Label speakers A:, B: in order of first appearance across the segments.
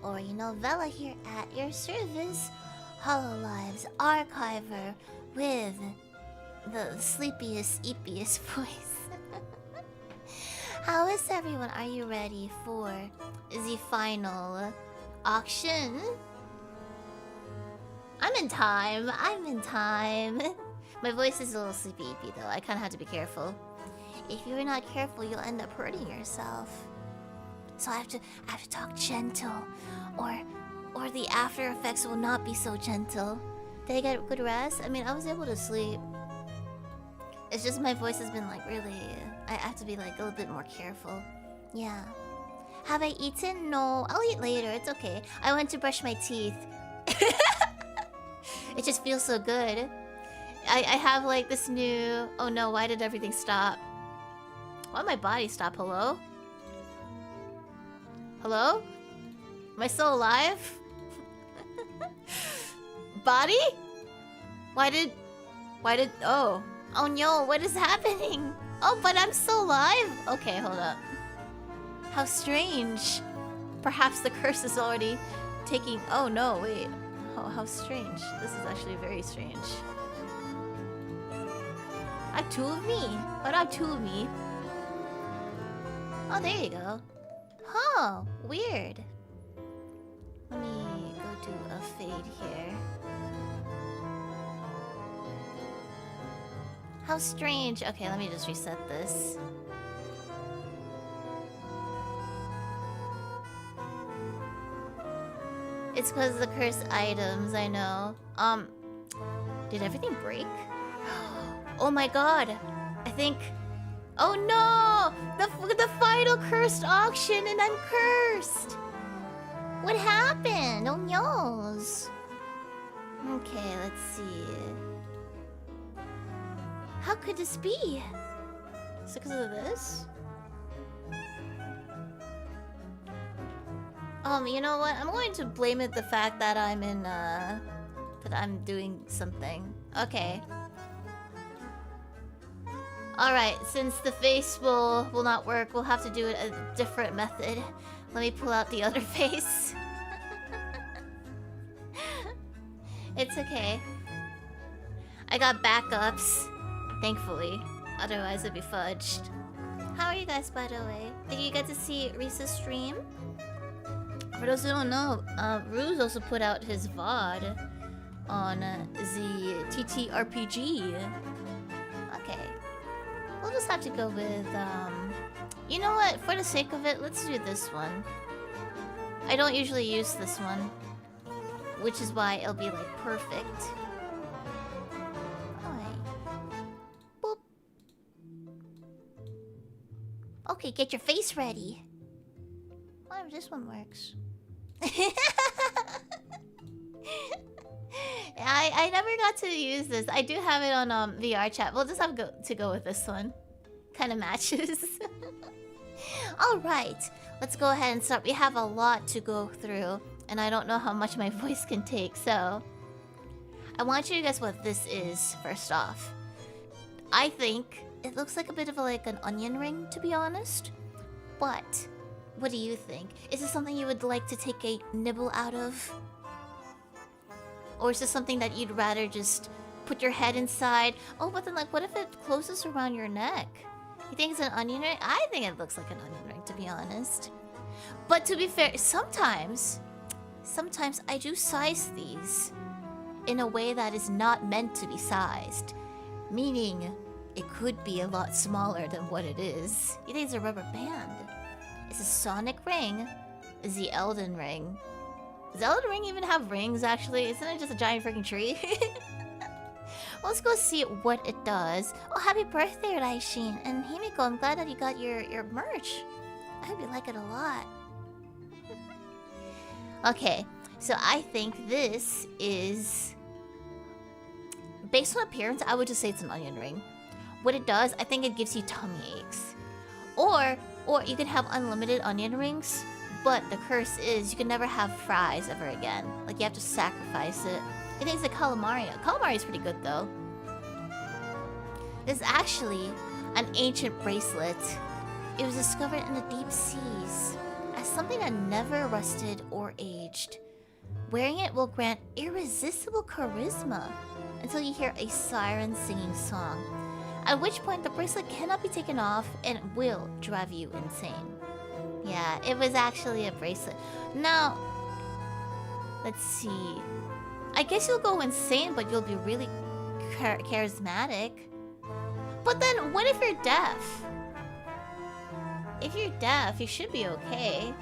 A: Shiori Novella here at your service, Hololive's archiver with the sleepiest, eepiest voice. How is everyone? Are you ready for the final auction? I'm in time. My voice is a little sleepy eepy though. I kind of have to be careful. If you're not careful, you'll end up hurting yourself. So I have to talk gentle, or the after effects will not be so gentle. Did I get good rest? I mean, I was able to sleep. It's just my voice has been like really. I have to be like a little bit more careful. Yeah. Have I eaten? No. I'll eat later. It's okay. I went to brush my teeth. It just feels so good. I have like this new. Oh no! Why did everything stop? Why did my body stop? Hello? Hello? Am I still alive? Body? Why did... Oh no, what is happening? Oh, but I'm still alive? Okay, hold up. How strange. Perhaps the curse is already taking... Oh no, wait. Oh, how strange. This is actually very strange. I have two of me. Why do I have two of me? Oh, there you go. Huh, weird. Let me go do a fade here. How strange. Okay, let me just reset this. It's because of the cursed items, I know. Did everything break? Oh my god. I think... Oh no! The final cursed auction and I'm cursed! What happened? Oh no's. Okay, let's see. How could this be? Is it because of this? You know what? I'm going to blame it the fact that I'm in, that I'm doing something. Okay. Alright, since the face will not work, we'll have to do it a different method. Let me pull out the other face. It's okay. I got backups, thankfully. Otherwise it'd be fudged. How are you guys, by the way? Did you get to see Risa's stream? For those who don't know, Ruse also put out his VOD on the TTRPG. Okay. We'll just have to go with, you know what? For the sake of it, let's do this one. I don't usually use this one, which is why it'll be, like, perfect. Alright. Boop. Okay, get your face ready. Whatever, this one works. I never got to use this. I do have it on VR chat. We'll just have to go with this one. Kind of matches. Alright, let's go ahead and start. We have a lot to go through, and I don't know how much my voice can take, so... I want you to guess what this is, first off. I think it looks like a bit of like an onion ring, to be honest. But, what do you think? Is this something you would like to take a nibble out of? Or is this something that you'd rather just put your head inside? Oh, but then like, what if it closes around your neck? You think it's an onion ring? I think it looks like an onion ring, to be honest. But to be fair, sometimes I do size these in a way that is not meant to be sized. Meaning, it could be a lot smaller than what it is. You think it's a rubber band? It's a sonic ring. Is the Elden ring? Does Elden Ring even have rings, actually? Isn't it just a giant freaking tree? Well, let's go see what it does. Oh, happy birthday, Raishin. And Himiko, I'm glad that you got your merch. I hope you like it a lot. Okay, so I think this is... Based on appearance, I would just say it's an onion ring. What it does, I think it gives you tummy aches. Or you can have unlimited onion rings. But the curse is you can never have fries ever again. Like, you have to sacrifice it. I think it's like calamari. Calamari is pretty good, though. This is actually an ancient bracelet. It was discovered in the deep seas. I as something that never rusted or aged. Wearing it will grant irresistible charisma until you hear a siren singing song, at which point the bracelet cannot be taken off and will drive you insane. Yeah, it was actually a bracelet. Now, let's see. I guess you'll go insane, but you'll be really charismatic. But then, what if you're deaf? If you're deaf, you should be okay.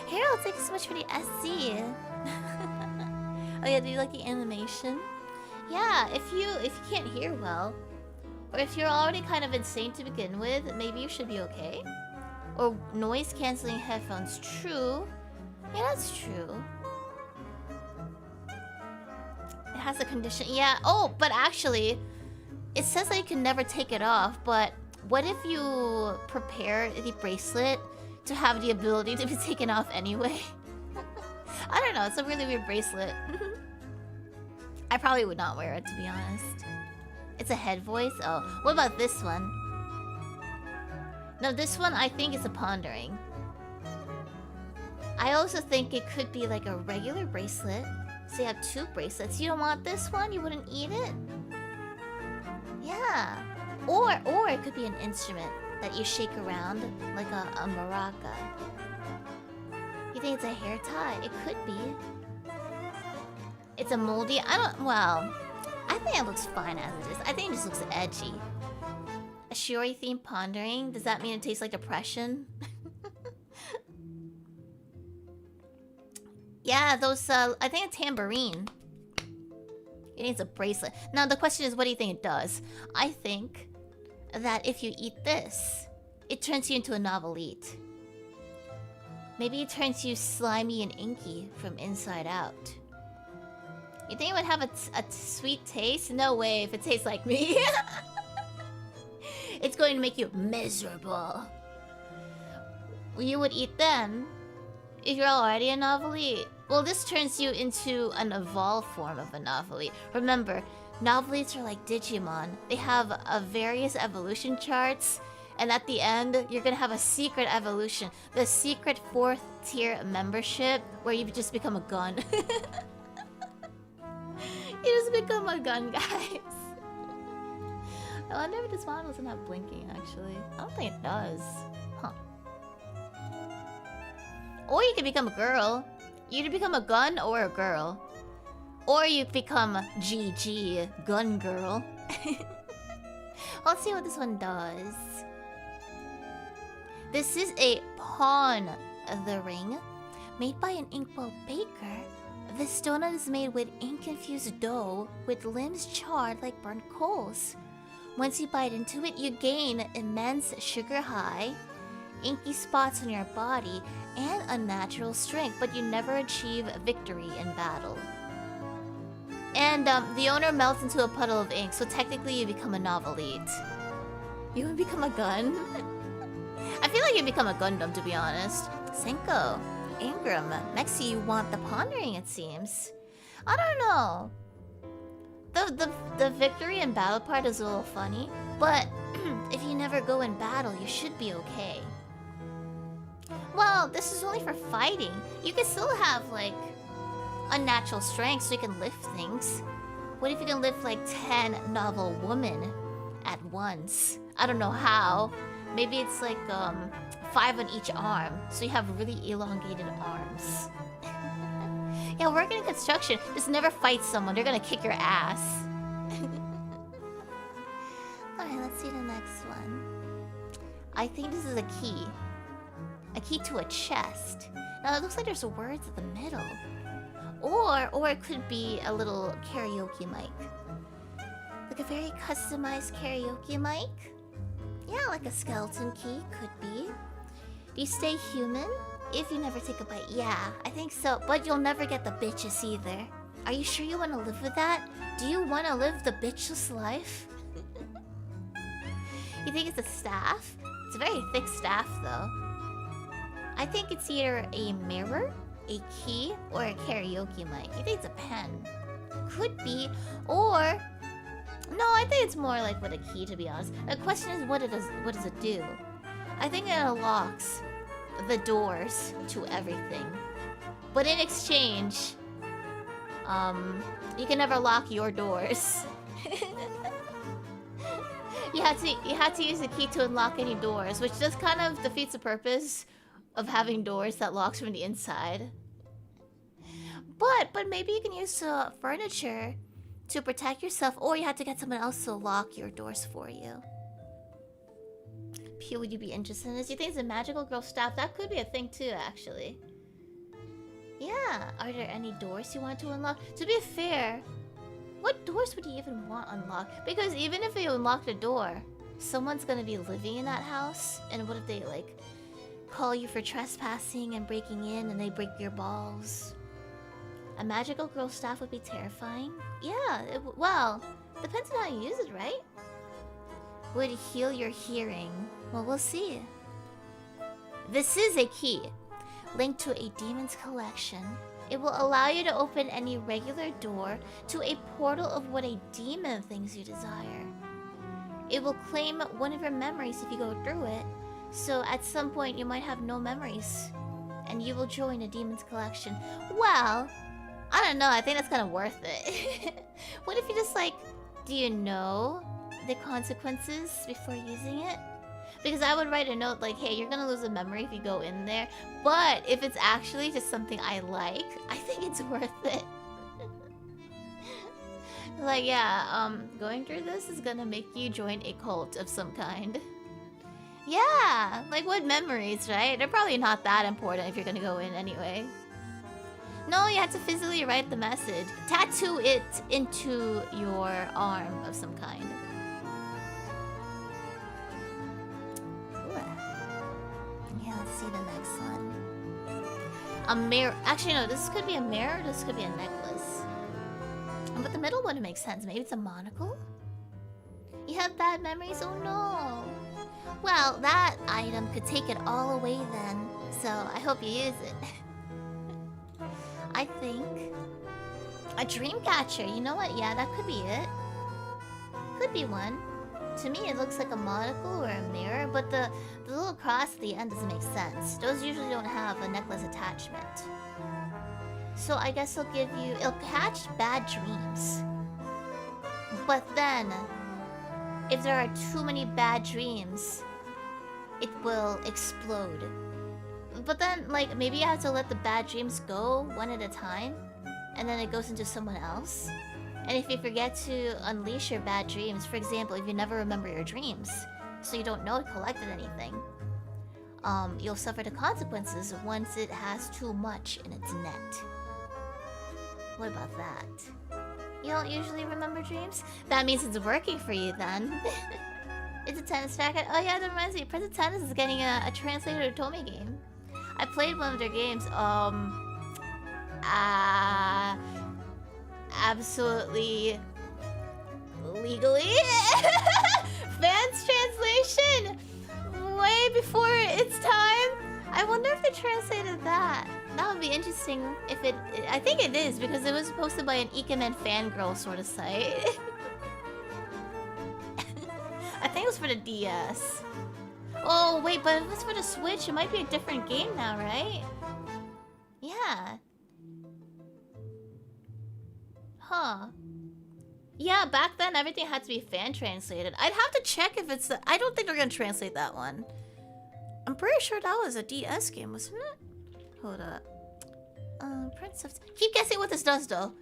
A: Harold, thank you so much for the SC. Oh yeah, do you like the animation? Yeah, if you can't hear well, or if you're already kind of insane to begin with, maybe you should be okay. Or noise canceling headphones, true. Yeah, that's true. It has a condition, yeah. Oh, but actually, it says that you can never take it off, but what if you prepare the bracelet to have the ability to be taken off anyway? I don't know, it's a really weird bracelet. I probably would not wear it, to be honest. It's a head voice? Oh, what about this one? No, this one I think is a pondering. I also think it could be like a regular bracelet. So you have two bracelets. You don't want this one? You wouldn't eat it? Yeah. Or it could be an instrument that you shake around like a maraca. You think it's a hair tie? It could be. It's a moldy. Well, I think it looks fine as it is. I think it just looks edgy. A Shiori themed pondering? Does that mean it tastes like depression? Yeah, those, I think a tambourine. It needs a bracelet. Now, the question is, what do you think it does? I think that if you eat this, it turns you into a novelite. Maybe it turns you slimy and inky from inside out. You think it would have a sweet taste? No way if it tastes like me. It's going to make you miserable. You would eat them if you're already a novelite. Well, this turns you into an evolved form of a novelite. Remember, novelites are like Digimon. They have various evolution charts, and at the end, you're gonna have a secret evolution. The secret 4th tier membership, where you just become a gun. You just become a gun, guys. I wonder if this model doesn't have blinking, actually. I don't think it does. Huh. Or you could become a girl. You could become a gun or a girl. Or you become GG, gun girl. Let's see what this one does. This is a pawn the ring, made by an inkwell baker. This donut is made with ink-infused dough with limbs charred like burnt coals. Once you bite into it, you gain immense sugar high, inky spots on your body, and unnatural strength, but you never achieve victory in battle. And the owner melts into a puddle of ink, so technically you become a novelite. You would become a gun? I feel like you become a Gundam, to be honest. Senko, Ingram, Mexi, you want the pondering, it seems. I don't know. The victory in battle part is a little funny, but if you never go in battle, you should be okay. Well, this is only for fighting. You can still have, like, unnatural strength so you can lift things. What if you can lift, like, 10 novel women at once? I don't know how. Maybe it's, like, 5 on each arm, so you have really elongated arms. Yeah, working in construction, just never fight someone. They're gonna kick your ass. Alright, let's see the next one. I think this is a key. A key to a chest. Now, it looks like there's words at the middle. Or it could be a little karaoke mic. Like a very customized karaoke mic. Yeah, like a skeleton key, could be. Do you stay human if you never take a bite? Yeah, I think so. But you'll never get the bitches either. Are you sure you want to live with that? Do you want to live the bitchless life? You think it's a staff? It's a very thick staff, though. I think it's either a mirror, a key, or a karaoke mic. You think it's a pen? Could be. Or... no, I think it's more like with a key, to be honest. The question is, what does it do? I think it unlocks the doors to everything. But in exchange, you can never lock your doors. You had to use the key to unlock any doors, which just kind of defeats the purpose of having doors that locks from the inside. But maybe you can use furniture to protect yourself, or you have to get someone else to lock your doors for you. P, would you be interested in this? You think it's a magical girl staff? That could be a thing too, actually. Yeah. Are there any doors you want to unlock? To be fair, what doors would you even want unlocked? Because even if you unlock the door, someone's gonna be living in that house. And what if they, like, call you for trespassing and breaking in and they break your balls? A magical girl staff would be terrifying. Yeah, well, depends on how you use it, right? Would heal your hearing. Well, we'll see. This is a key linked to a demon's collection. It will allow you to open any regular door to a portal of what a demon thinks you desire. It will claim one of your memories if you go through it, so at some point you might have no memories, and you will join a demon's collection. Well, I don't know, I think that's kind of worth it. What if you just, like, do you know the consequences before using it? Because I would write a note like, hey, you're gonna lose a memory if you go in there. But if it's actually just something I like, I think it's worth it. Like, yeah, going through this is gonna make you join a cult of some kind. Yeah, like what memories, right? They're probably not that important if you're gonna go in anyway. No, you have to physically write the message. Tattoo it into your arm of some kind. Yeah, let's see the next one. A mirror. Actually, no, this could be a mirror, this could be a necklace. But the middle one makes sense. Maybe it's a monocle? You have bad memories? Oh no. Well, that item could take it all away then. So I hope you use it. I think a dream catcher. You know what? Yeah, that could be it. Could be one. To me, it looks like a monocle or a mirror, but the little cross at the end doesn't make sense. Those usually don't have a necklace attachment. So I guess it'll catch bad dreams. But then, if there are too many bad dreams, it will explode. But then, like, maybe you have to let the bad dreams go one at a time, and then it goes into someone else. And if you forget to unleash your bad dreams, for example, if you never remember your dreams, so you don't know it collected anything, you'll suffer the consequences once it has too much in its net. What about that? You don't usually remember dreams? That means it's working for you then. It's a tennis racket. Oh yeah, that reminds me. Present Tennis is getting a translated Otome game. I played one of their games. Absolutely legally. Fans translation way before its time. I wonder if they translated that. That would be interesting if it... I think it is, because it was posted by an Ikemen fangirl sort of site. I think it was for the DS. Oh, wait, but if it's for the Switch, it might be a different game now, right? Yeah. Huh. Yeah, back then everything had to be fan translated. I'd have to check if it's the... I don't think they're gonna translate that one. I'm pretty sure that was a DS game, wasn't it? Hold up. Prince of... Keep guessing what this does, though.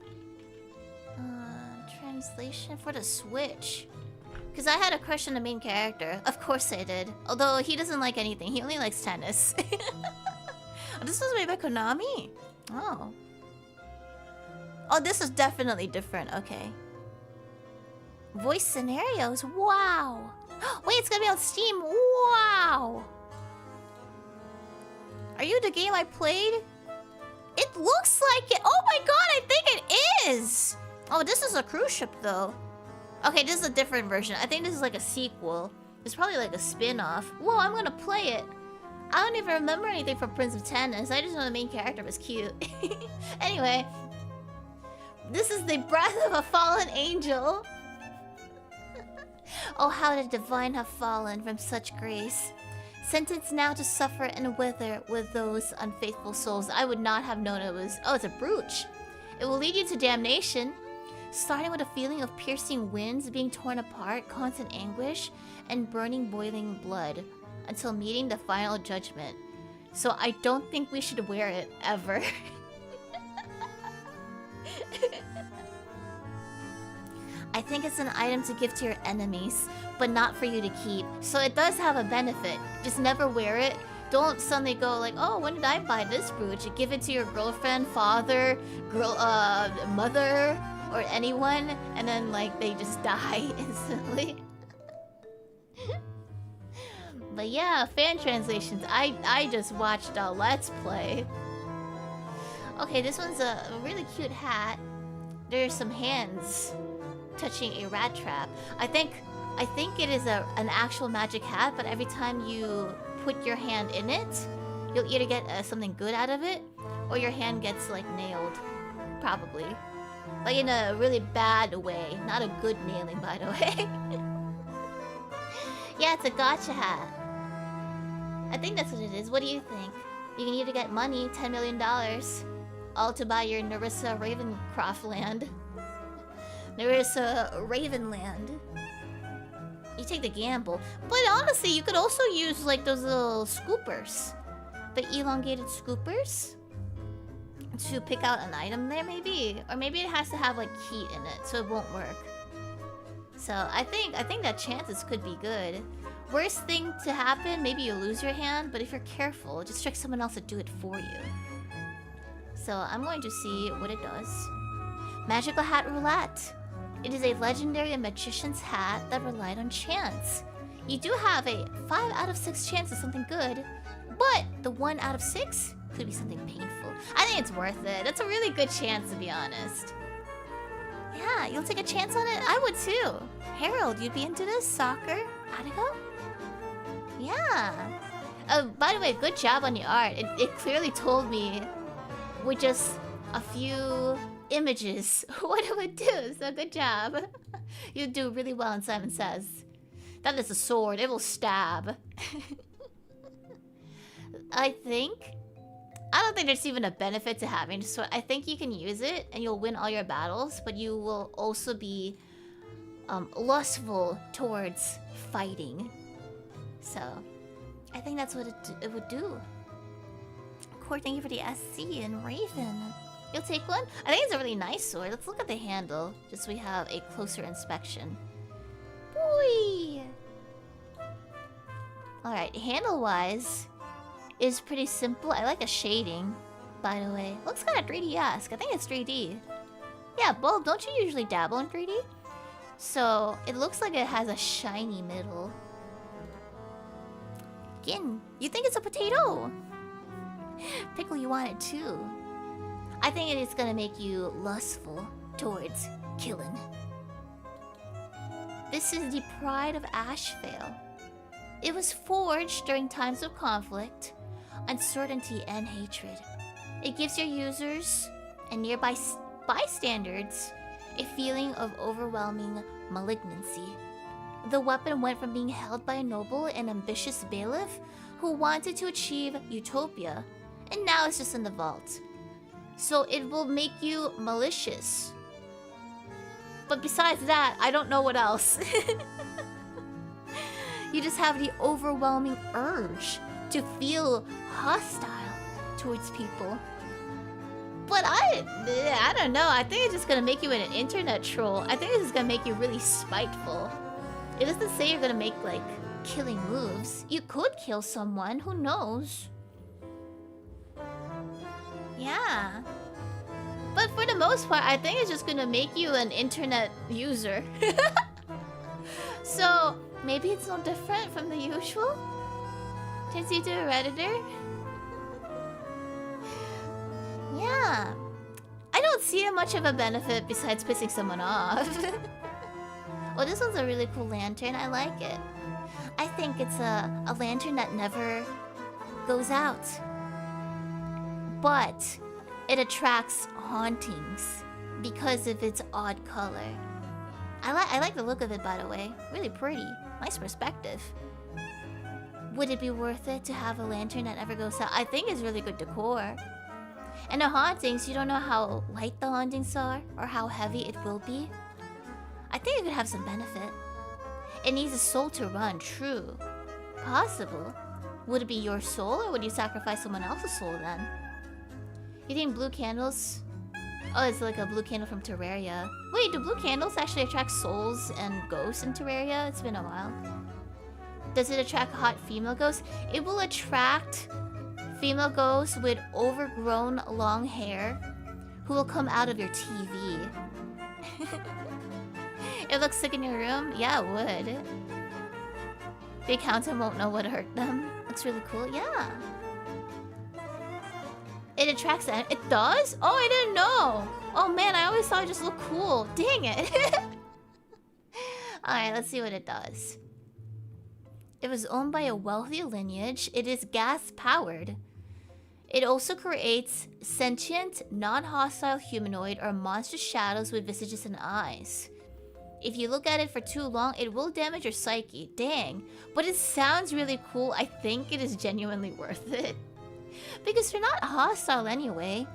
A: Translation for the Switch. Because I had a crush on the main character. Of course I did. Although he doesn't like anything. He only likes tennis. This was made by Konami? Oh. Oh, this is definitely different. Okay. Voice scenarios. Wow. Wait, it's gonna be on Steam. Wow. Are you the game I played? It looks like it. Oh my god, I think it is. Oh, this is a cruise ship though. Okay, this is a different version. I think this is like a sequel. It's probably like a spin-off. Whoa, I'm gonna play it. I don't even remember anything from Prince of Tennis. I just know the main character was cute. Anyway. This is the breath of a fallen angel. Oh, how the divine have fallen from such grace. Sentenced now to suffer and wither with those unfaithful souls. I would not have known it was... Oh, it's a brooch. It will lead you to damnation. Starting with a feeling of piercing winds, being torn apart, constant anguish, and burning boiling blood. Until meeting the final judgment. So I don't think we should wear it, ever. I think it's an item to give to your enemies, but not for you to keep. So it does have a benefit. Just never wear it. Don't suddenly go like, oh, when did I buy this brooch? You give it to your girlfriend, father, mother, or anyone, and then like they just die instantly. But yeah, fan translations. I just watched a Let's Play. Okay, this one's a really cute hat. There's some hands touching a rat trap. I think it is an actual magic hat, but every time you put your hand in it, you'll either get something good out of it, or your hand gets like nailed. Probably. Like in a really bad way. Not a good nailing, by the way. Yeah, it's a gotcha hat. I think that's what it is. What do you think? You can either get money, $10 million, all to buy your Narissa Ravencroft land. Narissa Ravenland. You take the gamble. But honestly, you could also use like those little scoopers. The elongated scoopers. To pick out an item there, maybe? Or maybe it has to have like heat in it, so it won't work. So I think that chances could be good. Worst thing to happen, maybe you lose your hand, but if you're careful, just trick someone else to do it for you. So I'm going to see what it does. Magical Hat Roulette. It is a legendary magician's hat that relied on chance. You do have a 5 out of 6 chance of something good, but the 1 out of 6 could be something painful. I think it's worth it. It's a really good chance, to be honest. Yeah, you'll take a chance on it? I would too. Harold, you'd be into this? Soccer? Attico? Yeah. By the way, good job on the art. It clearly told me with just a few images what it would do, so good job. You do really well in Simon Says. That is a sword, it will stab. I don't think there's even a benefit to having this sword. I think you can use it and you'll win all your battles, but you will also be lustful towards fighting. So, I think that's what it would do. Core, thank you for the SC and Raven. You'll take one? I think it's a really nice sword. Let's look at the handle, just so we have a closer inspection. Boy! Alright, handle-wise, is pretty simple. I like the shading, by the way. Looks kind of 3D-esque. I think it's 3D. Yeah, Bulb, don't you usually dabble in 3D? So, it looks like it has a shiny middle. Again, you think it's a potato? Pickle, you want it too. I think it is gonna make you lustful towards killing. This is the Pride of Ashvale. It was forged during times of conflict, uncertainty, and hatred. It gives your users and nearby bystanders a feeling of overwhelming malignancy. The weapon went from being held by a noble and ambitious bailiff who wanted to achieve utopia, and now it's just in the vault. So it will make you malicious. But besides that, I don't know what else. You just have the overwhelming urge to feel hostile towards people. But I don't know. I think it's just gonna make you an internet troll. I think it's just gonna make you really spiteful. It doesn't say you're gonna make like killing moves. You could kill someone, who knows? Yeah. But for the most part, I think it's just gonna make you an internet user. So, maybe it's no different from the usual? Turns you to a Redditor? Yeah. I don't see much of a benefit besides pissing someone off. Oh, this one's a really cool lantern. I like it. I think it's a lantern that never goes out. But it attracts hauntings because of its odd color. I like the look of it, by the way. Really pretty. Nice perspective. Would it be worth it to have a lantern that never goes out? I think it's really good decor. And the hauntings, you don't know how light the hauntings are or how heavy it will be. I think it could have some benefit. It needs a soul to run, true. Possible. Would it be your soul or would you sacrifice someone else's soul then? You think blue candles? Oh, it's like a blue candle from Terraria. Wait, do blue candles actually attract souls and ghosts in Terraria? It's been a while. Does it attract hot female ghosts? It will attract female ghosts with overgrown long hair who will come out of your TV. It looks sick in your room? Yeah, it would. The accountant won't know what hurt them. Looks really cool. Yeah. It attracts... It does? Oh, I didn't know. Oh man, I always thought it just looked cool. Dang it. Alright, let's see what it does. It was owned by a wealthy lineage. It is gas-powered. It also creates sentient, non-hostile humanoid or monstrous shadows with visages and eyes. If you look at it for too long, it will damage your psyche. Dang. But it sounds really cool. I think it is genuinely worth it. Because they're not hostile anyway.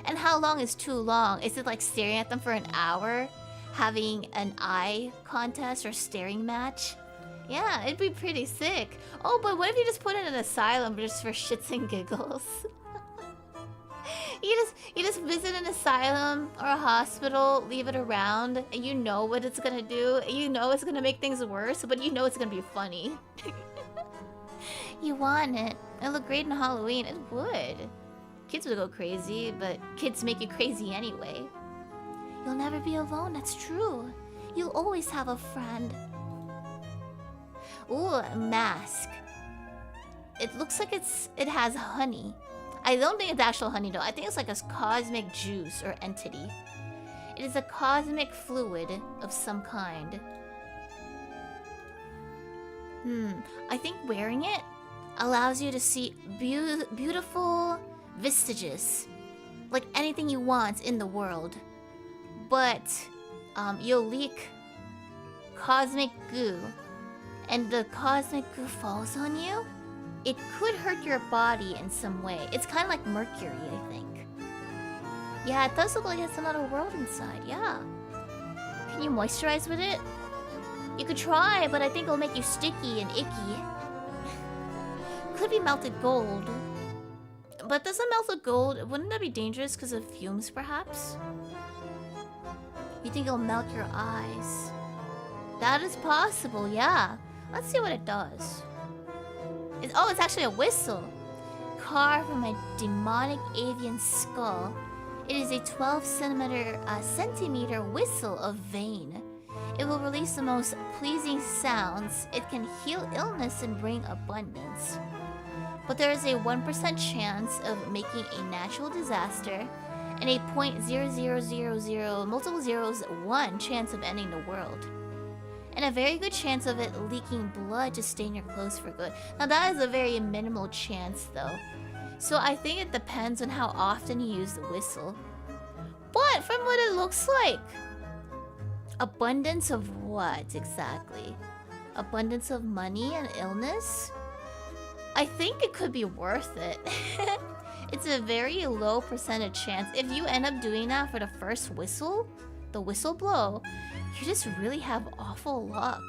A: And how long is too long? Is it like staring at them for an hour? Having an eye contest or staring match? Yeah, it'd be pretty sick. Oh, but what if you just put it in an asylum just for shits and giggles? You just visit an asylum or a hospital, leave it around, and you know what it's gonna do. You know it's gonna make things worse, but you know it's gonna be funny. You want it. It'll look great in Halloween. It would. Kids would go crazy, but kids make you crazy anyway. You'll never be alone, that's true. You'll always have a friend. Ooh, a mask. It looks like it has honey. I don't think it's actual honey though. I think it's like a cosmic juice or entity. It is a cosmic fluid of some kind. I think wearing it allows you to see beautiful vestiges. Like anything you want in the world. But you'll leak cosmic goo. And the cosmic goo falls on you. It could hurt your body in some way. It's kind of like mercury, I think. Yeah, it does look like it's another world inside, yeah. Can you moisturize with it? You could try, but I think it'll make you sticky and icky. Could be melted gold. But doesn't melted gold, wouldn't that be dangerous because of fumes, perhaps? You think it'll melt your eyes? That is possible, yeah. Let's see what it does. Oh, it's actually a whistle. Carved from a demonic avian skull. It is a 12 centimeter whistle of vein. It will release the most pleasing sounds. It can heal illness and bring abundance. But there is a 1% chance of making a natural disaster and a 0.0000 multiple zeros 1 chance of ending the world. And a very good chance of it leaking blood to stain your clothes for good. Now that is a very minimal chance though. So I think it depends on how often you use the whistle. But from what it looks like, abundance of what exactly? Abundance of money and illness? I think it could be worth it. It's a very low percentage chance. If you end up doing that for the first whistle, the whistle blow, you just really have awful luck.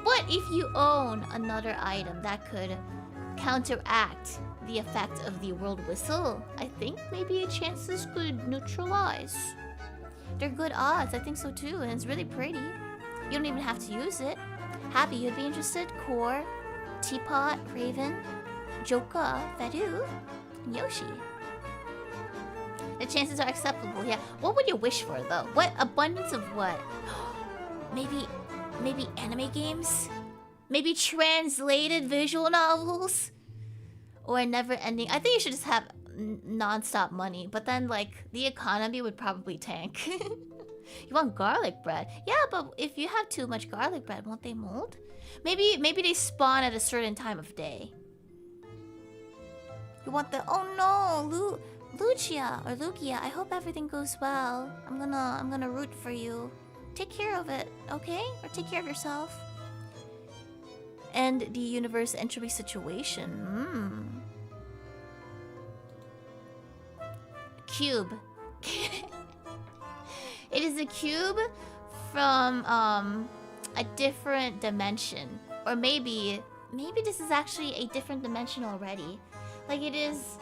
A: But if you own another item that could counteract the effect of the world whistle, I think maybe a chances could neutralize. They're good odds, I think so too, and it's really pretty. You don't even have to use it. Happy, you'd be interested? Core, Teapot, Raven, Joka, Fedu, and Yoshi. The chances are acceptable, yeah. What would you wish for though? What abundance of what? Maybe anime games? Maybe translated visual novels? Or never ending. I think you should just have non-stop money, but then like the economy would probably tank. You want garlic bread? Yeah, but if you have too much garlic bread, won't they mold? Maybe they spawn at a certain time of day. You want the oh no, Lucia or Lugia, I hope everything goes well. I'm gonna root for you. Take care of it, okay? Or take care of yourself. and the universe entropy situation. Cube. It is a cube from a different dimension, or maybe this is actually a different dimension already. Like it is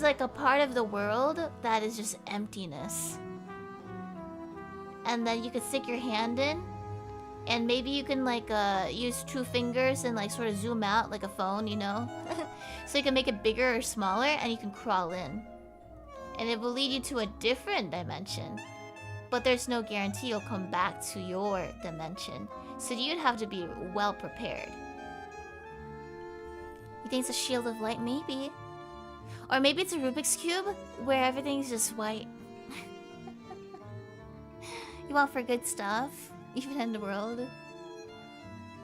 A: like a part of the world that is just emptiness. And then you could stick your hand in, and maybe you can like use 2 fingers and like sort of zoom out like a phone, you know? So you can make it bigger or smaller, and you can crawl in. And it will lead you to a different dimension. But there's no guarantee you'll come back to your dimension. So you'd have to be well prepared. You think it's a shield of light? Maybe. Or maybe it's a Rubik's Cube where everything's just white. You want for good stuff, even in the world.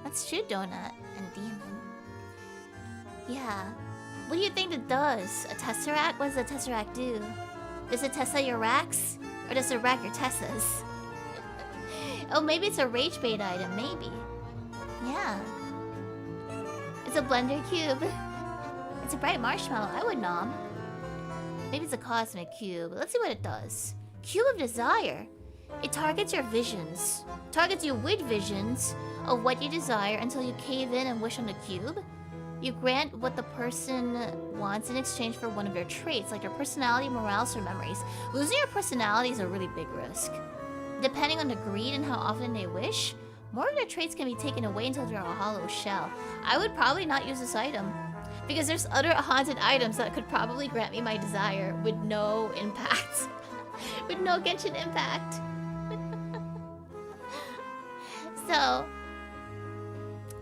A: That's true, Donut and Demon. Yeah. What do you think it does? A Tesseract? What does a Tesseract do? Does it Tessa your racks? Or does it rack your Tessas? Oh, maybe it's a rage bait item, maybe. Yeah. It's a blender cube. It's a bright marshmallow. I would nom. Maybe it's a cosmic cube. Let's see what it does. Cube of Desire. It targets your visions. Targets you with visions of what you desire until you cave in and wish on the cube. You grant what the person wants in exchange for one of their traits, like their personality, morals, or memories. Losing your personality is a really big risk. Depending on the greed and how often they wish, more of their traits can be taken away until they're a hollow shell. I would probably not use this item, because there's other haunted items that could probably grant me my desire with no impact. With no Genshin impact. So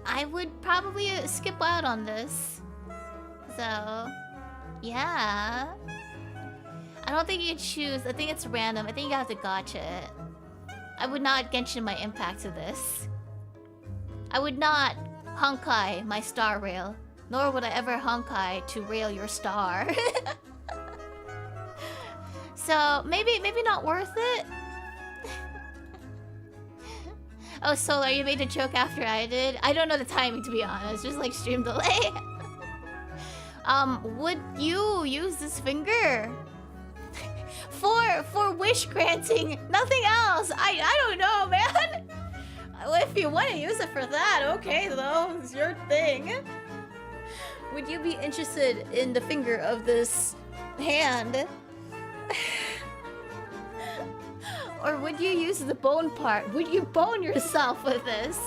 A: I would probably skip out on this. So, yeah. I don't think you can choose. I think it's random. I think you have to gotcha it. I would not Genshin my impact to this. I would not Honkai my star rail. Nor would I ever Honkai to rail your star. So, maybe not worth it. Oh, Solar, you made a joke after I did? I don't know the timing, to be honest. Just like stream delay. Would you use this finger? for wish granting, nothing else. I don't know, man. If you want to use it for that, okay though. It's your thing. Would you be interested in the finger of this hand? Or would you use the bone part? Would you bone yourself with this?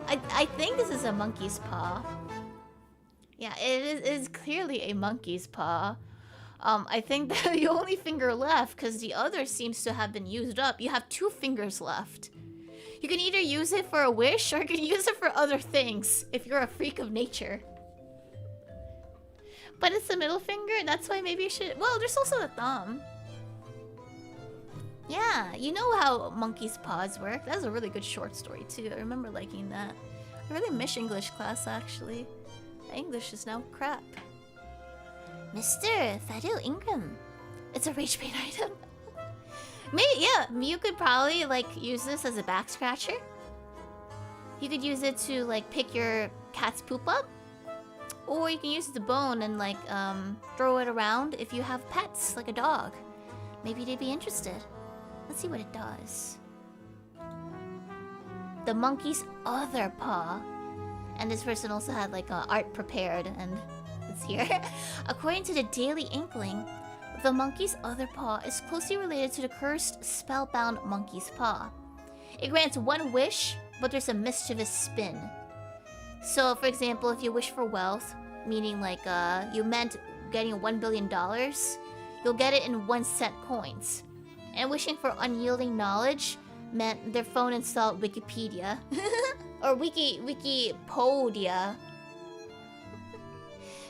A: I think this is a monkey's paw. Yeah, it is clearly a monkey's paw. I think that the only finger left, because the other seems to have been used up. You have 2 fingers left. You can either use it for a wish, or you can use it for other things, if you're a freak of nature. But it's the middle finger, that's why maybe you should... Well, there's also the thumb. Yeah, you know how monkey's paws work. That's a really good short story too. I remember liking that. I really miss English class actually. My English is now crap. Mr. Thaddeus Ingram. It's a rage bait item. Maybe, yeah, you could probably like use this as a back scratcher. You could use it to like pick your cat's poop up. Or you can use the bone and like throw it around if you have pets, like a dog. Maybe they'd be interested. Let's see what it does. The monkey's other paw. And this person also had like art prepared, and it's here. According to the Daily Inkling, the monkey's other paw is closely related to the cursed, spellbound monkey's paw. It grants 1 wish, but there's a mischievous spin. So, for example, if you wish for wealth, meaning like you meant getting $1 billion, you'll get it in 1 cent coins. And wishing for unyielding knowledge meant their phone installed Wikipedia. Or Wikipedia.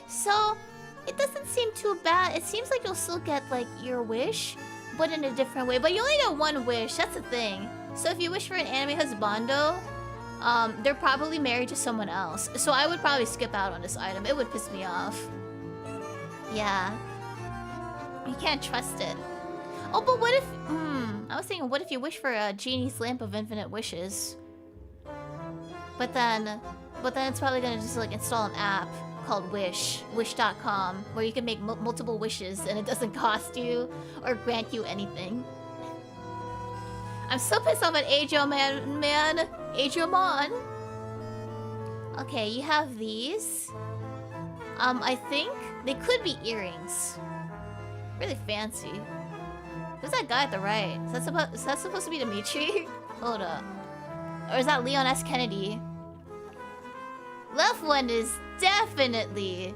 A: So, it doesn't seem too bad. It seems like you'll still get, like, your wish, but in a different way. But you only get 1 wish, that's the thing. So if you wish for an anime husbando, they're probably married to someone else. So I would probably skip out on this item. It would piss me off. Yeah. You can't trust it. Oh, but what if... I was thinking, what if you wish for a genie's lamp of infinite wishes? But then it's probably gonna just like install an app called wish.com, where you can make multiple wishes and it doesn't cost you or grant you anything. I'm so pissed off at Ajo, man. Ajomon. Okay, you have these. I think they could be earrings. Really fancy. Who's that guy at the right? Is that supposed to be Dimitri? Hold up. Or is that Leon S. Kennedy? Left one is definitely,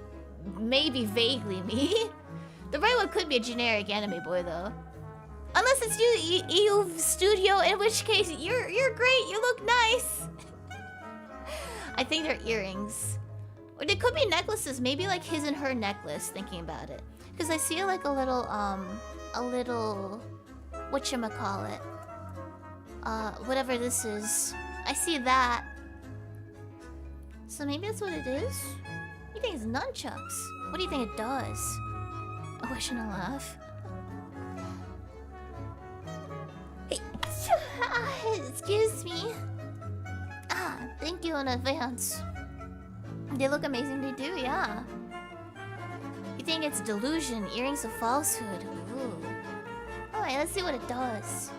A: maybe vaguely me. The right one could be a generic anime boy though. Unless it's you, EU Studio, in which case you're great. You look nice. I think they're earrings, or they could be necklaces. Maybe like his and her necklace. Thinking about it, because I see like a little whatchamacallit, whatever this is. I see that. So maybe that's what it is? You think it's nunchucks? What do you think it does? Oh, I shouldn't laugh. Excuse me. Thank you in advance. They look amazing, they do, yeah. You think it's delusion, earrings of falsehood. Ooh. Alright, let's see what it does.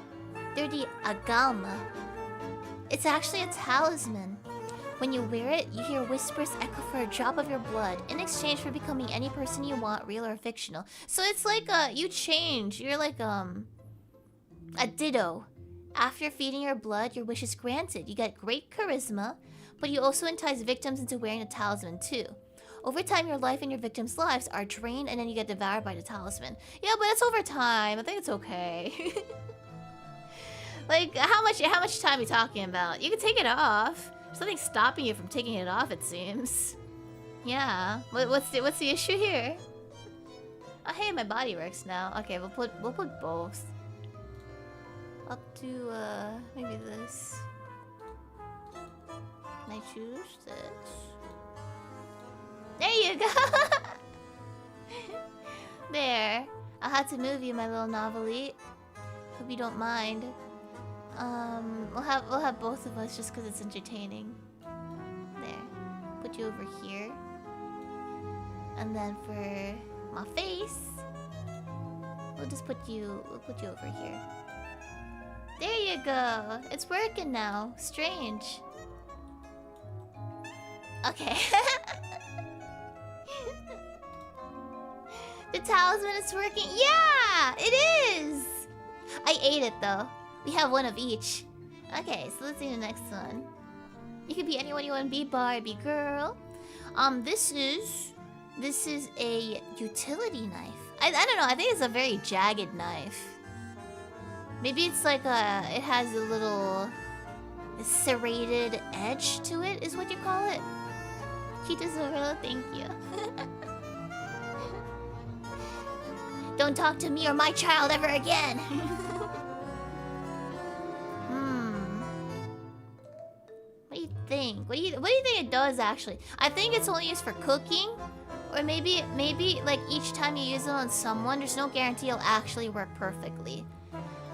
A: They're the agama. It's actually a talisman. When you wear it, you hear whispers echo for a drop of your blood in exchange for becoming any person you want, real or fictional. So it's like you change. You're like a ditto. After feeding your blood, your wish is granted. You get great charisma, but you also entice victims into wearing the talisman too. Over time, your life and your victims' lives are drained, and then you get devoured by the talisman. Yeah, but that's over time. I think it's okay. Like, how much time are we talking about? You can take it off. There's nothing stopping you from taking it off, it seems. Yeah. What's the issue here? Oh, hey, my body works now. Okay, we'll put both. Up to maybe this. Can I choose this? There you go. There. I'll have to move you, my little novelette. Hope you don't mind. We'll have both of us just because it's entertaining. There. Put you over here. And then for my face, we'll put you over here. There you go. It's working now. Strange. Okay. The talisman is working. Yeah, it is. I ate it though. We have one of each. Okay, so let's see the next one. You can be anyone you want to be, Barbie girl. This is a utility knife. I don't know. I think it's a very jagged knife. Maybe it's like it has a little serrated edge to it, is what you call it. Cheetah's Novella, thank you. Don't talk to me or my child ever again. What do you think? What do you think it does actually? I think it's only used for cooking, or maybe like each time you use it on someone, there's no guarantee it'll actually work perfectly.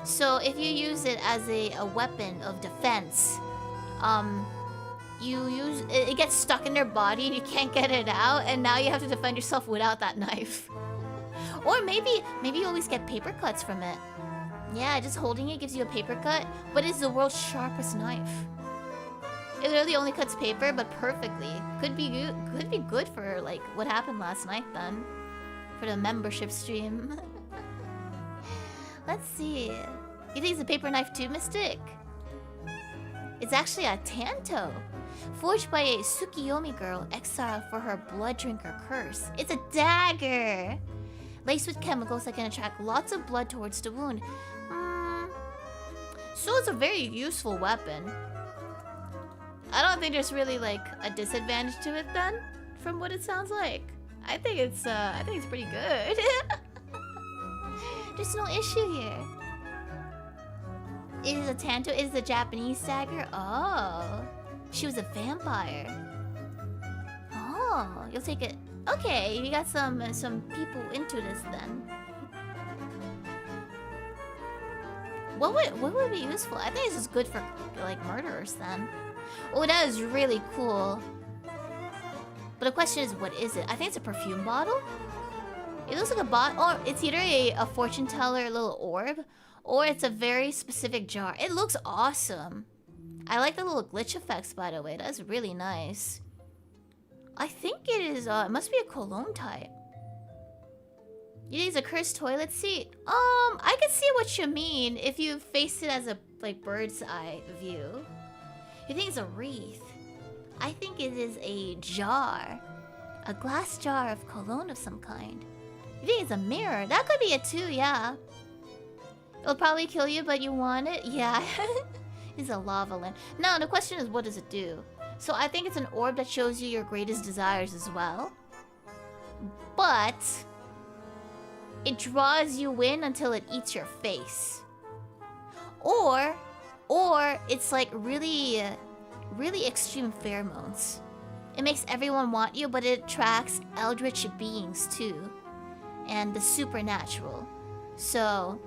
A: So if you use it as a weapon of defense, it gets stuck in their body and you can't get it out, and now you have to defend yourself without that knife. Or maybe you always get paper cuts from it. Yeah, just holding it gives you a paper cut, but it's the world's sharpest knife. It literally only cuts paper, but perfectly. Could be good for like what happened last night then, for the membership stream. Let's see. You think it's a paper knife too, Mystic? It's actually a tanto, forged by a Tsukiyomi girl exiled for her blood drinker curse. It's a dagger, laced with chemicals that can attract lots of blood towards the wound. So it's a very useful weapon. I don't think there's really like a disadvantage to it then, from what it sounds like. I think it's pretty good. There's no issue here. It is a tanto. It is a Japanese dagger. Oh, she was a vampire. Oh, you'll take it. Okay, you got some people into this then. What would be useful? I think this is good for like murderers then. Oh, that is really cool. But the question is, what is it? I think it's a perfume bottle. It looks like a or it's either a fortune teller little orb, or it's a very specific jar. It looks awesome. I like the little glitch effects, by the way. That's really nice. I think it is, it must be a cologne type. You think it's a cursed toilet seat? I can see what you mean if you face it as a, like, bird's eye view. You think it's a wreath? I think it is a jar. A glass jar of cologne of some kind. You think it's a mirror? That could be it too, yeah. It'll probably kill you, but you want it? Yeah. It's a lava lamp. Now, the question is, what does it do? So I think it's an orb that shows you your greatest desires as well. But it draws you in until it eats your face. Or it's like really extreme pheromones. It makes everyone want you, but it attracts eldritch beings too. And the supernatural. So,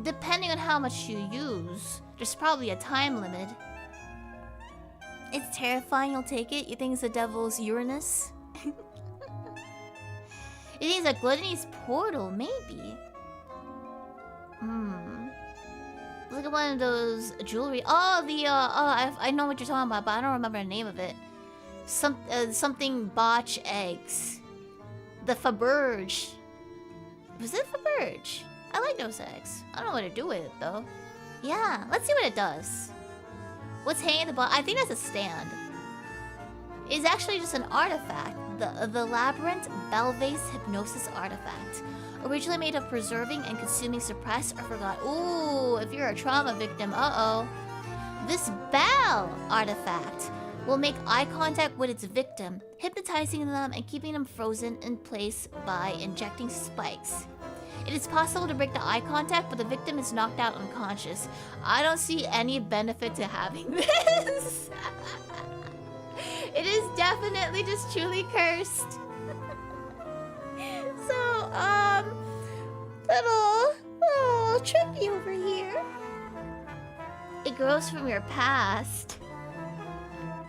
A: depending on how much you use, there's probably a time limit. It's terrifying, you'll take it? You think it's the devil's Uranus? You think it's a gluttony's portal? Maybe. Look at one of those jewelry. Oh, I know what you're talking about, but I don't remember the name of it. Something botch eggs. The Faberge. Was it Faberge? I like those eggs. I don't know what to do with it though. Yeah, let's see what it does. What's hanging at the bottom? I think that's a stand. It's actually just an artifact. The Labyrinth Belvase Hypnosis Artifact. Originally made of preserving and consuming suppressed or forgot. Ooh, if you're a trauma victim, This Bell artifact will make eye contact with its victim, hypnotizing them and keeping them frozen in place by injecting spikes. It is possible to break the eye contact, but the victim is knocked out unconscious. I don't see any benefit to having this. It is definitely just truly cursed. So, little trippy over here. It grows from your past.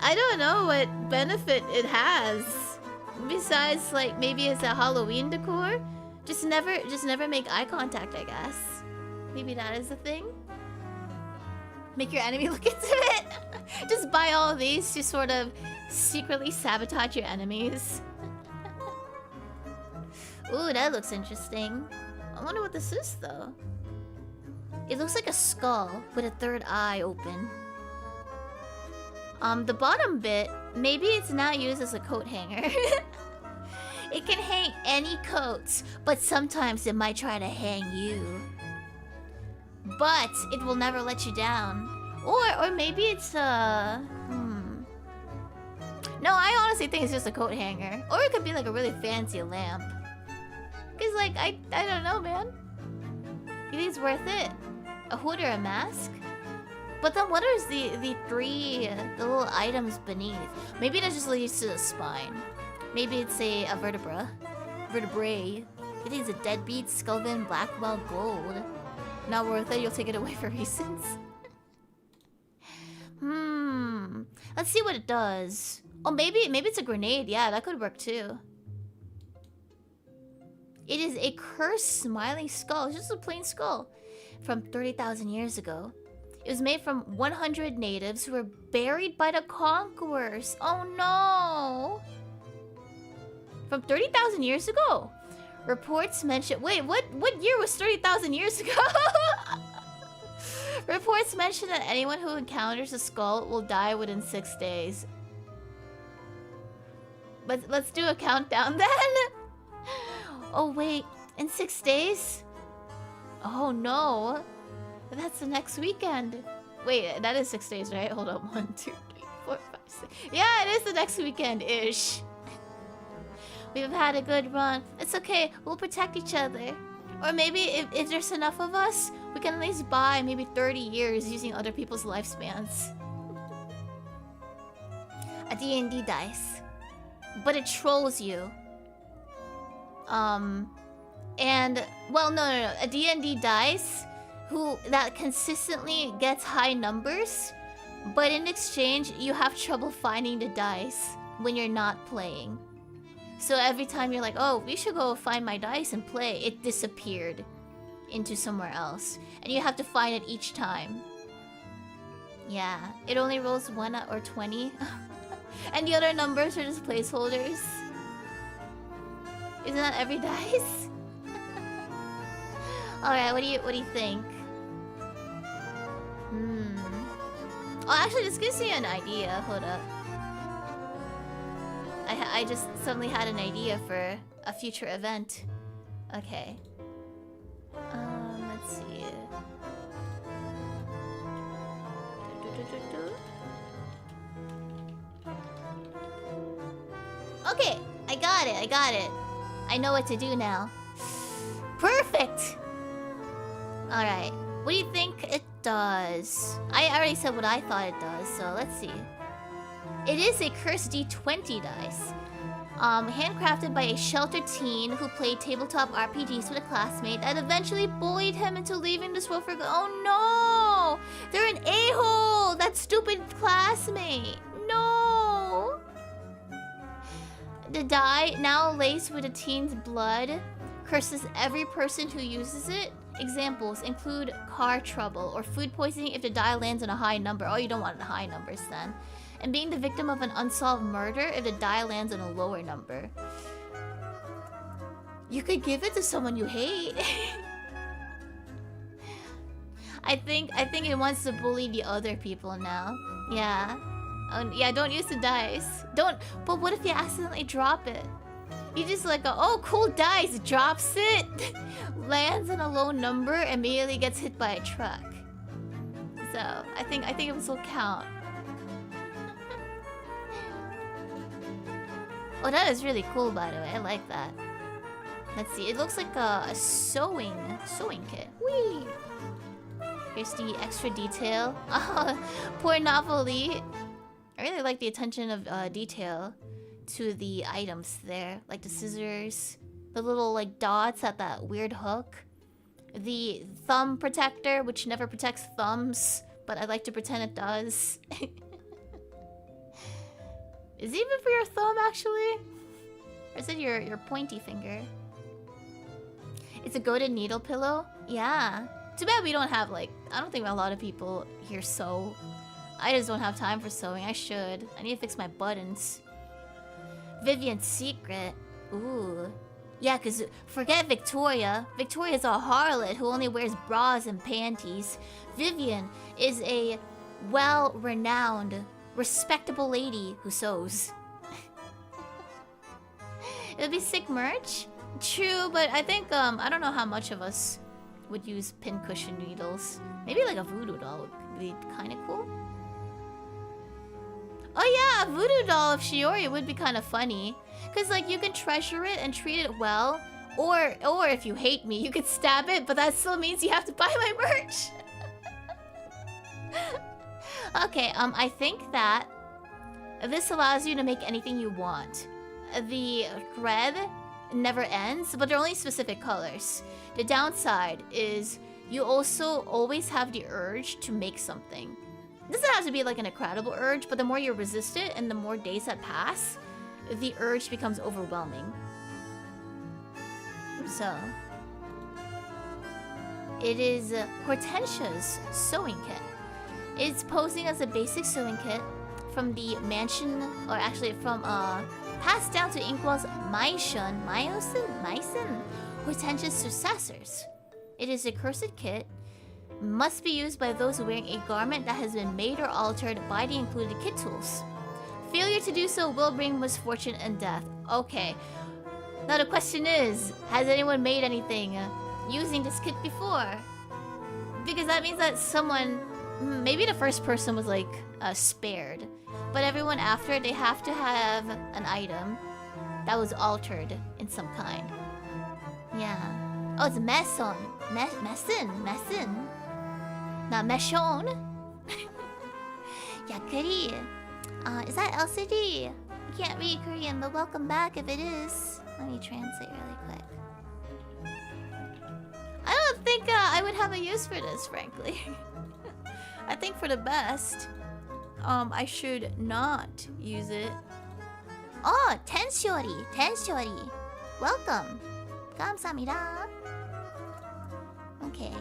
A: I don't know what benefit it has. Besides, like, maybe it's a Halloween decor. Just never make eye contact, I guess. Maybe that is the thing. Make your enemy look into it. Just buy all of these to sort of secretly sabotage your enemies. Ooh, that looks interesting. I wonder what this is, though. It looks like a skull with a third eye open. The bottom bit, maybe it's now used as a coat hanger. It can hang any coats, but sometimes it might try to hang you. But it will never let you down. Or maybe it's No, I honestly think it's just a coat hanger. Or it could be like a really fancy lamp. Cause like, I don't know, man. You think it's worth it? A hood or a mask? But then what is the little items beneath? Maybe that just leads to the spine. Maybe it's a vertebrae. It is a deadbeat, Skelvin, Blackwell, gold. Not worth it, you'll take it away for reasons. Let's see what it does. Oh, maybe it's a grenade. Yeah, that could work too. It is a cursed smiling skull. It's just a plain skull. From 30,000 years ago. It was made from 100 natives who were buried by the conquerors. Oh no! From 30,000 years ago. Reports mention... Wait, what year was 30,000 years ago? Reports mention that anyone who encounters a skull will die within 6 days. But let's do a countdown then. Oh wait, in 6 days? Oh no. That's the next weekend. Wait, that is 6 days, right? Hold on. 1, 2, 3, 4, 5, 6. Yeah, it is the next weekend-ish. We've had a good run. It's okay. We'll protect each other. Or maybe if there's enough of us, we can at least buy maybe 30 years using other people's lifespans. A D&D dice. But it trolls you. And... Well, no. A D&D dice... that consistently gets high numbers But in exchange, you have trouble finding the dice when you're not playing. So every time you're like, oh, we should go find my dice and play, it disappeared into somewhere else. And you have to find it each time. Yeah, it only rolls 1 or 20. And the other numbers are just placeholders. Isn't that every dice? Alright, what do you think? Oh, actually, this gives me an idea. Hold up. I just suddenly had an idea for a future event. Okay. Let's see. Okay, I got it. I know what to do now. Perfect! Alright, what do you think it does? I already said what I thought it does, so let's see. It is a cursed D20 dice. Handcrafted by a sheltered teen who played tabletop RPGs with a classmate that eventually bullied him into leaving this world for good. Oh no! They're an a-hole! That stupid classmate! No! The die, now laced with a teen's blood, curses every person who uses it. Examples include car trouble or food poisoning if the die lands on a high number. Oh, you don't want high numbers then. And being the victim of an unsolved murder if the die lands on a lower number. You could give it to someone you hate. I think it wants to bully the other people now. Yeah. Yeah, don't use the dice. Don't. But what if you accidentally drop it? You just like go, oh, cool dice, drops it, lands on a low number, immediately gets hit by a truck. So I think it will still count. Oh, that is really cool, by the way. I like that. Let's see. It looks like a sewing kit. Whee! Here's the extra detail. Poor Novella. I really like the attention of detail to the items there, like the scissors, the little like dots at that weird hook, the thumb protector, which never protects thumbs, but I like to pretend it does. Is it even for your thumb, actually? Or is it your pointy finger? It's a goated needle pillow? Yeah. Too bad we don't have, like... I don't think a lot of people here sew. I just don't have time for sewing. I should. I need to fix my buttons. Vivian's secret. Ooh. Yeah, because forget Victoria. Victoria's a harlot who only wears bras and panties. Vivian is a well-renowned, respectable lady who sews. It would be sick merch. True, but I think, I don't know how much of us would use pincushion needles. Maybe like a voodoo doll would be kind of cool. Oh yeah, a voodoo doll of Shiori would be kind of funny. Because like you can treasure it and treat it well. Or if you hate me, you could stab it, but that still means you have to buy my merch. Okay, I think that this allows you to make anything you want. The thread never ends, but they're only specific colors. The downside is you also always have the urge to make something. It doesn't have to be like an incredible urge, but the more you resist it and the more days that pass, the urge becomes overwhelming. So, it is Hortensia's sewing kit. It's posing as a basic sewing kit from the mansion, or actually from passed down to Inkwell's Maison, Hortensia's successors. It is a cursed kit, must be used by those wearing a garment that has been made or altered by the included kit tools. Failure to do so will bring misfortune and death. Okay. Now the question is, has anyone made anything using this kit before? Because that means that someone, maybe the first person was like spared, but everyone after, they have to have an item that was altered in some kind. Yeah. Oh, it's Maison. Maison. Not Meshon. Yakuri. Is that LCD? You can't read Korean, but welcome back if it is. Let me translate really quick. I don't think I would have a use for this, frankly. I think for the best. I should not use it. Oh, 10 Shiori, 10 Shiori. Welcome. 감사합니다. Okay.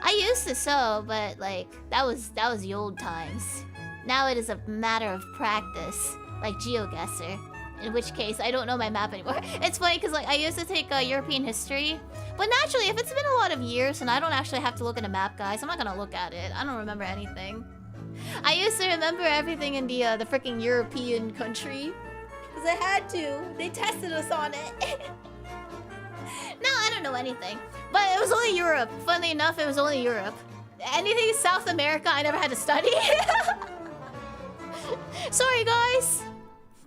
A: I used to sew, but like that was the old times. Now it is a matter of practice, like GeoGuessr. In which case, I don't know my map anymore. It's funny because like I used to take European history, but naturally, if it's been a lot of years and I don't actually have to look at a map, guys, I'm not gonna look at it. I don't remember anything. I used to remember everything in the freaking European country because I had to. They tested us on it. No, I don't know anything. But it was only Europe. Funnily enough, it was only Europe. Anything South America, I never had to study. Sorry, guys.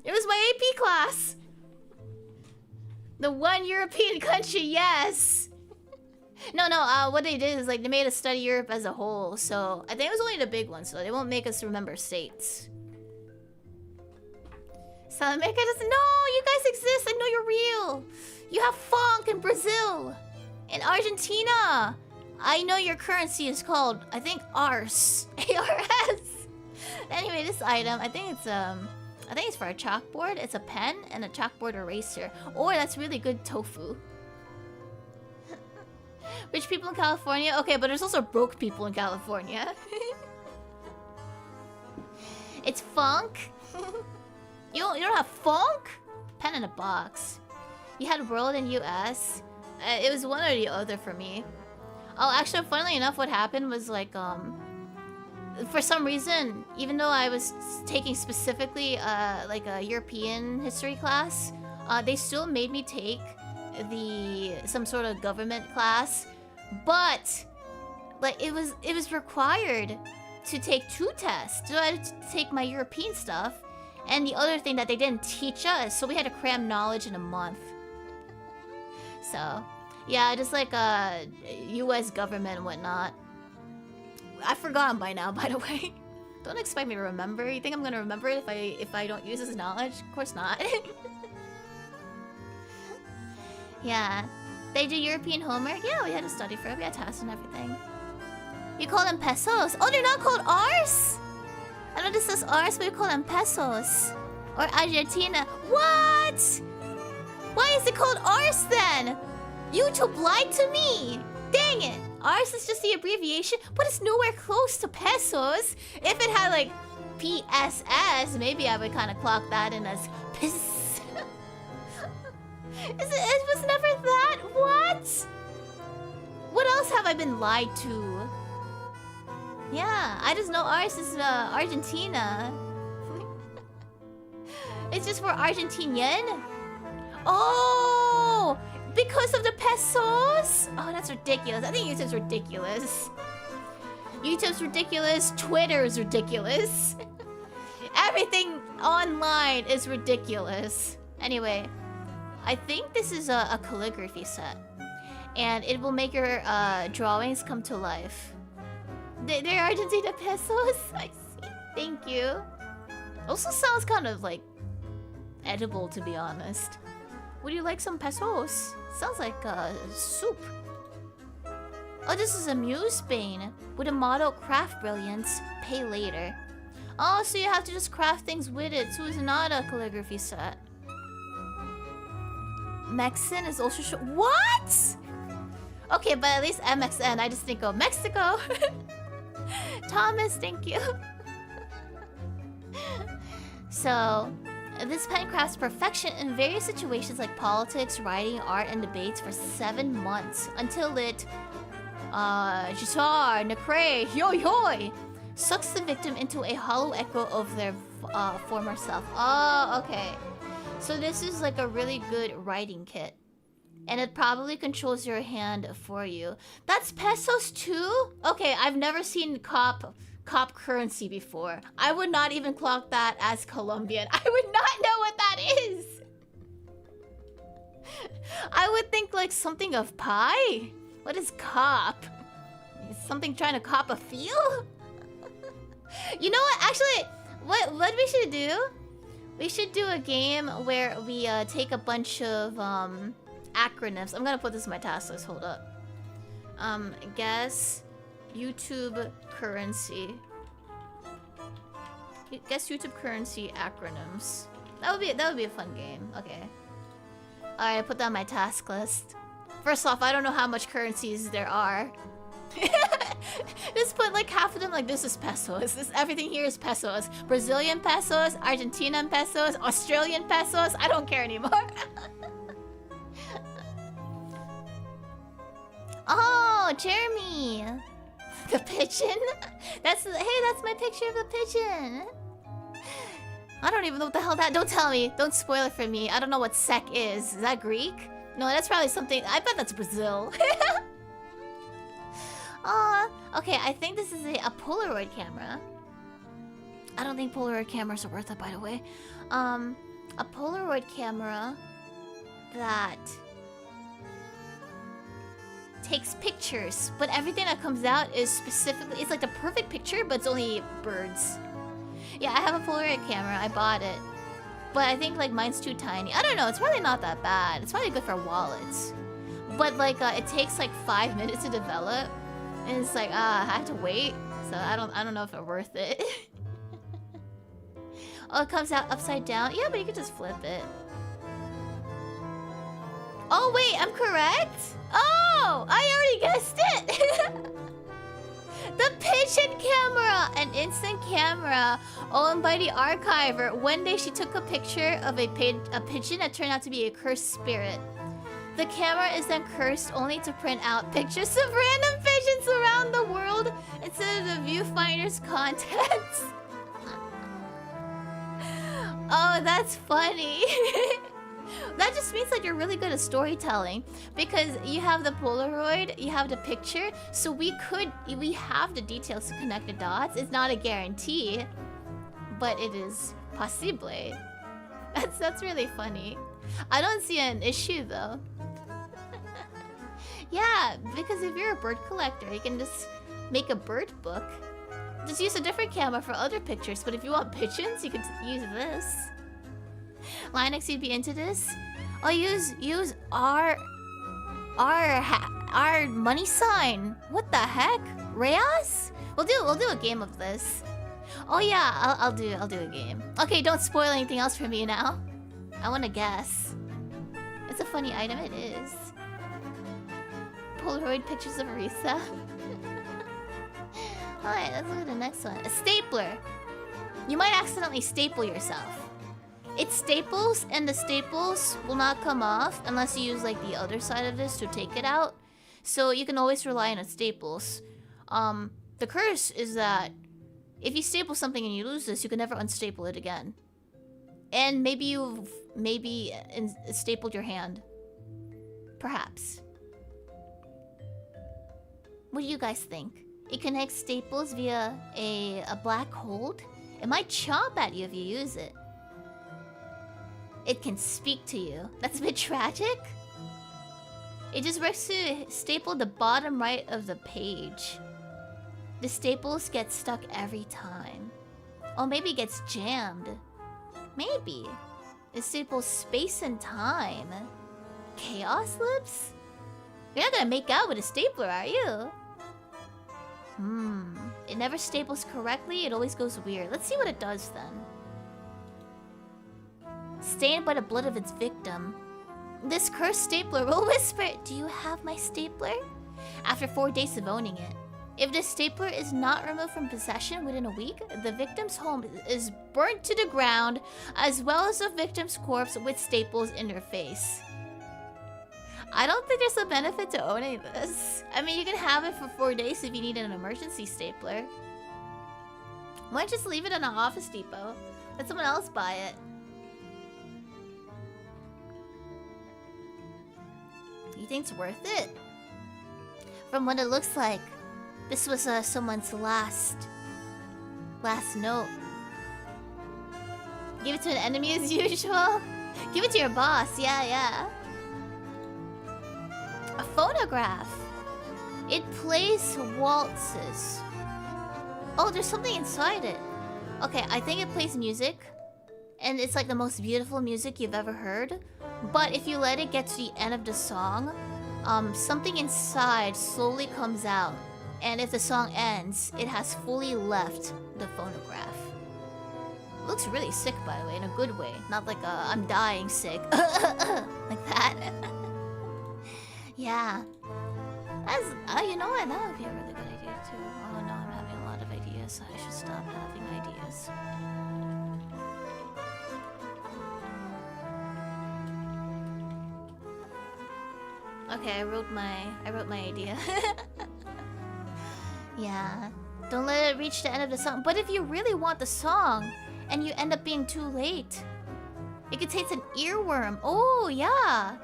A: It was my AP class. The one European country, yes. No, what they did is like they made us study Europe as a whole. So I think it was only the big ones, so they won't make us remember states. South America doesn't know. You guys exist. I know you're real. You have funk in Brazil. In Argentina. I know your currency is called, I think, Ars. A-R-S. Anyway, this item, I think it's for a chalkboard. It's a pen and a chalkboard eraser. Or that's really good tofu. Rich people in California? Okay, but there's also broke people in California. It's funk. You don't have funk? Pen in a box. You had world and US. It was one or the other for me. Oh, actually, funnily enough, what happened was like, for some reason, even though I was taking specifically like a European history class, they still made me take some sort of government class, but like it was required to take 2 tests. So I had to take my European stuff and the other thing that they didn't teach us, so we had to cram knowledge in a month. So yeah, just like US government and whatnot. I've forgotten by now, by the way. Don't expect me to remember. You think I'm gonna remember it if I don't use this knowledge? Of course not. Yeah. They do European homework? Yeah, we had to study for it. We had tests and everything. You call them pesos? Oh, they're not called Rs? I know this says Rs, but you call them pesos. Or Argentina. What? Why is it called Rs then? YouTube lied to me. Dang it. Rs is just the abbreviation, but it's nowhere close to pesos. If it had like PSS, maybe I would kind of clock that in as piss. It was never that. What? What else have I been lied to? Yeah, I just know Rs is Argentina. It's just for Argentinian. Oh, because of the pesos? Oh, that's ridiculous. I think YouTube's ridiculous. YouTube's ridiculous. Twitter's ridiculous. Everything online is ridiculous. Anyway, I think this is a calligraphy set. And it will make your drawings come to life. They're Argentina pesos? I see. Thank you. Also sounds kind of like edible, to be honest. Would you like some pesos? Sounds like soup. Oh, this is a muse bane with a motto: craft brilliance, pay later. Oh, so you have to just craft things with it, so it's not a calligraphy set. Mexican is also short. What? Okay, but at least MXN, I just think of Mexico. Thomas, thank you. So, this pen crafts perfection in various situations like politics, writing, art, and debates for 7 months until it, Jisar, Necre, Hoi Hoi, sucks the victim into a hollow echo of their former self. Oh, okay. So this is like a really good writing kit. And it probably controls your hand for you. That's pesos too? Okay, I've never seen cop currency before. I would not even clock that as Colombian. I would not know what that is. I would think like something of pie. What is cop? Is something trying to cop a feel? You know what? Actually, what we should do? We should do a game where we take a bunch of acronyms. I'm gonna put this in my task list. Hold up. Guess YouTube currency. Guess YouTube currency acronyms. That would be a fun game. Okay. Alright, put that on my task list. First off, I don't know how much currencies there are. Just put like half of them like this is pesos. Everything here is pesos. Brazilian pesos, Argentinian pesos, Australian pesos. I don't care anymore. Oh, Jeremy. The pigeon? That's my picture of the pigeon. I don't even know what the hell that. Don't tell me. Don't spoil it for me. I don't know what sec is. Is that Greek? No, that's probably something. I bet that's Brazil. Okay, I think this is a Polaroid camera. I don't think Polaroid cameras are worth it, by the way. A Polaroid camera that takes pictures, but everything that comes out is specifically, it's like the perfect picture, but it's only birds. Yeah, I have a Polaroid camera. I bought it, but I think like mine's too tiny. I don't know. It's probably not that bad. It's probably good for wallets, but like it takes like 5 minutes to develop. And it's like, I have to wait, so I don't know if it's worth it. Oh, it comes out upside down? Yeah, but you can just flip it. Oh, wait, I'm correct? Oh, I already guessed it! The pigeon camera! An instant camera owned by the archiver. One day she took a picture of a pigeon that turned out to be a cursed spirit. The camera is then cursed only to print out pictures of random pigeons around the world instead of the viewfinder's contents. Oh, that's funny. That just means that you're really good at storytelling because you have the Polaroid, you have the picture, so we have the details to connect the dots. It's not a guarantee, but it is possible. That's really funny. I don't see an issue though. Yeah, because if you're a bird collector, you can just make a bird book. Just use a different camera for other pictures, but if you want pigeons, you can use this. Linux, you'd be into this? Oh, use our money sign. What the heck? Reas? We'll do a game of this. Oh yeah, I'll do a game. Okay, don't spoil anything else for me now. I want to guess. It's a funny item. It is. Polaroid pictures of Risa. Alright, let's look at the next one. A stapler. You might accidentally staple yourself. It staples, and the staples will not come off unless you use like the other side of this to take it out. So you can always rely on the staples. The curse is that if you staple something and you lose this, you can never unstaple it again. And maybe you've stapled your hand. Perhaps. What do you guys think? It connects staples via a black hold. It might chomp at you if you use it. It can speak to you. That's a bit tragic. It just works to staple the bottom right of the page. The staples get stuck every time. Oh, maybe it gets jammed. Maybe. It staples space and time. Chaos lips? You're not gonna make out with a stapler, are you? It never staples correctly. It always goes weird. Let's see what it does then. Stained by the blood of its victim. This cursed stapler will whisper, "Do you have my stapler?" After 4 days of owning it. If the stapler is not removed from possession within a week, the victim's home is burnt to the ground, as well as the victim's corpse with staples in their face. I don't think there's a benefit to owning this. I mean, you can have it for 4 days if you need an emergency stapler. Why don't you just leave it in an Office Depot? Let someone else buy it. You think it's worth it? From what it looks like, this was someone's last note. Give it to an enemy as usual? Give it to your boss, yeah. A phonograph. It plays waltzes. Oh, there's something inside it. Okay, I think it plays music. And it's like the most beautiful music you've ever heard. But if you let it get to the end of the song, something inside slowly comes out. And if the song ends, it has fully left the phonograph. Looks really sick, by the way, in a good way. Not like I'm dying sick. Like that. Yeah. That's, you know what? That would be a really good idea, too. Oh no, I'm having a lot of ideas. I should stop having ideas. Okay, I wrote my idea. Yeah. Don't let it reach the end of the song. But if you really want the song and you end up being too late, it could taste an earworm. Oh, yeah.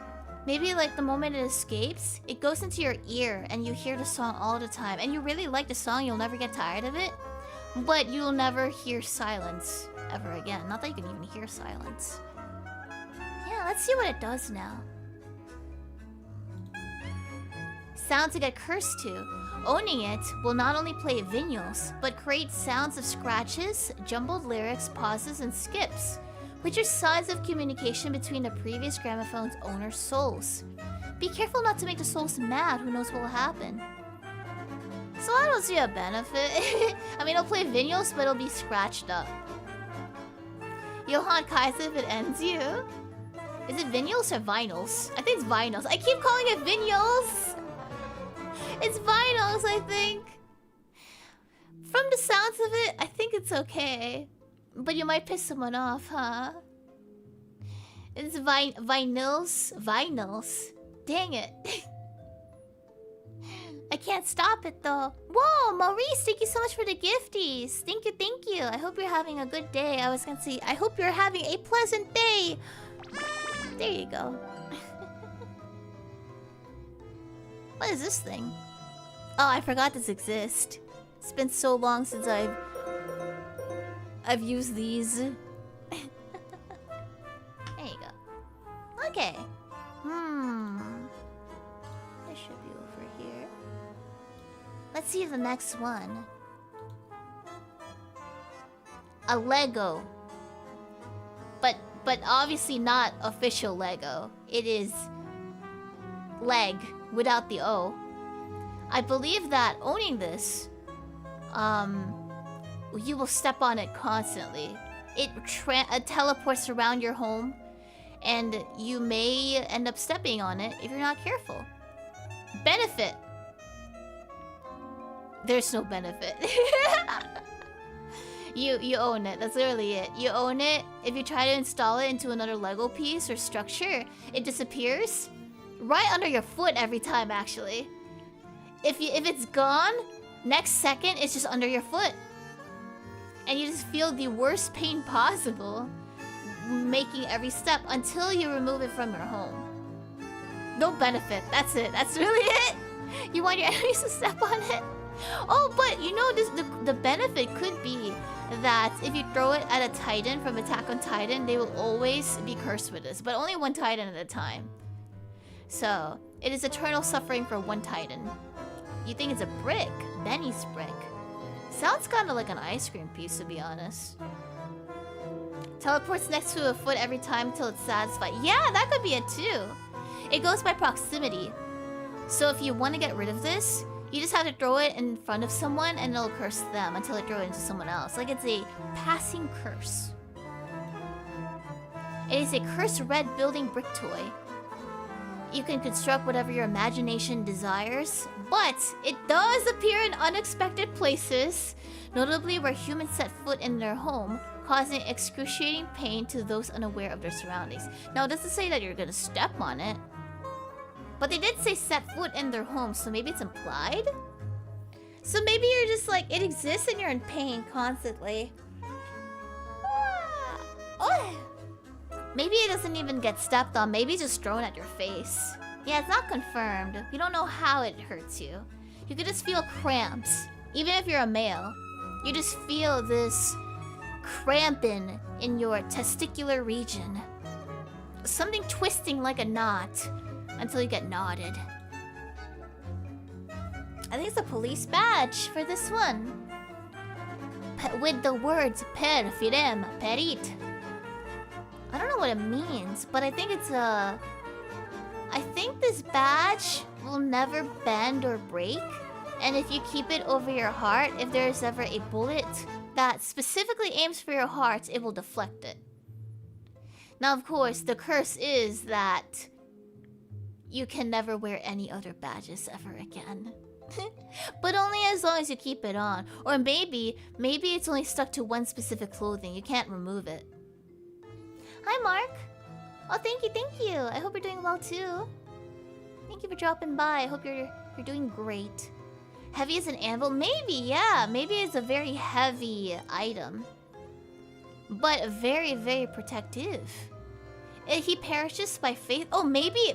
A: Maybe like the moment it escapes, it goes into your ear and you hear the song all the time. And you really like the song, you'll never get tired of it. But you'll never hear silence ever again. Not that you can even hear silence. Yeah, let's see what it does now. Sound to get cursed to. Owning it will not only play vinyls, but create sounds of scratches, jumbled lyrics, pauses, and skips, which are signs of communication between the previous gramophone's owner's souls. Be careful not to make the souls mad, who knows what will happen. So I don't see a benefit. I mean, it'll play vinyls, but it'll be scratched up. Johan Kaiser if it ends you. Is it vinyls or vinyls? I think it's vinyls. I keep calling it vinyls! It's vinyls, I think. From the sounds of it, I think it's okay. But you might piss someone off, huh? It's vinyls? Vinyls. Dang it. I can't stop it though. Whoa, Maurice, thank you so much for the gifties. Thank you, thank you. I hope you're having a good day. I was gonna say, I hope you're having a pleasant day. There you go. What is this thing? Oh, I forgot this exists. It's been so long since I've used these. There you go. Okay. This should be over here. Let's see the next one. A Lego. But obviously not official Lego. It is leg without the O. I believe that owning this, you will step on it constantly. It teleports around your home, and you may end up stepping on it if you're not careful. Benefit. There's no benefit. You own it. That's literally it. You own it. If you try to install it into another Lego piece or structure, it disappears right under your foot every time, actually. If it's gone, next second it's just under your foot. And you just feel the worst pain possible making every step until you remove it from your home. No benefit. That's it. That's really it. You want your enemies to step on it? Oh, but you know, the benefit could be that if you throw it at a Titan from Attack on Titan, they will always be cursed with this, but only one Titan at a time. So, it is eternal suffering for one Titan. You think it's a brick? Benny's brick. Sounds kind of like an ice cream piece, to be honest. Teleports next to a foot every time until it's satisfied. Yeah, that could be it too. It goes by proximity. So if you want to get rid of this, you just have to throw it in front of someone and it'll curse them until it throws it into someone else. Like it's a passing curse. It is a cursed red building brick toy. You can construct whatever your imagination desires, but it does appear in unexpected places, notably where humans set foot in their home, causing excruciating pain to those unaware of their surroundings. Now, it doesn't say that you're gonna step on it, but they did say set foot in their home, so maybe it's implied? So maybe you're just like, it exists and you're in pain constantly. Maybe it doesn't even get stepped on, maybe it's just thrown at your face. Yeah, it's not confirmed. We don't know how it hurts you. You could just feel cramps. Even if you're a male, you just feel this cramping in your testicular region. Something twisting like a knot until you get knotted. I think it's a police badge for this one. With the words per firem perit. I don't know what it means, but I think it's a... I think this badge will never bend or break. And if you keep it over your heart, if there's ever a bullet that specifically aims for your heart, it will deflect it. Now, of course, the curse is that you can never wear any other badges ever again. But only as long as you keep it on. Or maybe it's only stuck to one specific clothing. You can't remove it. Hi, Mark. Oh, thank you. I hope you're doing well too. Thank you for dropping by. I hope you're doing great. Heavy as an anvil? Maybe, yeah. Maybe it's a very heavy item. But very, very protective. He perishes by faith. Oh, maybe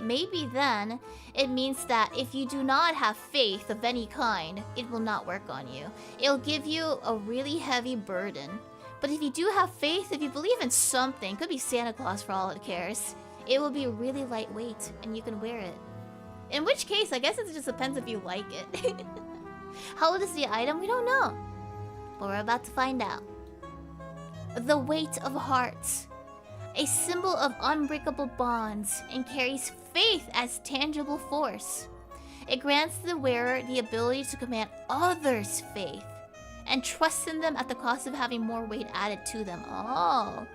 A: then it means that if you do not have faith of any kind, it will not work on you. It'll give you a really heavy burden. But if you do have faith, if you believe in something, could be Santa Claus for all it cares, it will be really lightweight and you can wear it. In which case, I guess it just depends if you like it. How old is the item? We don't know. But we're about to find out. The weight of hearts. A symbol of unbreakable bonds and carries faith as tangible force. It grants the wearer the ability to command others' faith and trust in them at the cost of having more weight added to them. Oh.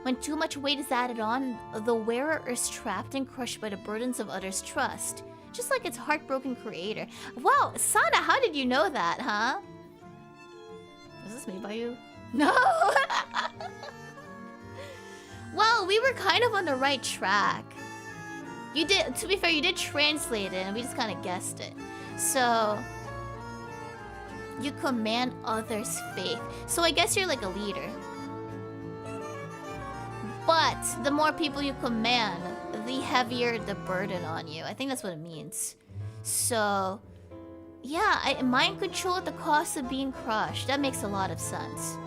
A: When too much weight is added on, the wearer is trapped and crushed by the burdens of others' trust. Just like its heartbroken creator. Wow, Sana, how did you know that, huh? Is this made by you? No! Well, we were kind of on the right track. You did, to be fair, you did translate it and we just kind of guessed it. So, you command others' faith. So I guess you're like a leader. But the more people you command, the heavier the burden on you. I think that's what it means. So, yeah, mind control at the cost of being crushed. That makes a lot of sense.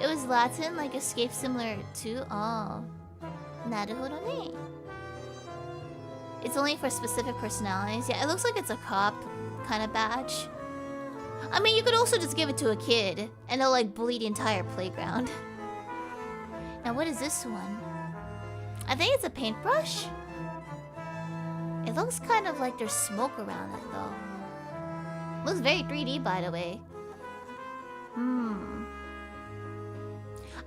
A: It was Latin, like escape similar to... Oh. Naruhodo ne. It's only for specific personalities. Yeah, it looks like it's a cop kind of badge. I mean, you could also just give it to a kid and they'll like bully the entire playground. Now, what is this one? I think it's a paintbrush. It looks kind of like there's smoke around it though. Looks very 3D, by the way.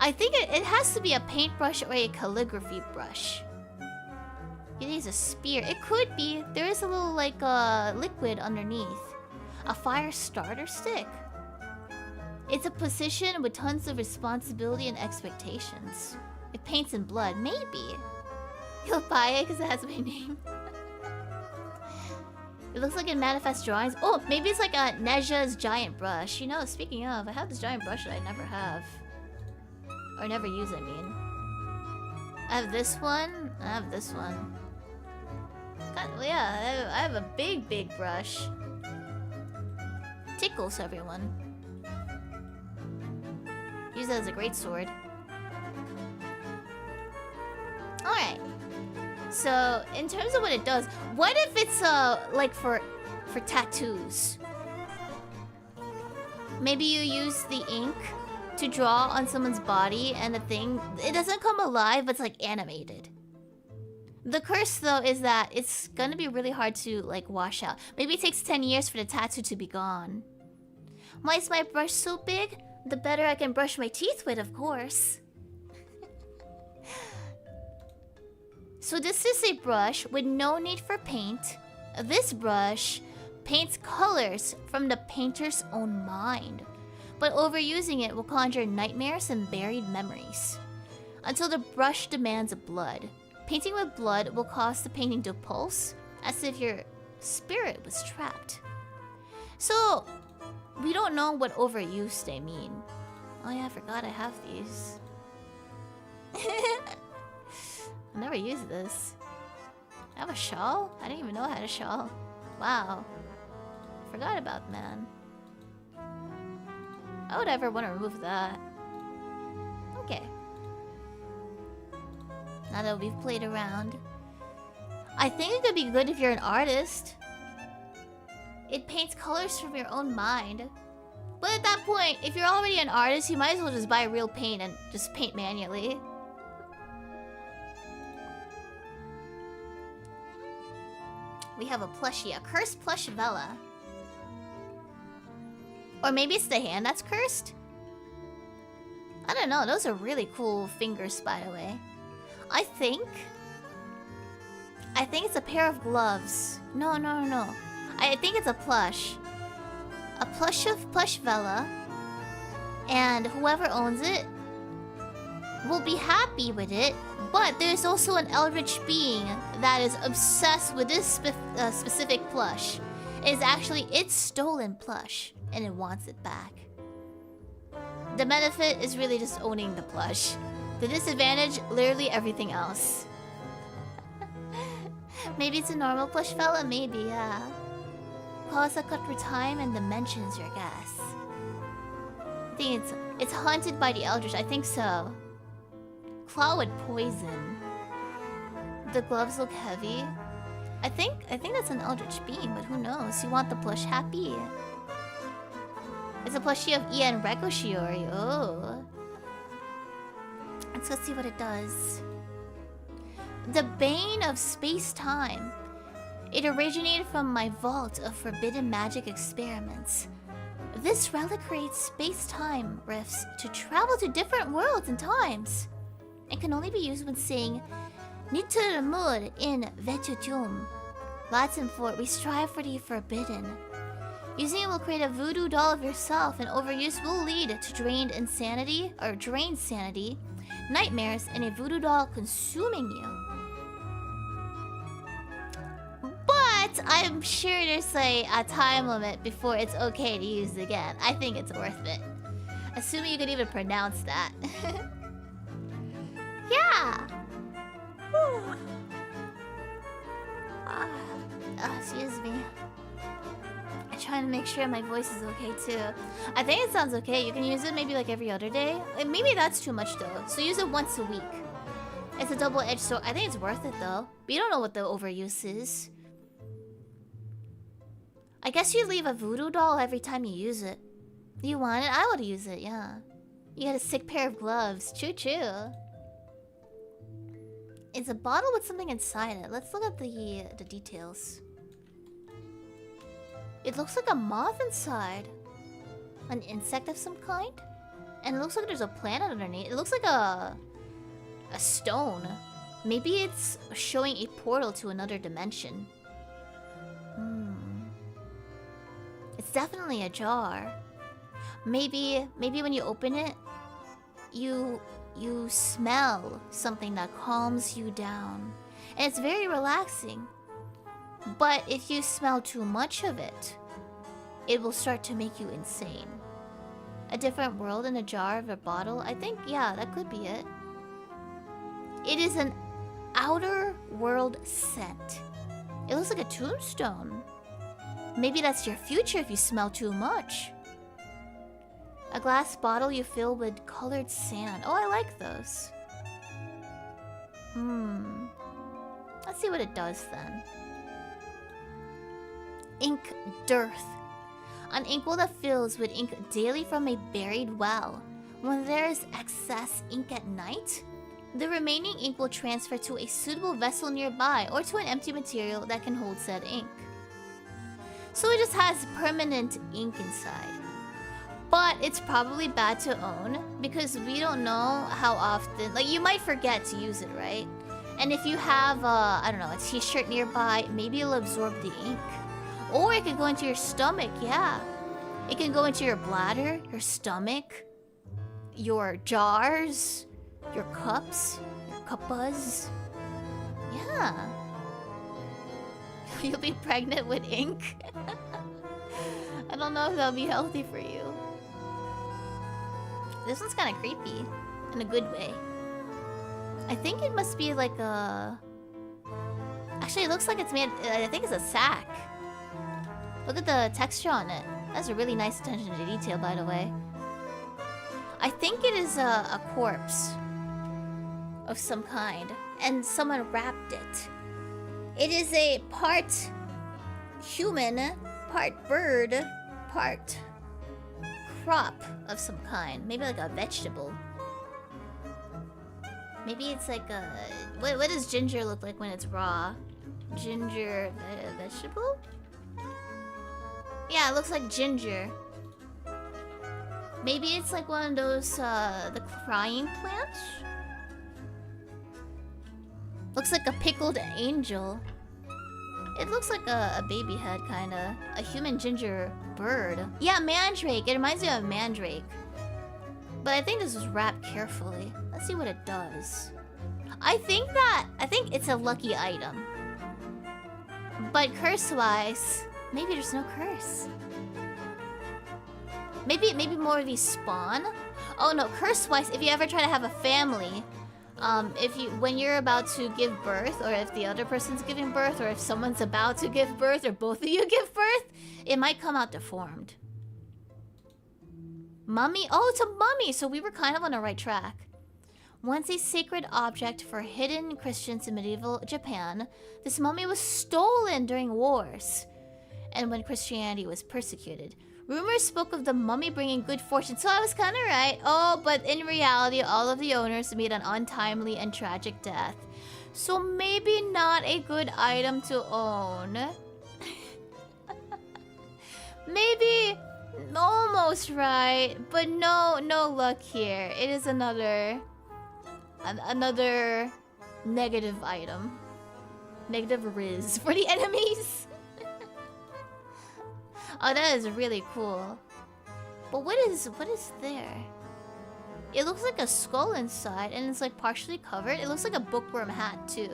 A: I think it has to be a paintbrush or a calligraphy brush. It is a spear. It could be. There is a little like liquid underneath. A fire starter stick. It's a position with tons of responsibility and expectations. It paints in blood. Maybe. He'll buy it because it has my name. It looks like it manifests drawings. Oh, maybe it's like a Neja's giant brush. You know, speaking of, I have this giant brush that I never have. Or never use, I mean. I have this one. I have this one. God, yeah, I have a big brush. Tickles everyone. Use that as a great sword. Alright. So, in terms of what it does, what if it's like for tattoos? Maybe you use the ink to draw on someone's body and the thing, it doesn't come alive, but it's like animated. The curse though is that it's gonna be really hard to like wash out. Maybe it takes 10 years for the tattoo to be gone. Why is my brush so big? The better I can brush my teeth with, of course. So this is a brush with no need for paint. This brush paints colors from the painter's own mind. But overusing it will conjure nightmares and buried memories. Until the brush demands blood. Painting with blood will cause the painting to pulse, as if your spirit was trapped. So, we don't know what overuse they mean. Oh yeah, I forgot I have these. I never used this. I have a shawl? I didn't even know I had a shawl. Wow. Forgot about man. I would ever want to remove that. Okay. Now that we've played around, I think it could be good if you're an artist. It paints colors from your own mind. But at that point, if you're already an artist, you might as well just buy real paint and just paint manually. We have a plushie, a cursed plush Vela. Or maybe it's the hand that's cursed? I don't know. Those are really cool fingers, by the way. I think it's a pair of gloves. No. I think it's a plush. A plush of Plushvella. And whoever owns it will be happy with it. But there's also an eldritch being that is obsessed with this specific plush. It's actually its stolen plush, and it wants it back. The benefit is really just owning the plush. The disadvantage, literally everything else. Maybe it's a normal plush fella, maybe, yeah. Pause a cut through time and dimensions, your guess. I think it's haunted by the eldritch, I think so. Claw with poison. The gloves look heavy. I think that's an eldritch beam, but who knows? You want the plush happy. It's a plushie of Ia and Reko Shiori. Oh. Let's go see what it does. The Bane of Space-Time. It originated from my vault of forbidden magic experiments. This relic creates space-time rifts to travel to different worlds and times. It can only be used when saying Niturmur in Vetutum. Latin for we strive for the forbidden. Using it will create a voodoo doll of yourself, and overuse will lead to drained sanity, nightmares, and a voodoo doll consuming you. But I'm sure there's a time limit before it's okay to use again. I think it's worth it. Assuming you could even pronounce that. Yeah! Excuse me. I'm trying to make sure my voice is okay too. I think it sounds okay. You can use it maybe like every other day. Maybe that's too much though. So use it once a week. It's a double-edged sword. I think it's worth it though. But you don't know what the overuse is. I guess you leave a voodoo doll every time you use it. You want it? I would use it, yeah. You get a sick pair of gloves. True. It's a bottle with something inside it. Let's look at the details. It looks like a moth inside. An insect of some kind? And it looks like there's a planet underneath. It looks like a stone. Maybe it's showing a portal to another dimension. It's definitely a jar. Maybe when you open it, you smell something that calms you down. And it's very relaxing. But if you smell too much of it, it will start to make you insane. A different world in a jar of a bottle? I think, yeah, that could be it. It is an outer world scent. It looks like a tombstone. Maybe that's your future if you smell too much. A glass bottle you fill with colored sand. Oh, I like those. Let's see what it does then. Ink dearth. An inkwell that fills with ink daily from a buried well. When there is excess ink at night, the remaining ink will transfer to a suitable vessel nearby or to an empty material that can hold said ink. So it just has permanent ink inside. But it's probably bad to own because we don't know how often... Like, you might forget to use it, right? And if you have, I don't know, a t-shirt nearby, maybe it'll absorb the ink. Or it could go into your stomach, yeah. It can go into your bladder, your stomach, your jars, your cups, your cuppas. Yeah. You'll be pregnant with ink. I don't know if that'll be healthy for you. This one's kind of creepy, in a good way. I think it must be like a... Actually, it looks like it's made... I think it's a sack. Look at the texture on it. That's a really nice attention to detail, by the way. I think it is a corpse of some kind, and someone wrapped it. It is a part human, part bird, part crop of some kind. Maybe like a vegetable. Maybe it's like a... What does ginger look like when it's raw? Ginger vegetable? Yeah, it looks like ginger. Maybe it's like one of those, the crying plants? Looks like a pickled angel. It looks like a baby head, kinda. A human ginger bird. Yeah, mandrake. It reminds me of mandrake. But I think this was wrapped carefully. Let's see what it does. I think it's a lucky item. But curse-wise, maybe there's no curse. Maybe more of these spawn? Oh no, curse-wise, if you ever try to have a family, when you're about to give birth, or if the other person's giving birth, or if someone's about to give birth, or both of you give birth, it might come out deformed. Mummy? Oh, it's a mummy! So we were kind of on the right track. Once a sacred object for hidden Christians in medieval Japan, this mummy was stolen during wars, and when Christianity was persecuted. Rumors spoke of the mummy bringing good fortune, so I was kind of right. Oh, but in reality, all of the owners made an untimely and tragic death. So maybe not a good item to own. Maybe almost right, but no luck here. It is another negative item. Negative riz for the enemies. Oh, that is really cool. But what is there? It looks like a skull inside, and it's like partially covered. It looks like a bookworm hat too.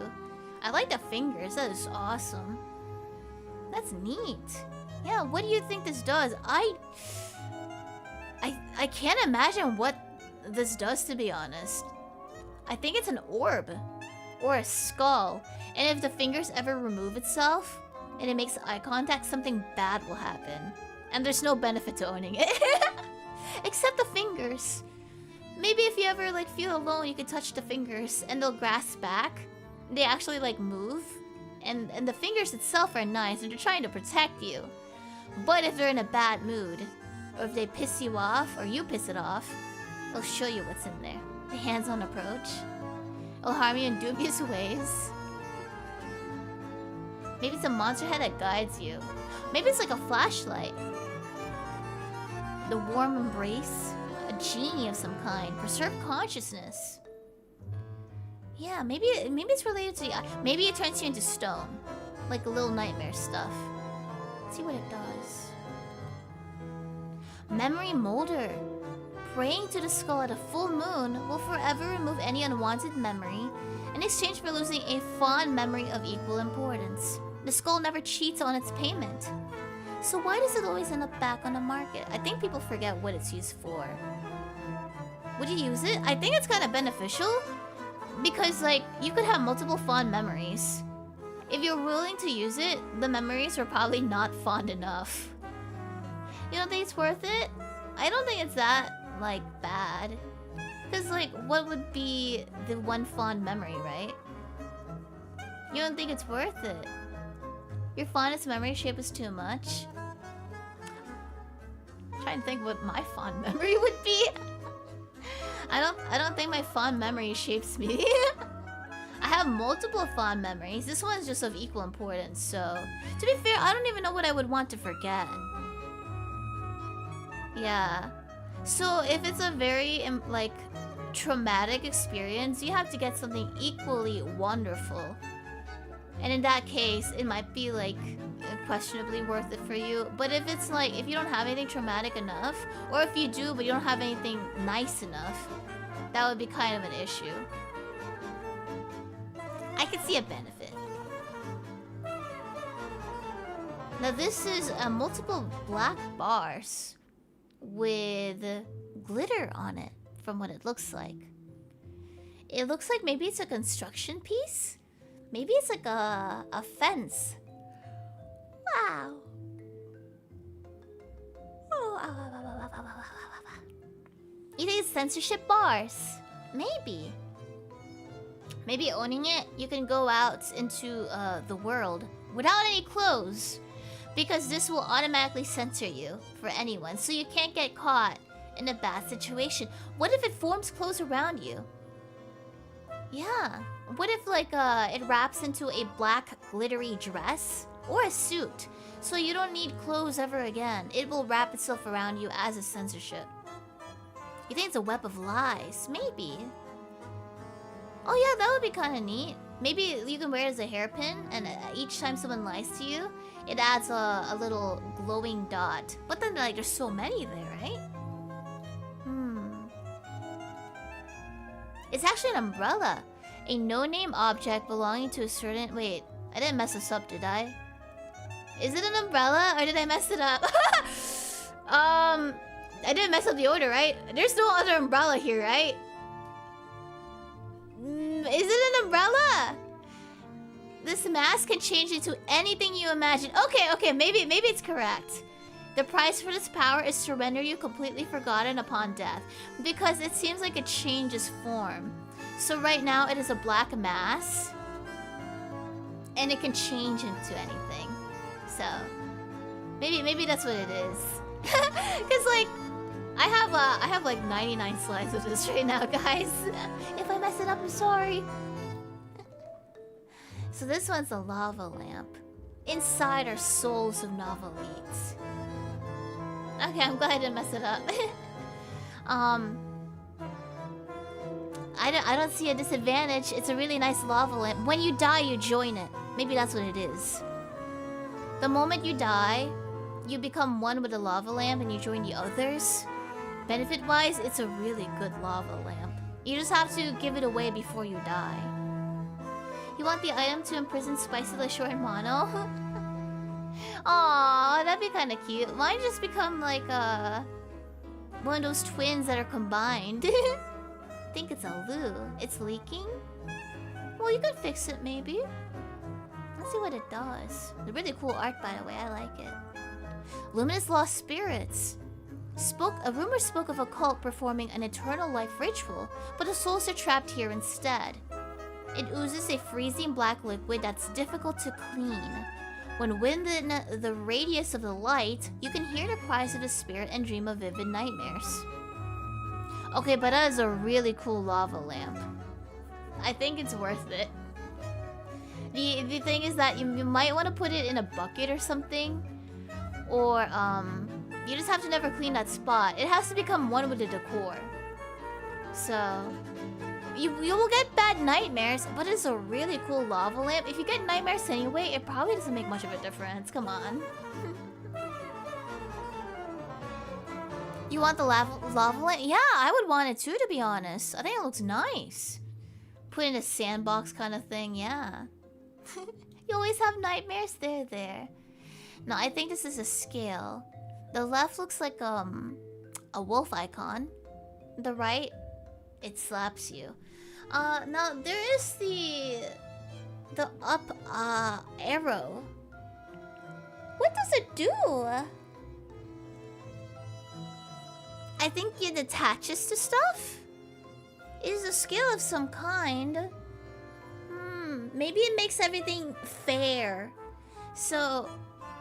A: I like the fingers. That is awesome. That's neat. Yeah, what do you think this does? I can't imagine what this does, to be honest. I think it's an orb or a skull, and if the fingers ever remove itself and it makes eye contact, something bad will happen. And there's no benefit to owning it. Except the fingers. Maybe if you ever like feel alone, you could touch the fingers and they'll grasp back. They actually like move. And the fingers itself are nice and they're trying to protect you. But if they're in a bad mood, or if they piss you off, or you piss it off, they'll show you what's in there. The hands-on approach. It'll harm you in dubious ways. Maybe it's a monster head that guides you. Maybe it's like a flashlight. The warm embrace. A genie of some kind. Preserve consciousness. Yeah, maybe it's related to the eye. Maybe it turns you into stone. Like a little nightmare stuff. Let's see what it does. Memory molder. Praying to the skull at a full moon will forever remove any unwanted memory in exchange for losing a fond memory of equal importance. The skull never cheats on its payment. So why does it always end up back on the market? I think people forget what it's used for. Would you use it? I think it's kind of beneficial. Because, like, you could have multiple fond memories. If you're willing to use it, the memories are probably not fond enough. You don't think it's worth it? I don't think it's that, like, bad. Because, like, what would be the one fond memory, right? You don't think it's worth it? Your fondest memory shape is too much? I'm trying to think what my fond memory would be. I don't think my fond memory shapes me. I have multiple fond memories. This one's just of equal importance, so... To be fair, I don't even know what I would want to forget. Yeah. So if it's a very, like, traumatic experience, you have to get something equally wonderful. And in that case, it might be, like, questionably worth it for you. But if it's like, if you don't have anything traumatic enough, or if you do but you don't have anything nice enough, that would be kind of an issue. I could see a benefit. Now this is multiple black bars with glitter on it, from what it looks like. It looks like maybe it's a construction piece? Maybe it's like a fence. Wow. You think it's censorship bars? Maybe. Maybe owning it, you can go out into the world without any clothes. Because this will automatically censor you for anyone. So you can't get caught in a bad situation. What if it forms clothes around you? Yeah. What if, like, it wraps into a black glittery dress? Or a suit. So you don't need clothes ever again. It will wrap itself around you as a censorship. You think it's a web of lies? Maybe. Oh yeah, that would be kind of neat. Maybe you can wear it as a hairpin, and each time someone lies to you, it adds a little glowing dot. But then, like, there's so many there, right? It's actually an umbrella. A no-name object belonging to a certain... Wait, I didn't mess this up, did I? Is it an umbrella, or did I mess it up? I didn't mess up the order, right? There's no other umbrella here, right? Is it an umbrella? This mask can change into anything you imagine. Okay, maybe it's correct. The price for this power is to render you completely forgotten upon death, because it seems like it changes form. So right now it is a black mass, and it can change into anything. So maybe that's what it is. Cause like I have like 99 slides of this right now, guys. If I mess it up, I'm sorry. So this one's a lava lamp. Inside are souls of novelites. Okay, I'm glad I didn't mess it up. I don't see a disadvantage. It's a really nice lava lamp. When you die, you join it. Maybe that's what it is. The moment you die, you become one with the lava lamp and you join the others. Benefit-wise, it's a really good lava lamp. You just have to give it away before you die. You want the item to imprison Spicy the Short Mono? Aww, that'd be kind of cute. Mine just become like one of those twins that are combined. I think it's a loo. It's leaking? Well, you could fix it maybe. Let's see what it does. The really cool art, by the way. I like it. Luminous lost spirits. A rumor spoke of a cult performing an eternal life ritual, but the souls are trapped here instead. It oozes a freezing black liquid that's difficult to clean. When within the radius of the light, you can hear the cries of the spirit and dream of vivid nightmares. Okay, but that is a really cool lava lamp. I think it's worth it. The thing is that you might want to put it in a bucket or something. Or, you just have to never clean that spot. It has to become one with the decor. So, you will get bad nightmares, but it's a really cool lava lamp. If you get nightmares anyway, it probably doesn't make much of a difference. Come on. You want the lava lamp? Yeah, I would want it too, to be honest. I think it looks nice. Put in a sandbox kind of thing, yeah. You always have nightmares? There. No, I think this is a scale. The left looks like a wolf icon. The right, it slaps you. Now there is the up arrow. What does it do? I think it attaches to stuff. It is a scale of some kind. Maybe it makes everything fair. So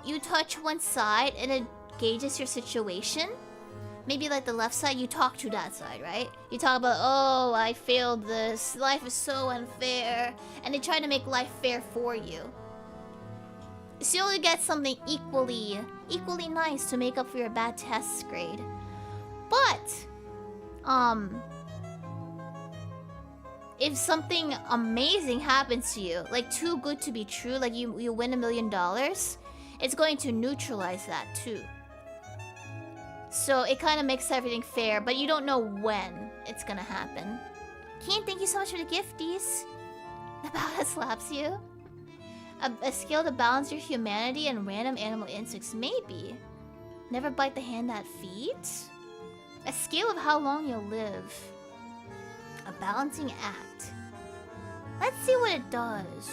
A: you touch one side and it gauges your situation. Maybe like the left side, you talk to that side, right? You talk about, oh, I failed this. Life is so unfair. And they try to make life fair for you. So you only get something equally nice to make up for your bad test grade. But, if something amazing happens to you, like too good to be true, like you win $1 million, it's going to neutralize that too. So it kind of makes everything fair, but you don't know when it's gonna happen. Keen, thank you so much for the gifties. About slaps you. A skill to balance your humanity and random animal instincts, maybe. Never bite the hand that feeds. A scale of how long you'll live. A balancing act. Let's see what it does.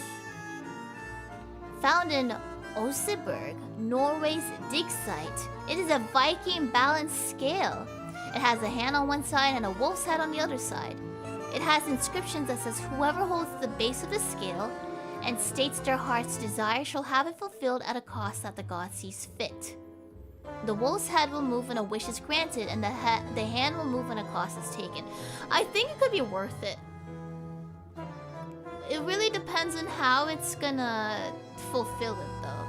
A: Found in Oseberg, Norway's dig site. It is a Viking balance scale. It has a hand on one side and a wolf's head on the other side. It has inscriptions that says whoever holds the base of the scale and states their heart's desire shall have it fulfilled at a cost that the god sees fit. The wolf's head will move when a wish is granted, and the hand will move when a cost is taken. I think it could be worth it. It really depends on how it's gonna fulfill it, though.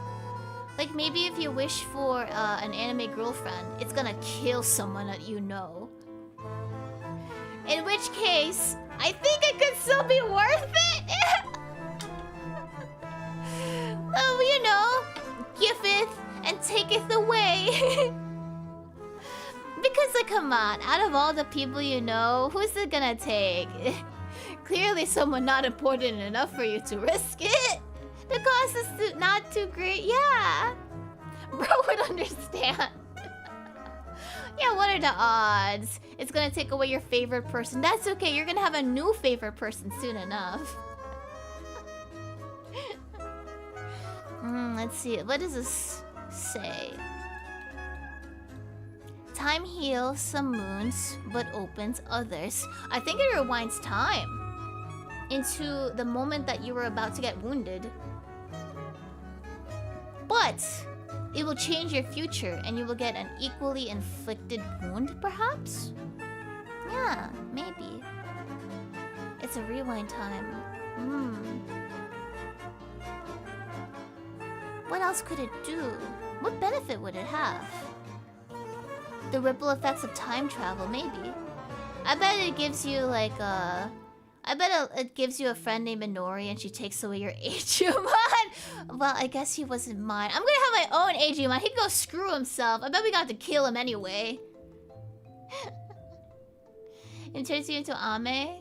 A: Like, maybe if you wish for an anime girlfriend, it's gonna kill someone that you know. case, I think it could still be worth it. Oh, you know, giveth and taketh away. Because, like, come on, out of all the people you know, who's it gonna take? Clearly someone not important enough for you to risk it. The cost is not too great, yeah. Bro would understand. Yeah, what are the odds? It's gonna take away your favorite person. That's okay, you're gonna have a new favorite person soon enough. Let's see, what does this say? Time heals some wounds, but opens others. I think it rewinds time into the moment that you were about to get wounded. But it will change your future and you will get an equally inflicted wound, perhaps? Yeah, maybe. It's a rewind time. What else could it do? What benefit would it have? The ripple effects of time travel, maybe. I bet it gives you like a... I bet it gives you a friend named Minori and she takes away your Agumon. Well, I guess he wasn't mine. I'm gonna have my own Agumon. He can go screw himself. I bet we got to kill him anyway. It turns you into Ame.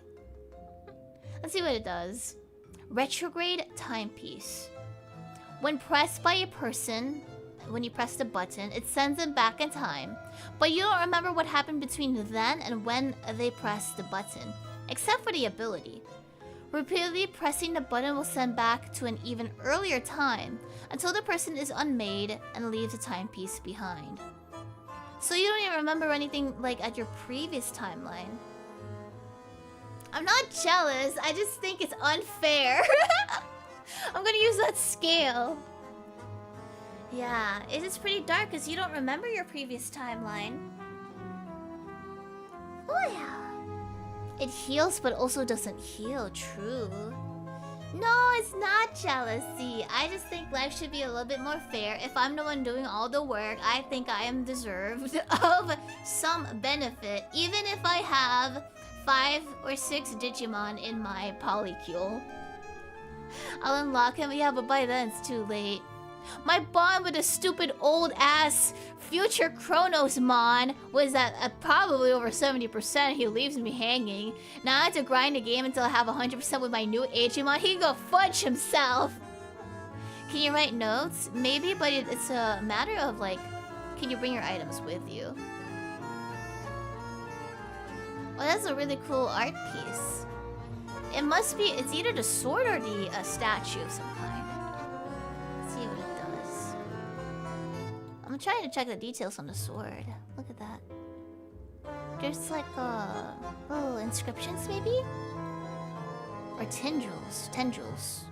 A: Let's see what it does. Retrograde timepiece. When pressed by a person, when you press the button, it sends them back in time. But you don't remember what happened between then and when they pressed the button. Except for the ability. Repeatedly pressing the button will send back to an even earlier time until the person is unmade and leaves the timepiece behind. So you don't even remember anything like at your previous timeline. I'm not jealous, I just think it's unfair. I'm gonna use that scale. Yeah, it is pretty dark because you don't remember your previous timeline. Oh yeah. It heals but also doesn't heal, true. No, it's not jealousy. I just think life should be a little bit more fair. If I'm the one doing all the work, I think I am deserved of some benefit. Even if I have 5 or 6 Digimon in my polycule. I'll unlock him, yeah, but by then it's too late. My bond with a stupid old ass future Chronosmon was at probably over 70%. He leaves me hanging. Now I have to grind the game until I have 100% with my new Agumon. He can go fudge himself. Can you write notes? Maybe, but it's a matter of like, can you bring your items with you? Well, that's a really cool art piece. It must be, it's either the sword or the statue of some kind. Let's see what it does. I'm trying to check the details on the sword. Look at that. There's like little inscriptions maybe? Or tendrils. Tendrils.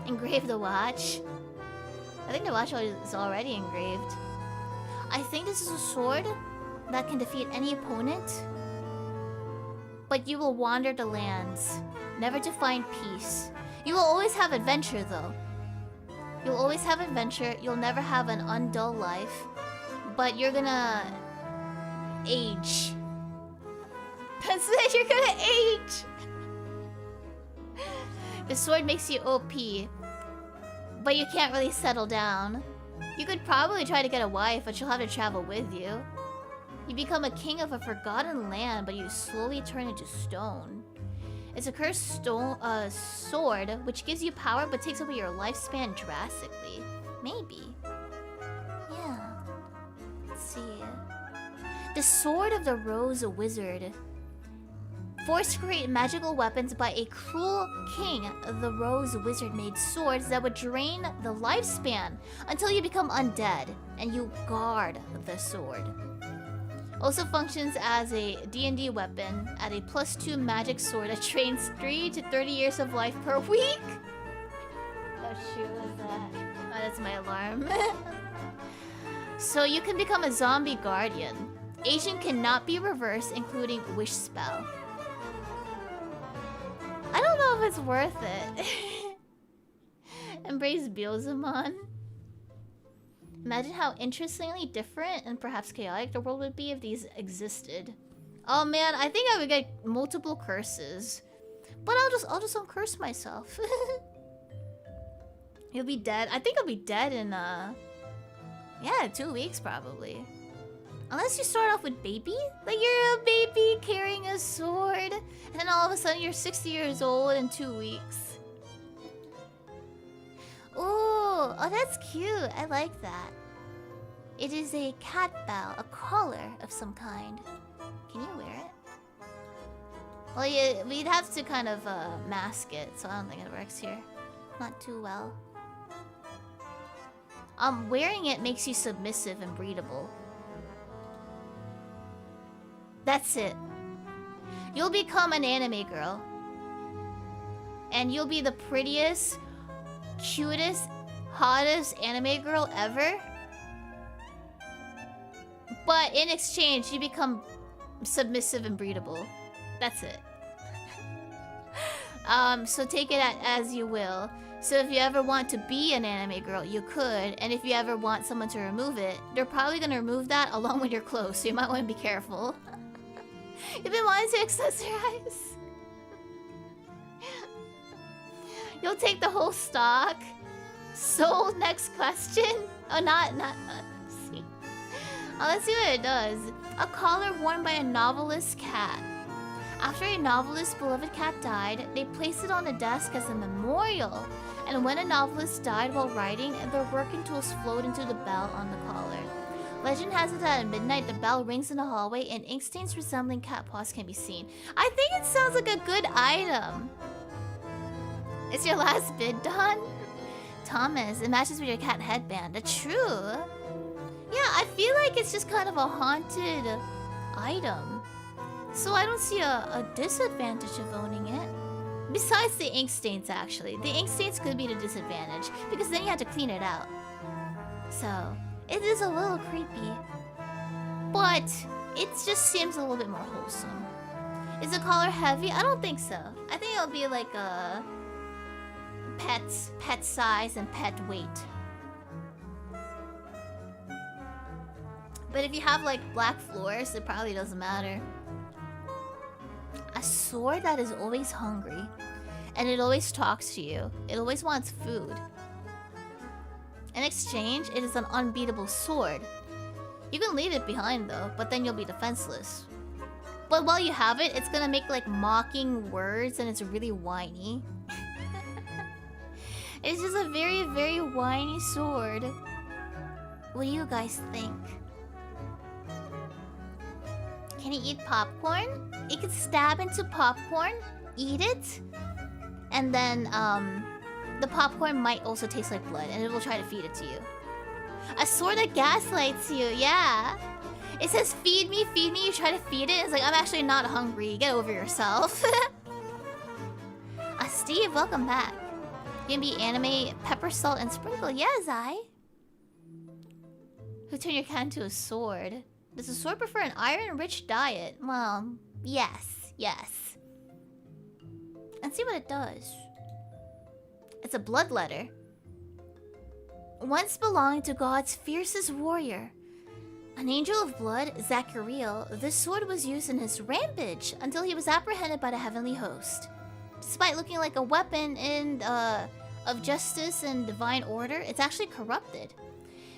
A: Engrave the watch. I think the watch is already engraved. I think this is a sword that can defeat any opponent. But you will wander the lands, never to find peace. You will always have adventure though. You'll always have adventure, you'll never have an undull life. But you're gonna... age. That's it, you're gonna age! The sword makes you OP. But you can't really settle down. You could probably try to get a wife, but she'll have to travel with you. You become a king of a forgotten land, but you slowly turn into stone. It's a cursed stone, sword, which gives you power but takes away your lifespan drastically. Maybe. Yeah. Let's see. The Sword of the Rose Wizard. Forced to create magical weapons by a cruel king, the Rose Wizard made swords that would drain the lifespan until you become undead, and you guard the sword. Also functions as a D&D weapon at a +2 magic sword that trains 3 to 30 years of life per week. Oh shoot, what is that? Oh, that's my alarm. So you can become a zombie guardian. Aging cannot be reversed, including wish spell. I don't know if it's worth it. Embrace Beelzemon. Imagine how interestingly different and perhaps chaotic the world would be if these existed. Oh man, I think I would get multiple curses. But I'll just uncurse myself. You'll be dead. I think I'll be dead in yeah, 2 weeks probably. Unless you start off with baby, like you're a baby carrying a sword, and then all of a sudden you're 60 years old in 2 weeks. Ooh, oh that's cute. I like that. It is a cat bell, a collar of some kind. Can you wear it? Well, yeah, we'd have to kind of mask it, so I don't think it works here. Not too well. Wearing it makes you submissive and breedable. That's it. You'll become an anime girl. And you'll be the prettiest, cutest, hottest anime girl ever. But in exchange, you become submissive and breedable. That's it. So take it as you will. So if you ever want to be an anime girl, you could. And if you ever want someone to remove it, they're probably gonna remove that along with your clothes. So you might want to be careful. You've been wanting to accessorize. You'll take the whole stock. So next question. Oh, not. See. Oh, let's see what it does. A collar worn by a novelist's cat. After a novelist's beloved cat died, they placed it on a desk as a memorial. And when a novelist died while writing, their working tools flowed into the bell on the collar. Legend has it that at midnight, the bell rings in the hallway and ink stains resembling cat paws can be seen. I think it sounds like a good item. Is your last bid done? Thomas, it matches with your cat headband. That's true. Yeah, I feel like it's just kind of a haunted item. So I don't see a disadvantage of owning it. Besides the ink stains, actually. The ink stains could be the disadvantage, because then you have to clean it out. So, it is a little creepy. But, it just seems a little bit more wholesome. Is the collar heavy? I don't think so. I think it'll be like a pet size and pet weight. But if you have like black floors, it probably doesn't matter. A sword that is always hungry. And it always talks to you. It always wants food. In exchange, it is an unbeatable sword. You can leave it behind though, but then you'll be defenseless. But while you have it, it's gonna make like mocking words and it's really whiny. It's just a very, very whiny sword. What do you guys think? Can he eat popcorn? It can stab into popcorn, eat it, and then the popcorn might also taste like blood, and it will try to feed it to you. A sword that gaslights you, yeah. It says feed me, you try to feed it, it's like I'm actually not hungry, get over yourself. Steve, welcome back. You can be anime, pepper, salt, and sprinkle, yes, I. Who turned your cat into a sword? Does a sword prefer an iron-rich diet? Well, yes. And see what it does. It's a blood letter. Once belonging to God's fiercest warrior, an angel of blood, Zachariel, this sword was used in his rampage until he was apprehended by the heavenly host. Despite looking like a weapon of justice and divine order, it's actually corrupted.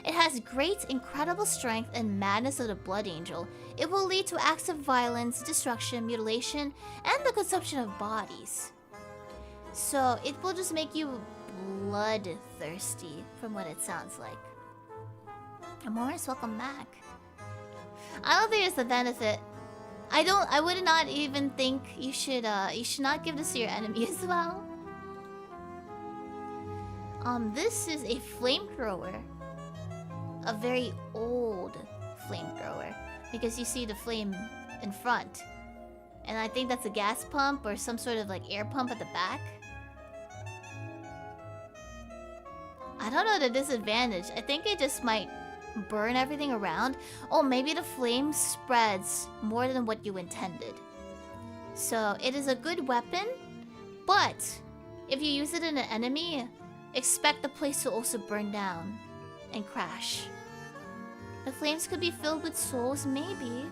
A: It has great, incredible strength and madness of the Blood Angel. It will lead to acts of violence, destruction, mutilation, and the consumption of bodies. So, it will just make you bloodthirsty, from what it sounds like. Amoris, welcome back. I don't think it's a benefit. I would not even think you should not give this to your enemy as well. This is a flamethrower. A very old flamethrower, because you see the flame in front, and I think that's a gas pump or some sort of like air pump at the back. I don't know the disadvantage. I think it just might burn everything around. Oh, maybe the flame spreads more than what you intended. So it is a good weapon, but if you use it in an enemy, expect the place to also burn down and crash. The flames could be filled with souls, maybe.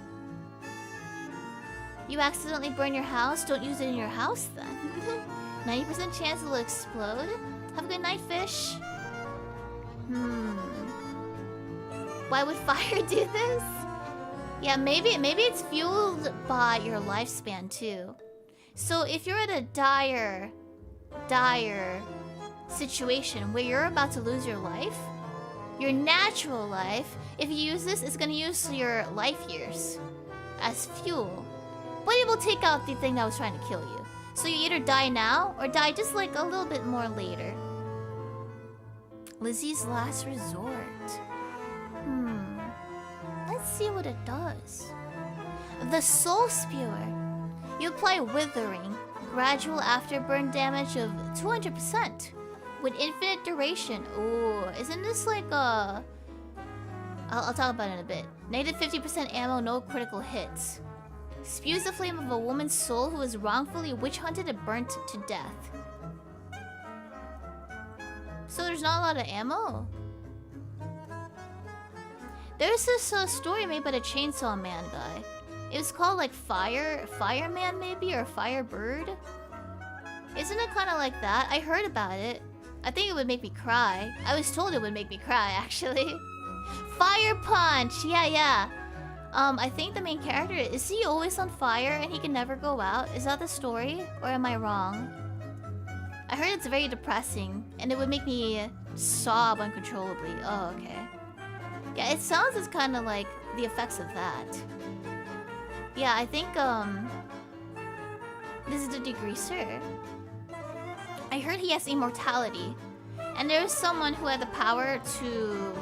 A: You accidentally burn your house, don't use it in your house then. 90% chance it'll explode. Have a good night, fish. Why would fire do this? Yeah, maybe it's fueled by your lifespan too. So if you're in a dire situation where you're about to lose your life, your natural life, if you use this, it's gonna use your life years as fuel. But it will take out the thing that was trying to kill you. So you either die now or die just like a little bit more later. Lizzie's last resort. Let's see what it does. The Soul Spewer. You apply Withering, gradual afterburn damage of 200% with infinite duration. Ooh, isn't this like a... I'll talk about it in a bit. Negative 50% ammo, no critical hits. Spews the flame of a woman's soul who was wrongfully witch hunted and burnt to death. So there's not a lot of ammo. There's this story made by the Chainsaw Man guy. It was called like Fireman maybe, or Firebird. Isn't it kind of like that? I heard about it. I think it would make me cry. I was told it would make me cry actually. Fire Punch, yeah. I think the main character, is he always on fire and he can never go out? Is that the story, or am I wrong? I heard it's very depressing and it would make me sob uncontrollably. Oh, okay. Yeah, it sounds as kind of like the effects of that. Yeah, I think this is the Degreaser. I heard he has immortality, and there was someone who had the power to...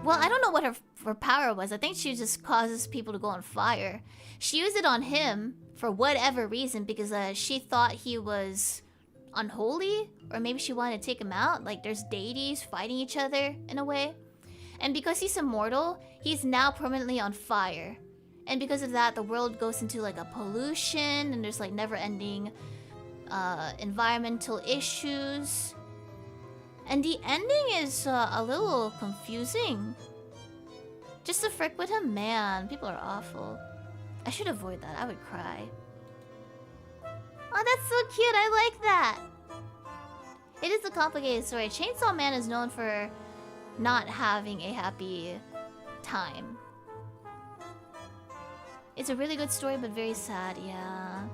A: Well, I don't know what her power was. I think she just causes people to go on fire. She used it on him for whatever reason because she thought he was unholy, or maybe she wanted to take him out. Like there's deities fighting each other in a way. And because he's immortal, he's now permanently on fire. And because of that, the world goes into like a pollution, and there's like never-ending environmental issues. And the ending is a little confusing. Just to frick with him, man, people are awful. I should avoid that, I would cry. Oh, that's so cute, I like that. It is a complicated story. Chainsaw Man is known for not having a happy time. It's a really good story, but very sad, yeah.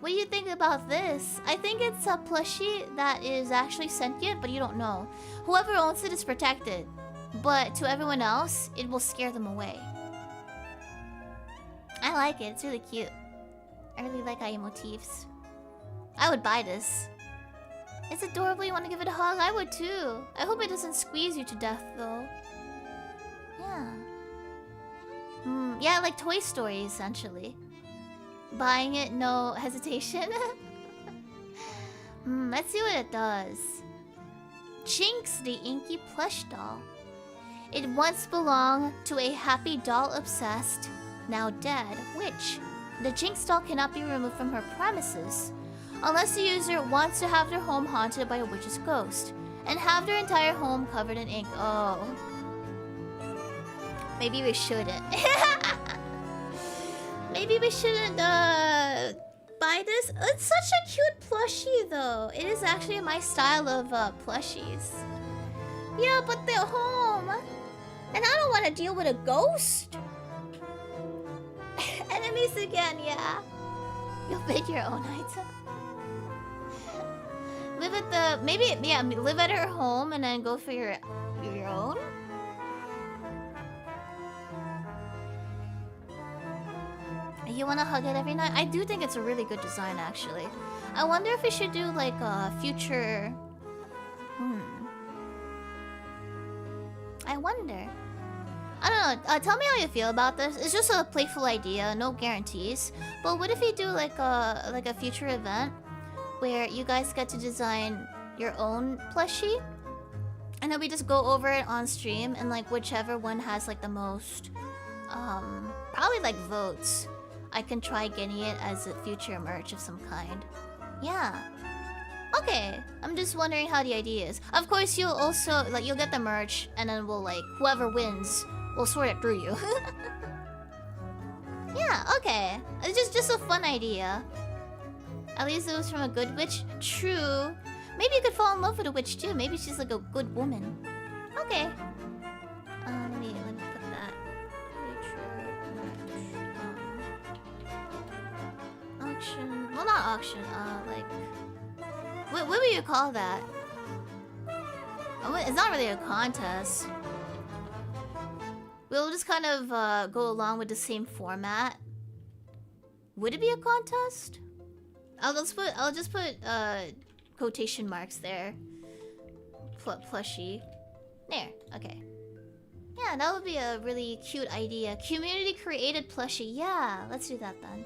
A: What do you think about this? I think it's a plushie that is actually sentient, but you don't know. Whoever owns it is protected, but to everyone else, it will scare them away. I like it, it's really cute. I really like eye motifs. I would buy this. It's adorable, you want to give it a hug? I would too. I hope it doesn't squeeze you to death though. Yeah. Yeah, like Toy Story essentially. Buying it, no hesitation. Let's see what it does. Chinks, the inky plush doll. It once belonged to a happy doll obsessed, now dead, witch. The Jinx doll cannot be removed from her premises unless the user wants to have their home haunted by a witch's ghost and have their entire home covered in ink. Oh. Maybe we shouldn't. Maybe we shouldn't buy this. It's such a cute plushie though. It is actually my style of plushies. Yeah, but they're home. And I don't want to deal with a ghost. Enemies again, yeah. You'll make your own item. Live at the... Maybe, yeah, live at her home and then go for your own. You want to hug it every night? I do think it's a really good design, actually. I wonder if we should do, like, a future... I wonder. I don't know. Tell me how you feel about this. It's just a playful idea, no guarantees. But what if you do, like a future event where you guys get to design your own plushie? And then we just go over it on stream, and, like, whichever one has, like, the most... probably, like, votes. I can try getting it as a future merch of some kind. Yeah. Okay. I'm just wondering how the idea is. Of course, you'll also... Like, you'll get the merch, and then we'll, like... Whoever wins, we'll sort it through you. Yeah, okay. It's just a fun idea. At least it was from a good witch. True. Maybe you could fall in love with a witch too. Maybe she's like a good woman. Okay. Let me put that. Auction. Well, not auction. What would you call that? It's not really a contest. We'll just kind of go along with the same format. Would it be a contest? I'll just put quotation marks there. Plushie. There. Okay. Yeah, that would be a really cute idea. Community created plushie. Yeah, let's do that then.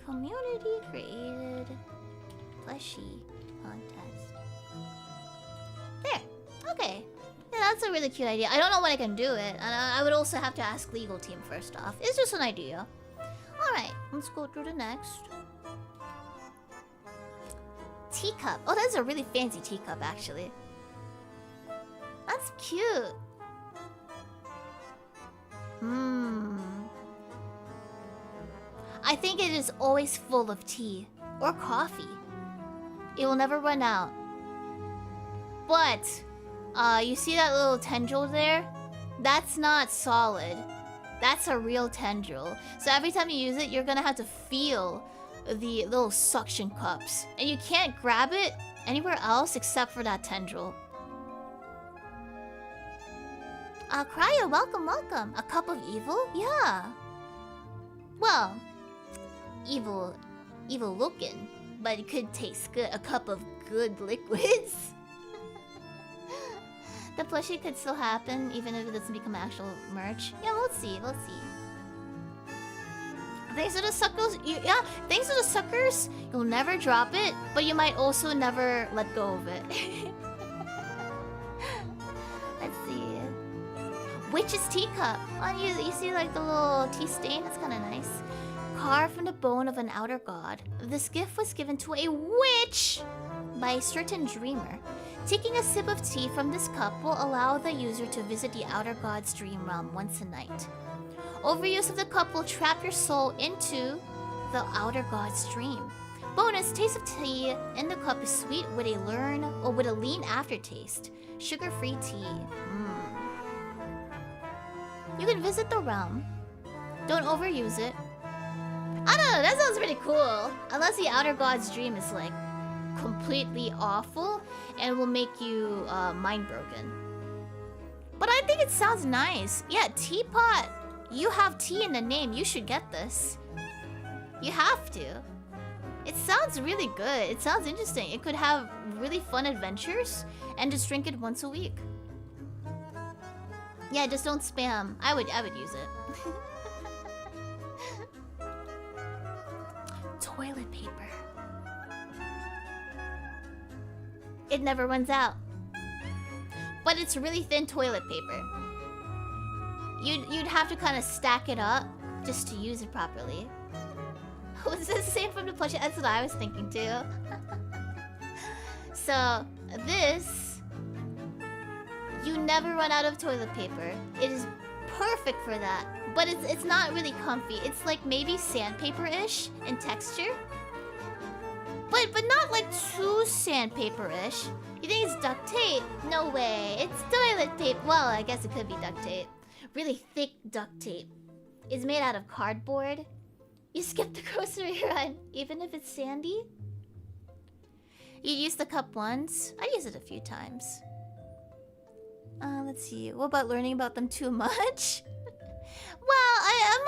A: Community created plushie contest. There. Okay. Yeah, that's a really cute idea. I don't know when I can do it. And I would also have to ask legal team first off. It's just an idea. Alright, let's go through the next. Teacup. Oh, that's a really fancy teacup, actually. That's cute. I think it is always full of tea or coffee. It will never run out. But, you see that little tendril there? That's not solid. That's a real tendril. So every time you use it, you're gonna have to feel the little suction cups. And you can't grab it anywhere else except for that tendril. Cryo, welcome. A cup of evil? Yeah. Well, evil looking, but it could taste good. A cup of good liquids. The plushie could still happen even if it doesn't become actual merch. Yeah, we'll see. Thanks to the suckers, thanks to the suckers, you'll never drop it, but you might also never let go of it. Let's see. Witch's teacup. Oh, you see like the little tea stain? That's kind of nice. Carved from the bone of an outer god. This gift was given to a witch by a certain dreamer. Taking a sip of tea from this cup will allow the user to visit the outer god's dream realm once a night. Overuse of the cup will trap your soul into the outer god's dream. Bonus, taste of tea in the cup is sweet with a lean aftertaste. Sugar-free tea. You can visit the realm. Don't overuse it. I don't know, that sounds pretty cool. Unless the outer god's dream is like completely awful and will make you mind broken. But I think it sounds nice. Yeah, teapot. You have tea in the name. You should get this. You have to. It sounds really good. It sounds interesting. It could have really fun adventures and just drink it once a week. Yeah, just don't spam. I would use it. Toilet paper. It never runs out. But it's really thin toilet paper. You'd have to kind of stack it up just to use it properly. Was this the same from the plushie? That's what I was thinking too. So this, you never run out of toilet paper. It is perfect for that. But it's not really comfy. It's like maybe sandpaper-ish in texture. But not like too sandpaper-ish. You think it's duct tape? No way. It's toilet tape. Well, I guess it could be duct tape. Really thick duct tape. It's made out of cardboard. You skip the grocery run, even if it's sandy. You use the cup once. I use it a few times. Let's see. What about learning about them too much? Well, I'm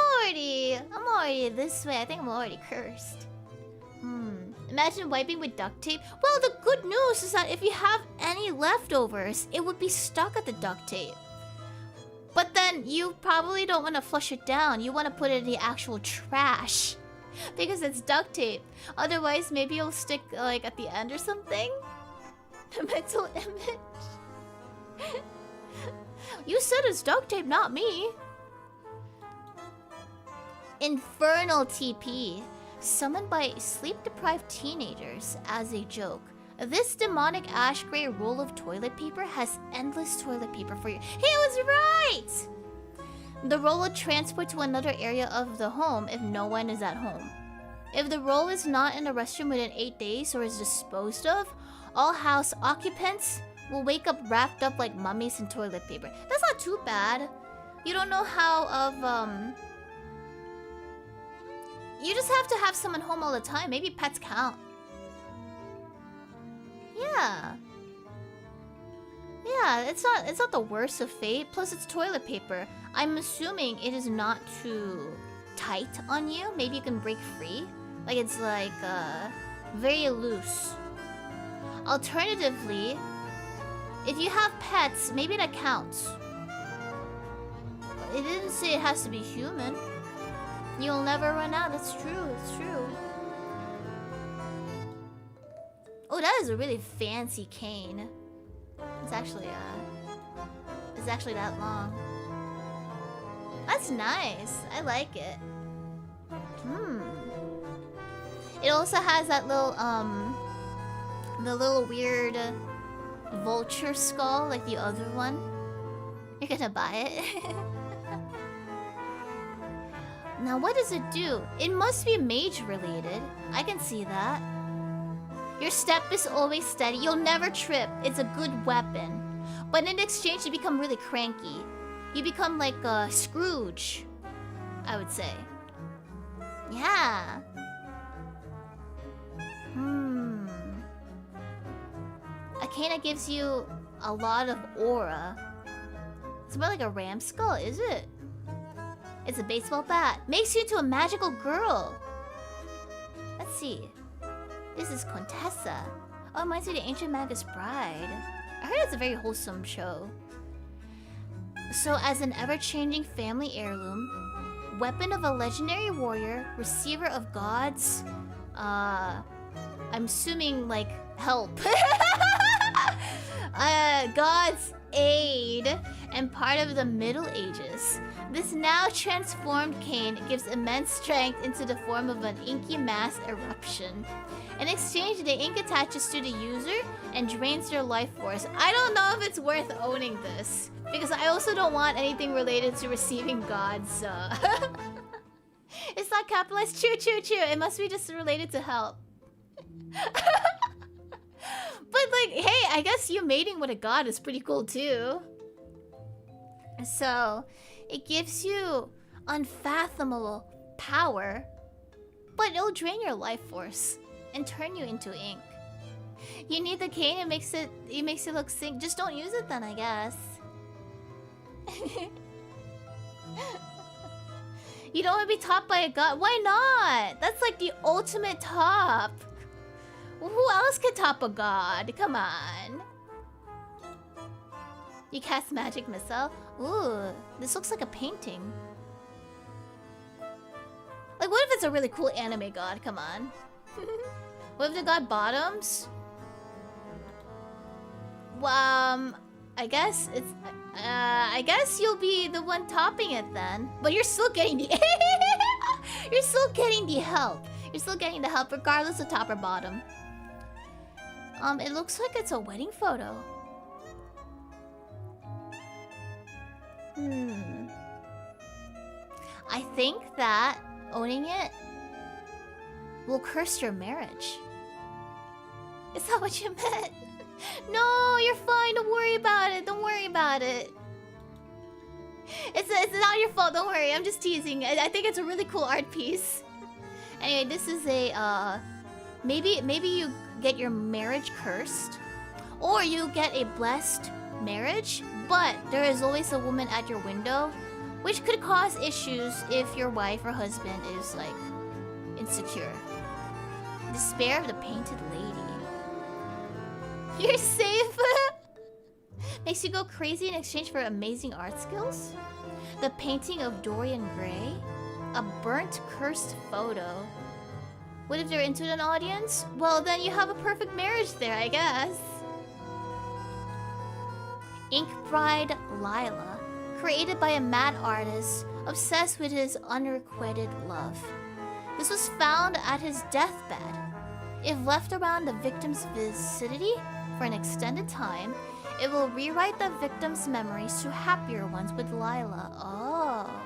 A: already this way. I think I'm already cursed. Imagine wiping with duct tape. Well, the good news is that if you have any leftovers, it would be stuck at the duct tape. But then you probably don't want to flush it down. You want to put it in the actual trash. Because it's duct tape. Otherwise, maybe it'll stick like at the end or something. A mental image. You said it's duct tape, not me. Infernal TP. Summoned by sleep-deprived teenagers as a joke. This demonic ash gray roll of toilet paper has endless toilet paper for you. He was right! The roll will transport to another area of the home if no one is at home. If the roll is not in the restroom within 8 days or is disposed of, all house occupants will wake up wrapped up like mummies in toilet paper. That's not too bad. You don't know how you just have to have someone home all the time. Maybe pets count. Yeah. Yeah, it's not the worst of fate. Plus it's toilet paper. I'm assuming it is not too tight on you. Maybe you can break free. Like it's like very loose. Alternatively, if you have pets, maybe that counts. It didn't say it has to be human. You'll never run out. It's true. It's true. Oh, that is a really fancy cane. It's actually that long. That's nice. I like it. It also has that little the little weird vulture skull like the other one. You're gonna buy it. Now what does it do? It must be mage related. I can see that. Your step is always steady. You'll never trip. It's a good weapon. But in exchange, you become really cranky. You become like Scrooge, I would say. Yeah. A cane that gives you a lot of aura. It's more like a ram skull, is it? It's a baseball bat. Makes you into a magical girl. Let's see. This is Contessa. Oh, it reminds me of the Ancient Magus Bride. I heard it's a very wholesome show. So, as an ever-changing family heirloom, weapon of a legendary warrior, receiver of gods, I'm assuming, like, help. God's aid, and part of the Middle Ages. This now transformed cane gives immense strength into the form of an inky mass eruption. In exchange, the ink attaches to the user and drains their life force. I don't know if it's worth owning this, because I also don't want anything related to receiving gods. It's not capitalized. Choo choo choo. It must be just related to help. But like, hey, I guess you mating with a god is pretty cool too. So, it gives you unfathomable power, but it'll drain your life force and turn you into ink. You need the cane, it makes it look sick. Just don't use it then, I guess. You don't want to be topped by a god. Why not? That's like the ultimate top. Who else could top a god? Come on. You cast magic missile? Ooh, this looks like a painting. Like, what if it's a really cool anime god? Come on. What if the god bottoms? Well, I guess it's... I guess you'll be the one topping it then. But you're still getting the... You're still getting the help. You're still getting the help regardless of top or bottom. It looks like it's a wedding photo. I think that owning it will curse your marriage. Is that what you meant? No, you're fine. Don't worry about it. Don't worry about it. It's not your fault. Don't worry. I'm just teasing. I think it's a really cool art piece. Anyway, this is a maybe you get your marriage cursed, or you get a blessed marriage, but there is always a woman at your window, which could cause issues if your wife or husband is like insecure. Despair of the painted lady. You're safe. Makes you go crazy in exchange for amazing art skills. The painting of Dorian Gray. A burnt, cursed photo. What if they're into an audience? Well, then you have a perfect marriage there, I guess. Ink Bride Lila. Created by a mad artist obsessed with his unrequited love. This was found at his deathbed. If left around the victim's vicinity for an extended time, it will rewrite the victim's memories to happier ones with Lila. Oh.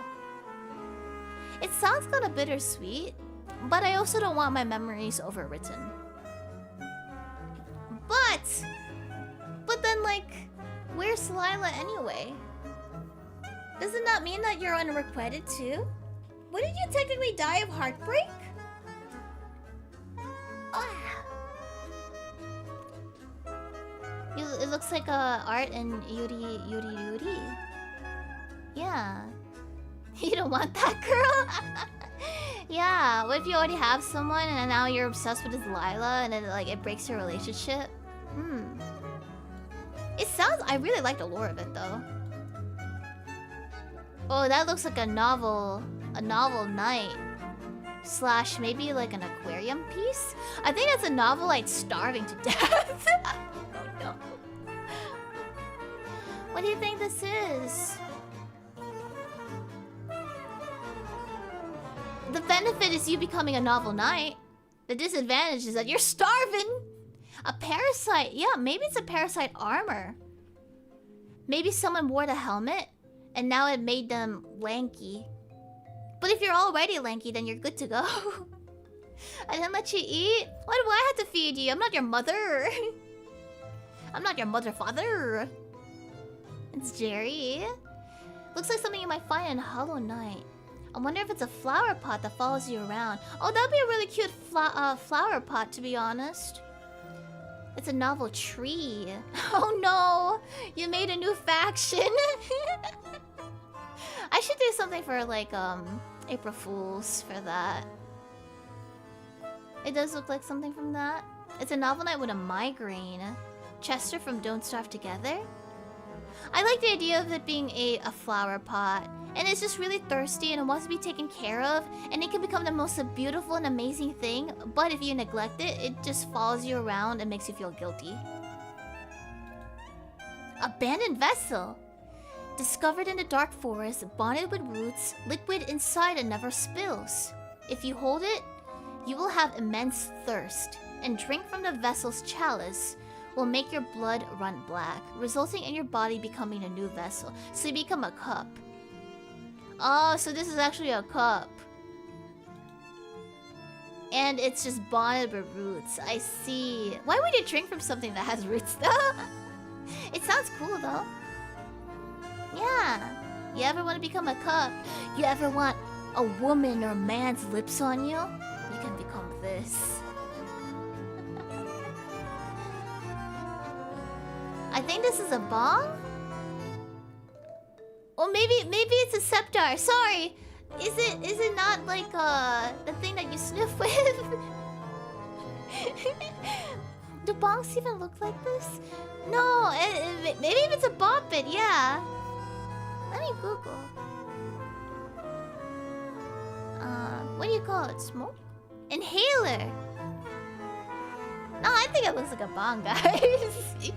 A: It sounds kind of bittersweet, but I also don't want my memories overwritten. But then, like, where's Lila anyway? Doesn't that mean that you're unrequited too? Wouldn't you technically die of heartbreak? Ah. It looks like art in Yuri. Yeah. You don't want that, girl? Yeah, what if you already have someone and now you're obsessed with this Lila and it breaks your relationship? It sounds... I really like the lore of it, though. Oh, that looks like a novel night. Slash maybe like an aquarium piece? I think that's a novel like starving to death. Oh no. What do you think this is? The benefit is you becoming a novel knight. The disadvantage is that you're starving. A parasite. Yeah, maybe it's a parasite armor. Maybe someone wore the helmet and now it made them lanky. But if you're already lanky, then you're good to go. I didn't let you eat? Why do I have to feed you? I'm not your mother. I'm not your mother father. It's Jerry. Looks like something you might find in Hollow Knight. I wonder if it's a flower pot that follows you around. Oh, that'd be a really cute flower pot, to be honest. It's a novel tree. Oh no! You made a new faction! I should do something for like, April Fools for that. It does look like something from that. It's a novel night with a migraine. Chester from Don't Starve Together. I like the idea of it being a flower pot. And it's just really thirsty and it wants to be taken care of. And it can become the most beautiful and amazing thing. But if you neglect it, it just follows you around and makes you feel guilty. Abandoned vessel. Discovered in the dark forest, bonded with roots, liquid inside and never spills. If you hold it, you will have immense thirst. And drink from the vessel's chalice will make your blood run black, resulting in your body becoming a new vessel. So you become a cup. Oh, so this is actually a cup. And it's just bonded with roots. I see. Why would you drink from something that has roots though? It sounds cool though. Yeah. You ever want to become a cup? You ever want a woman or man's lips on you? You can become this. I think this is a bong? Or maybe it's a scepter. Sorry. Is it not like the thing that you sniff with? Do bongs even look like this? No, maybe if it's a bop it, yeah. Let me Google. What do you call it? Smoke? Inhaler. No, I think it looks like a bong, guys.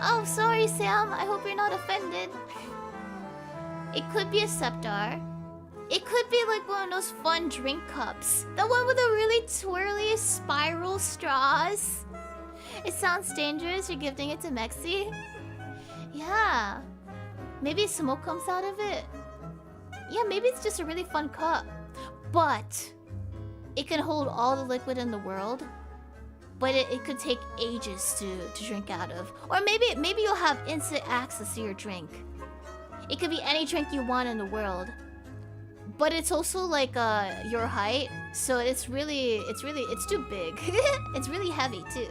A: Oh, sorry, Sam. I hope you're not offended. It could be a scepter. It could be like one of those fun drink cups. The one with the really twirly spiral straws. It sounds dangerous. You're gifting it to Mexi. Yeah. Maybe smoke comes out of it. Yeah, maybe it's just a really fun cup. But it can hold all the liquid in the world. But it could take ages to drink out of. Or maybe you'll have instant access to your drink. It could be any drink you want in the world. But it's also like your height. So it's too big. It's really heavy too.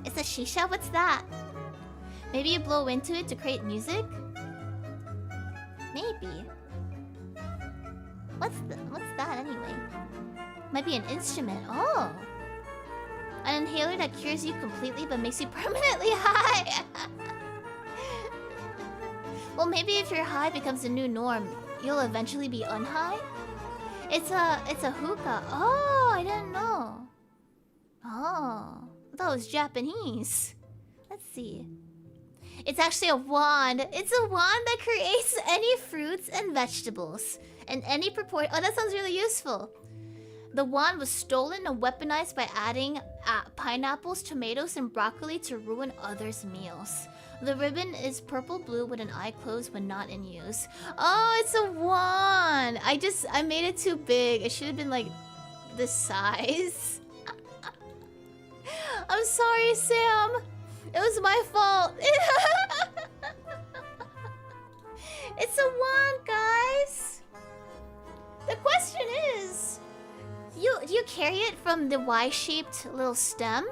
A: It's a shisha? What's that? Maybe you blow into it to create music? Maybe. What's that anyway? Might be an instrument. Oh. An inhaler that cures you completely but makes you permanently high. Well, maybe if your high becomes the new norm, you'll eventually be unhigh? It's a hookah. Oh, I didn't know. Oh, I thought it was Japanese. Let's see. It's actually a wand. It's a wand that creates any fruits and vegetables. And any proportion. Oh, that sounds really useful. The wand was stolen and weaponized by adding pineapples, tomatoes, and broccoli to ruin others' meals. The ribbon is purple-blue with an eye closed when not in use. Oh, it's a wand! I made it too big. It should have been like this size. I'm sorry, Sam. It was my fault. It's a wand, guys. The question is, do you carry it from the Y-shaped little stem?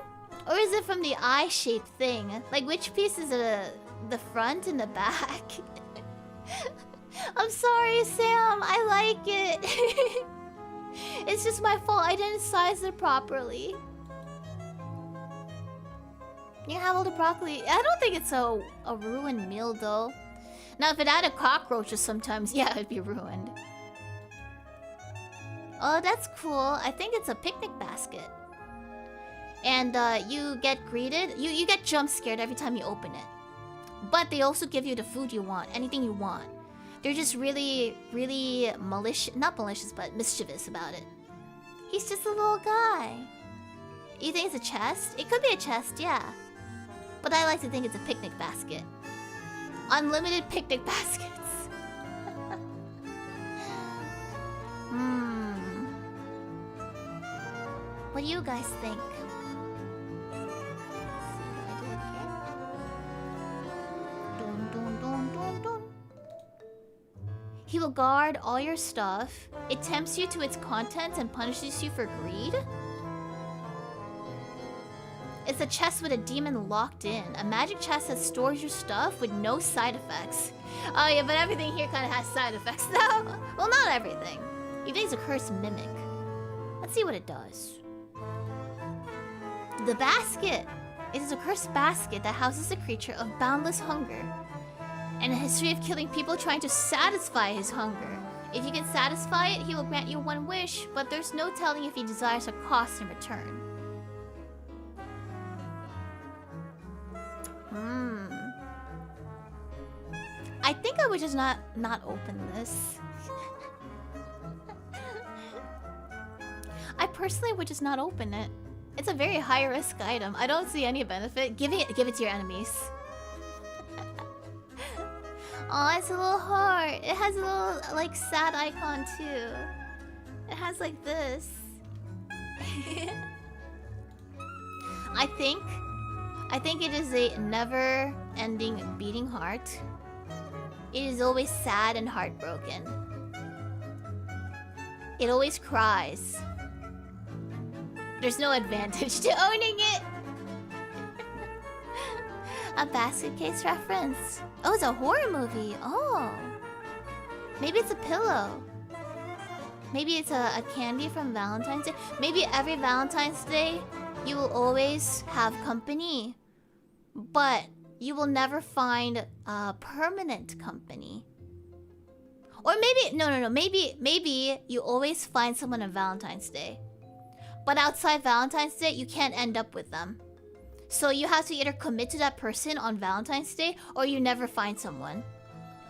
A: Or is it from the eye-shaped thing? Like, which piece is the front and the back? I'm sorry, Sam. I like it. It's just my fault. I didn't size it properly. You have all the broccoli. I don't think it's a ruined meal, though. Now, if it had a cockroaches sometimes, yeah, it'd be ruined. Oh, that's cool. I think it's a picnic basket. And you get greeted. You get jump scared every time you open it. But they also give you the food you want. Anything you want. They're just really, really malicious. Not malicious, but mischievous about it. He's just a little guy. You think it's a chest? It could be a chest, yeah. But I like to think it's a picnic basket. Unlimited picnic baskets. What do you guys think? He will guard all your stuff. It tempts you to its contents and punishes you for greed. It's a chest with a demon locked in. A magic chest that stores your stuff with no side effects. Oh yeah, but everything here kind of has side effects though. Well, not everything. You think it's a cursed mimic. Let's see what it does. The basket. It is a cursed basket that houses a creature of boundless hunger and a history of killing people trying to satisfy his hunger. If you can satisfy it, he will grant you one wish, but there's no telling if he desires a cost in return. I think I would just not open this. I personally would just not open it. It's a very high risk item. I don't see any benefit. Give it to your enemies. Oh, it's a little heart. It has a little like sad icon too. It has like this. I think it is a never-ending beating heart. It is always sad and heartbroken. It always cries. There's no advantage to owning it. A basket case reference. Oh, it's a horror movie. Oh. Maybe it's a pillow. Maybe it's a candy from Valentine's Day. Maybe every Valentine's Day, you will always have company. But you will never find a permanent company. Or maybe, no. Maybe you always find someone on Valentine's Day. But outside Valentine's Day, you can't end up with them. So you have to either commit to that person on Valentine's Day, or you never find someone.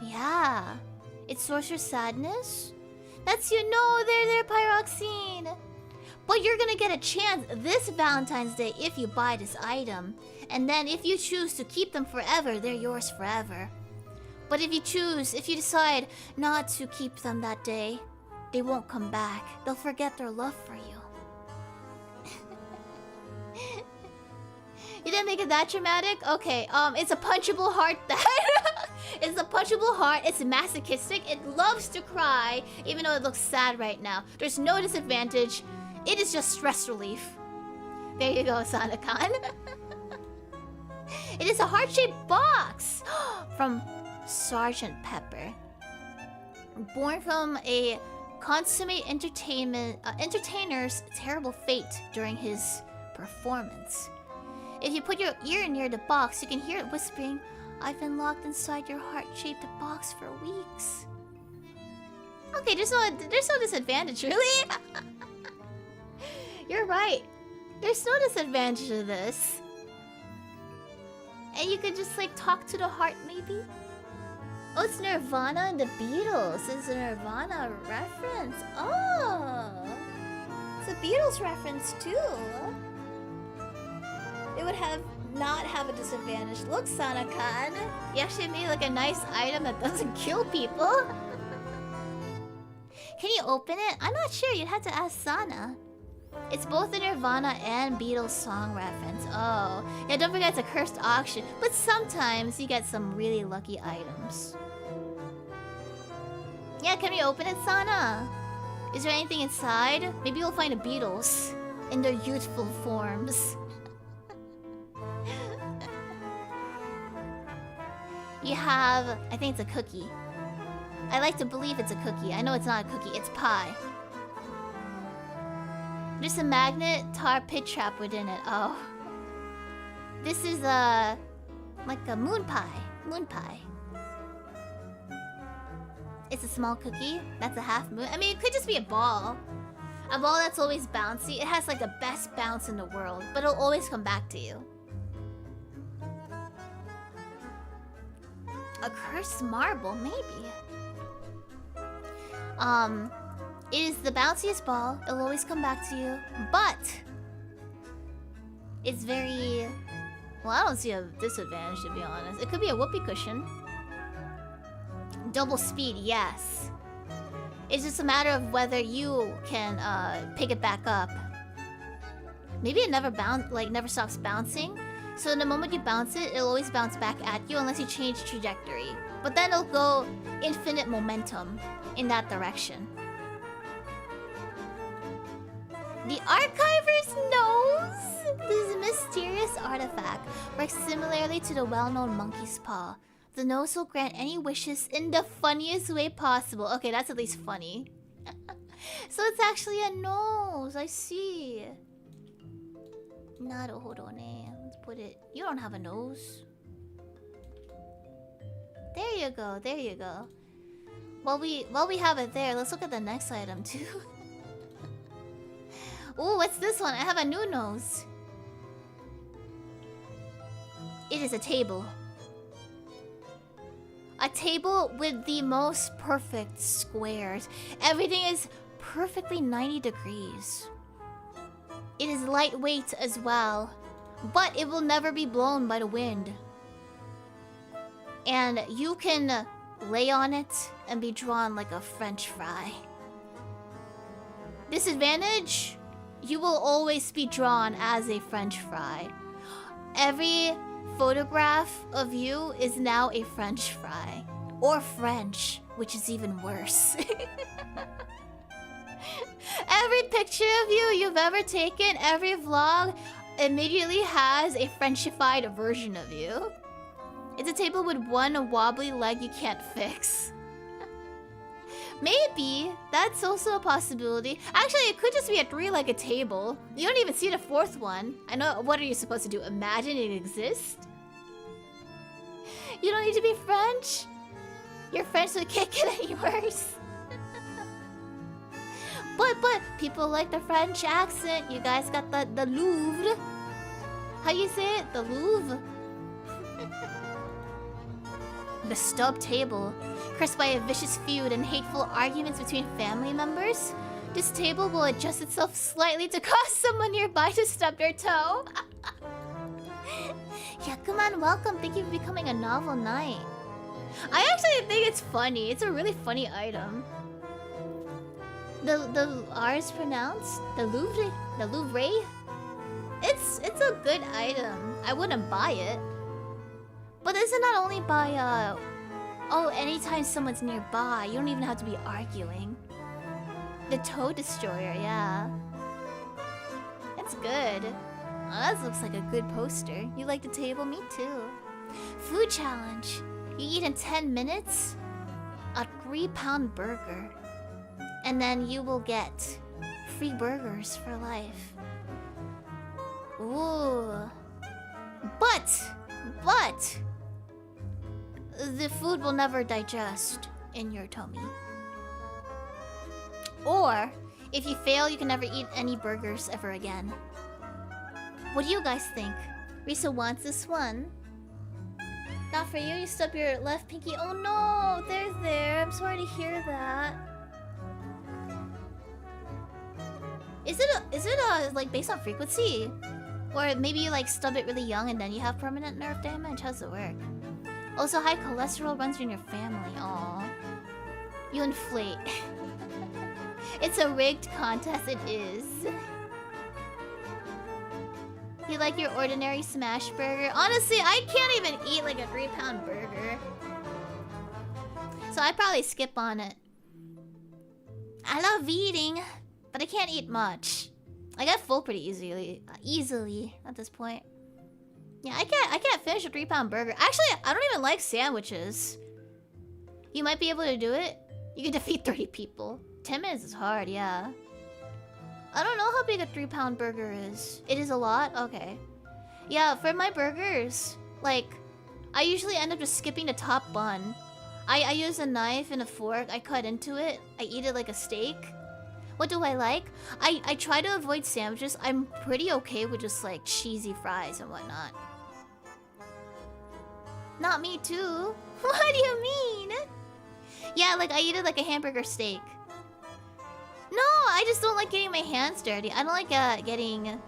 A: Yeah. It stores your sadness? That's you know, there, Pyroxene. But you're gonna get a chance this Valentine's Day if you buy this item. And then if you choose to keep them forever, they're yours forever. But if you decide not to keep them that day, they won't come back. They'll forget their love for you. You didn't make it that dramatic? Okay, it's a punchable heart then. It's a punchable heart. It's masochistic. It loves to cry, even though it looks sad right now. There's no disadvantage. It is just stress relief. There you go, Sana-kan. It is a heart-shaped box from Sergeant Pepper. Born from a consummate entertainer's terrible fate during his performance. If you put your ear near the box, you can hear it whispering, "I've been locked inside your heart-shaped box for weeks." Okay, there's no disadvantage, really? You're right. There's no disadvantage to this. And you could just like talk to the heart, maybe? Oh, it's Nirvana and the Beatles. It's a Nirvana reference. Oh, it's a Beatles reference too. it would have not have a disadvantage. Look, Sana-kan, you actually made like a nice item that doesn't kill people. Can you open it? I'm not sure. You'd have to ask Sana. It's both a Nirvana and Beatles song reference. Oh, yeah. Don't forget it's a cursed auction, but sometimes you get some really lucky items. Yeah, can we open it, Sana? Is there anything inside? Maybe we'll find the Beatles in their youthful forms. You have... I think it's a cookie. I like to believe it's a cookie. I know it's not a cookie, it's pie. There's a magnet tar pit trap within it. Oh. This is a... like a moon pie. Moon pie. It's a small cookie. That's a half moon. I mean, it could just be a ball. A ball that's always bouncy. It has like the best bounce in the world, but it'll always come back to you. A cursed marble, maybe. It is the bounciest ball. It'll always come back to you, but it's very... well, I don't see a disadvantage, to be honest. It could be a whoopee cushion. Double speed, yes. It's just a matter of whether you can pick it back up. Maybe it never stops bouncing. So the moment you bounce it, it'll always bounce back at you unless you change trajectory. But then it'll go infinite momentum in that direction. The Archiver's nose! This mysterious artifact works similarly to the well-known monkey's paw. The nose will grant any wishes in the funniest way possible. Okay, that's at least funny. So it's actually a nose, I see. Naruhodone. Let's put it... you don't have a nose. There you go, there you go. While we have it there, let's look at the next item too. Ooh, what's this one? I have a new nose. It is a table. A table with the most perfect squares. Everything is perfectly 90 degrees. It is lightweight as well, but it will never be blown by the wind. And you can lay on it and be drawn like a French fry. Disadvantage? You will always be drawn as a French fry. Every photograph of you is now a French fry. Or French, which is even worse. Every picture of you've ever taken, every vlog, immediately has a Frenchified version of you. It's a table with one wobbly leg you can't fix. Maybe that's also a possibility. Actually, it could just be a three-legged table. You don't even see the fourth one. I know. What are you supposed to do? Imagine it exists? You don't need to be French. Your French, so it can't get any worse. But people like the French accent. You guys got the Louvre. How do you say it? The Louvre. The stub table. Cursed by a vicious feud and hateful arguments between family members, this table will adjust itself slightly to cause someone nearby to stub their toe. Yakuman, welcome. Thank you for becoming a novel knight. I actually think it's funny. It's a really funny item. The R is pronounced the Louvre. The Louvre. It's a good item. I wouldn't buy it. But is it not only by oh, anytime someone's nearby, you don't even have to be arguing. The Toe Destroyer, yeah. That's good. Oh, that looks like a good poster. You like the table? Me too. Food challenge. You eat in 10 minutes a 3-pound burger. And then you will get free burgers for life. Ooh. But the food will never digest in your tummy. Or, if you fail, you can never eat any burgers ever again. What do you guys think? Risa wants this one. Not for you, you stub your left pinky. Oh no, they're there. I'm sorry to hear that. Is it like based on frequency? Or maybe you like stub it really young and then you have permanent nerve damage. How's it work? Also, high cholesterol runs in your family. Aww. You inflate. It's a rigged contest. It is. You like your ordinary smash burger? Honestly, I can't even eat like a 3-pound burger. So I'd probably skip on it. I love eating, but I can't eat much. I get full pretty easily at this point. Yeah, I can't finish a 3-pound burger. Actually, I don't even like sandwiches. You might be able to do it. You can defeat 30 people. 10 minutes is hard, yeah. I don't know how big a 3-pound burger is. It is a lot? Okay. Yeah, for my burgers, like, I usually end up just skipping the top bun. I use a knife and a fork. I cut into it. I eat it like a steak. What do I like? I try to avoid sandwiches. I'm pretty okay with just like cheesy fries and whatnot. Not me too. What do you mean? Yeah, like I eat it like a hamburger steak. No, I just don't like getting my hands dirty. I don't like getting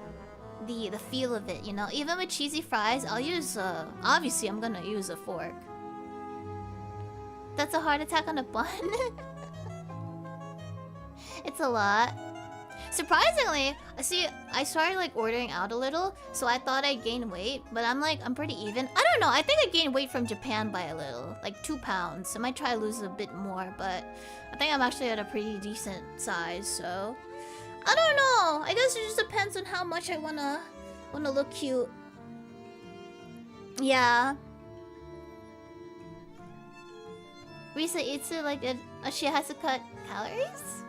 A: the feel of it, you know? Even with cheesy fries, I'll use obviously I'm gonna use a fork. That's a heart attack on a bun. It's a lot. Surprisingly, see, I started like ordering out a little, so I thought I'd gain weight, but I'm pretty even. I don't know, I think I gained weight from Japan by a little, like 2 pounds. I might try to lose a bit more, but I think I'm actually at a pretty decent size, so I don't know. I guess it just depends on how much I wanna look cute. Yeah. Risa eats it like she has to cut calories?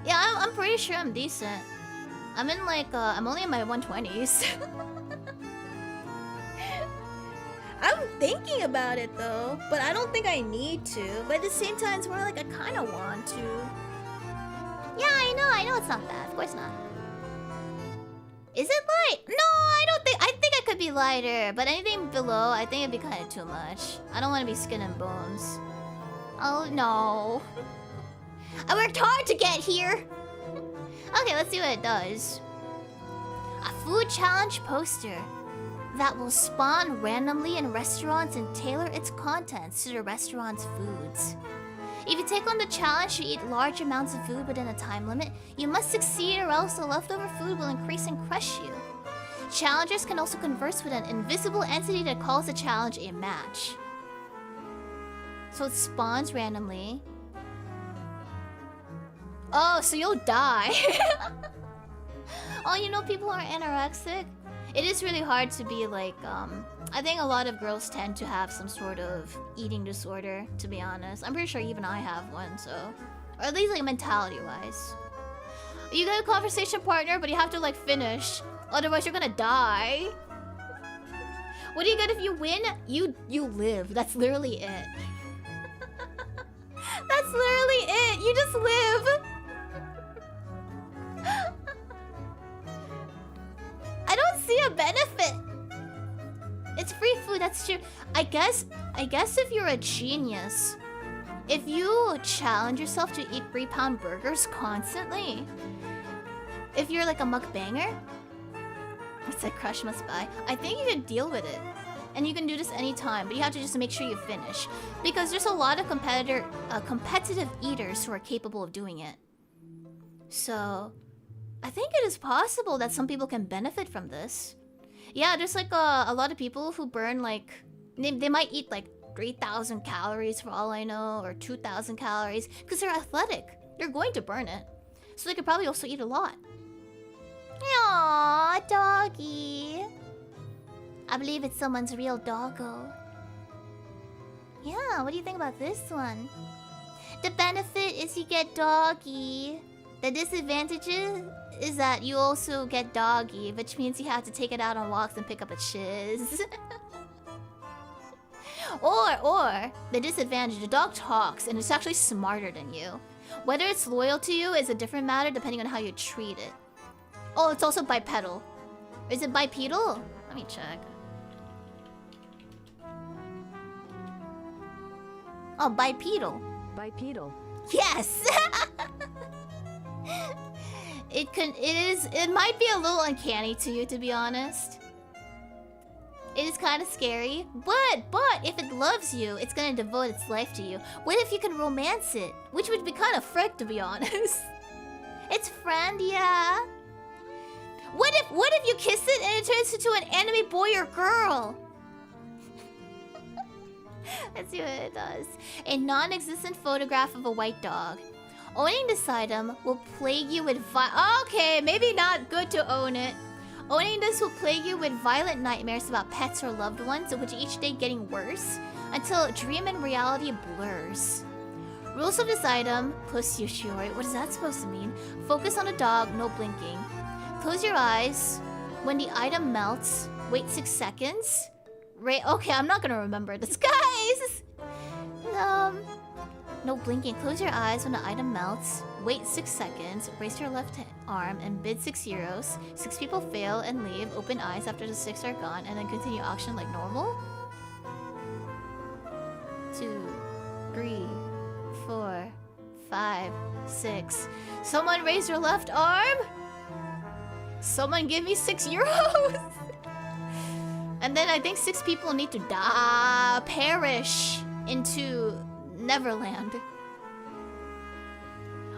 A: Yeah, I'm pretty sure I'm decent. I'm in like, I'm only in my 120s. I'm thinking about it though, but I don't think I need to. But at the same time, it's more like I kind of want to. Yeah, I know it's not bad. Of course not. Is it light? No, I don't think. I think I could be lighter, but anything below, I think it'd be kind of too much. I don't want to be skin and bones. Oh no. I worked hard to get here. Okay, let's see what it does. A food challenge poster that will spawn randomly in restaurants and tailor its contents to the restaurant's foods. If you take on the challenge to eat large amounts of food within a time limit, you must succeed or else the leftover food will increase and crush you. Challengers can also converse with an invisible entity that calls the challenge a match. So it spawns randomly. Oh, so you'll die. Oh, you know people are anorexic? It is really hard to be like, I think a lot of girls tend to have some sort of eating disorder, to be honest. I'm pretty sure even I have one, so... Or at least like mentality-wise. You get a conversation partner, but you have to like finish. Otherwise you're gonna die. What do you get if you win? You live. That's literally it. That's literally it. You just live. I don't see a benefit. It's free food, that's true. I guess if you're a genius, if you challenge yourself to eat 3-pound burgers constantly, if you're like a mukbanger, it's like crush must buy. I think you can deal with it. And you can do this anytime, but you have to just make sure you finish. Because there's a lot of competitive eaters who are capable of doing it. So, I think it is possible that some people can benefit from this. Yeah, there's like a lot of people who burn like... They might eat like 3,000 calories for all I know, or 2,000 calories, because they're athletic. They're going to burn it. So they could probably also eat a lot. Aww, doggy. I believe it's someone's real doggo. Yeah, what do you think about this one? The benefit is you get doggy. The disadvantage is that you also get doggy, which means you have to take it out on walks and pick up its shiz. Or the disadvantage, the dog talks and it's actually smarter than you. Whether it's loyal to you is a different matter depending on how you treat it. Oh, it's also bipedal. Is it bipedal? Let me check. Oh, bipedal.
B: Bipedal.
A: Yes! It might be a little uncanny to you, to be honest. It is kind of scary, but if it loves you, it's gonna devote its life to you. What if you can romance it? Which would be kind of frick, to be honest. It's friend, yeah. What if you kiss it and it turns into an anime boy or girl? Let's see what it does. A non-existent photograph of a white dog. Owning this item will plague you with okay, maybe not good to own it. Owning this will plague you with violent nightmares about pets or loved ones, which each day getting worse, until dream and reality blurs. Rules of this item, Puss you Shiori. What is that supposed to mean? Focus on a dog, no blinking. Close your eyes. When the item melts, wait 6 seconds. Okay, I'm not gonna remember this, guys! No blinking. Close your eyes when the item melts. Wait 6 seconds. Raise your left arm and bid 6 euros. 6 people fail and leave. Open eyes after the 6 are gone, and then continue auction like normal. 2, 3, 4, 5, 6. Someone raise your left arm. Someone give me 6 euros. And then I think 6 people need to perish into Neverland.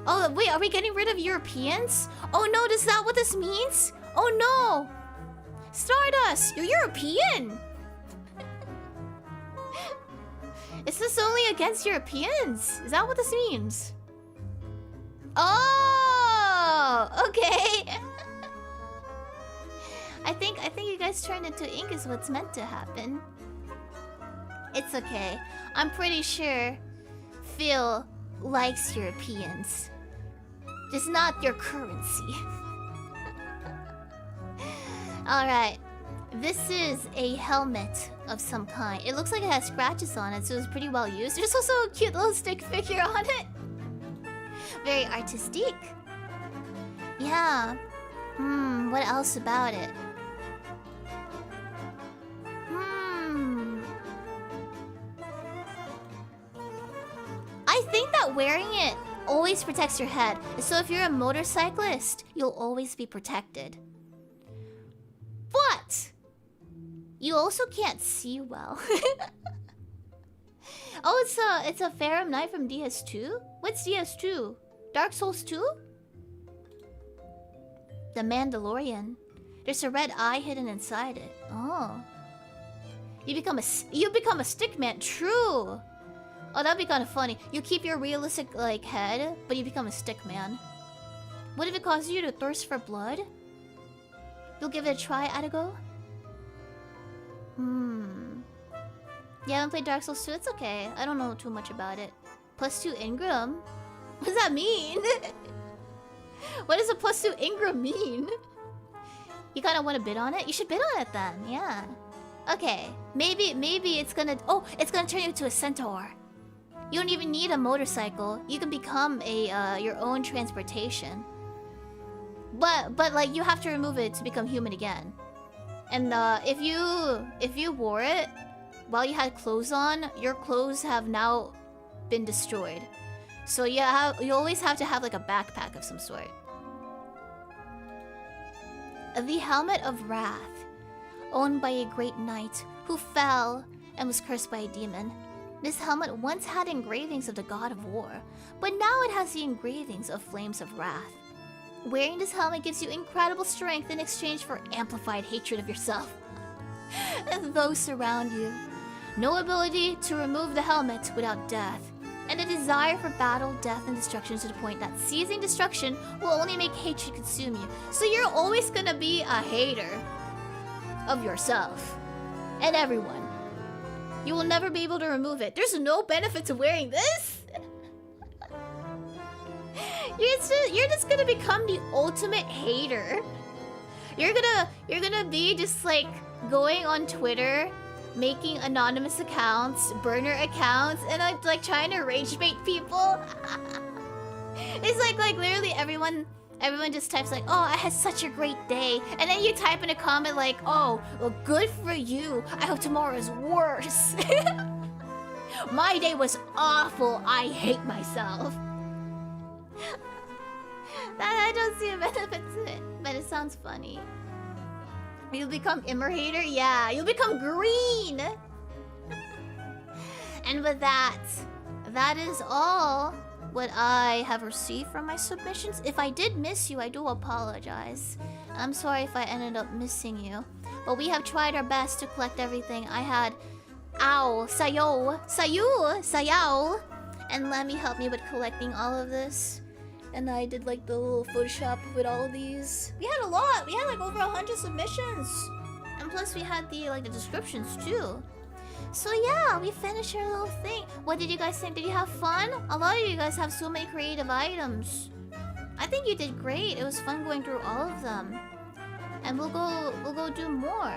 A: Oh wait, are we getting rid of Europeans? Oh no, is that what this means? Oh no! Stardust, you're European! Is this only against Europeans? Is that what this means? Oh, okay. I think you guys turned into ink is what's meant to happen. It's okay. I'm pretty sure Phil likes Europeans. Just not your currency. Alright. This is a helmet of some kind. It looks like it has scratches on it, so it's pretty well used. There's also a cute little stick figure on it. Very artistic. Yeah. What else about it? I think that wearing it always protects your head. So if you're a motorcyclist, you'll always be protected. But you also can't see well. Oh, it's a Farum Knight from DS2? What's DS2? Dark Souls 2? The Mandalorian. There's a red eye hidden inside it. Oh. You become a stick man. True. Oh, that'd be kind of funny. You keep your realistic like head, but you become a stick man. What if it causes you to thirst for blood? You'll give it a try, Atago? You haven't played Dark Souls 2? It's okay. I don't know too much about it. +2 Ingram? What does that mean? What does a +2 Ingram mean? You kind of want to bid on it? You should bid on it then, yeah. Okay, maybe it's gonna... Oh, it's gonna turn you into a centaur. You don't even need a motorcycle. You can become a your own transportation. But like you have to remove it to become human again. And if you wore it while you had clothes on, your clothes have now been destroyed. So you always have to have like a backpack of some sort. The Helmet of Wrath, owned by a great knight who fell and was cursed by a demon. This helmet once had engravings of the god of war, but now it has the engravings of flames of wrath. Wearing this helmet gives you incredible strength in exchange for amplified hatred of yourself and those surround you. No ability to remove the helmet without death, and a desire for battle, death, and destruction to the point that seizing destruction will only make hatred consume you. So you're always gonna be a hater of yourself and everyone. You will never be able to remove it. There's no benefit to wearing this. You're just gonna become the ultimate hater. You're gonna be just like going on Twitter, making anonymous accounts, burner accounts, and like trying to rage bait people. It's like literally everyone just types like, oh, I had such a great day. And then you type in a comment like, oh, well, good for you. I hope tomorrow is worse. My day was awful. I hate myself. I don't see a benefit to it, but it sounds funny. You'll become Immer hater? Yeah, you'll become green! And with that, that is all what I have received from my submissions. If I did miss you, I do apologize. I'm sorry if I ended up missing you. But we have tried our best to collect everything. I had Sayao, and Lemmy helped me with collecting all of this. And I did like the little Photoshop with all of these. We had a lot. We had like over 100 submissions. And plus we had the descriptions too. So yeah, we finished our little thing. What did you guys think? Did you have fun? A lot of you guys have so many creative items. I think you did great. It was fun going through all of them. And we'll go do more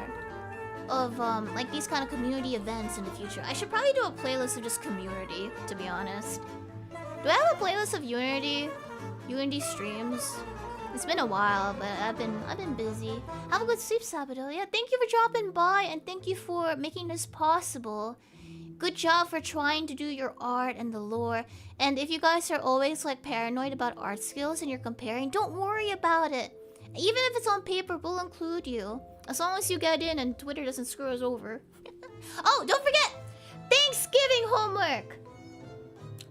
A: of like these kind of community events in the future. I should probably do a playlist of just community, to be honest. Do I have a playlist of Unity streams? It's been a while, but I've been busy. Have a good sleep, Sabado. Yeah, thank you for dropping by and thank you for making this possible. Good job for trying to do your art and the lore. And if you guys are always like paranoid about art skills and you're comparing, don't worry about it. Even if it's on paper, we'll include you. As long as you get in and Twitter doesn't screw us over. Oh, don't forget! Thanksgiving homework!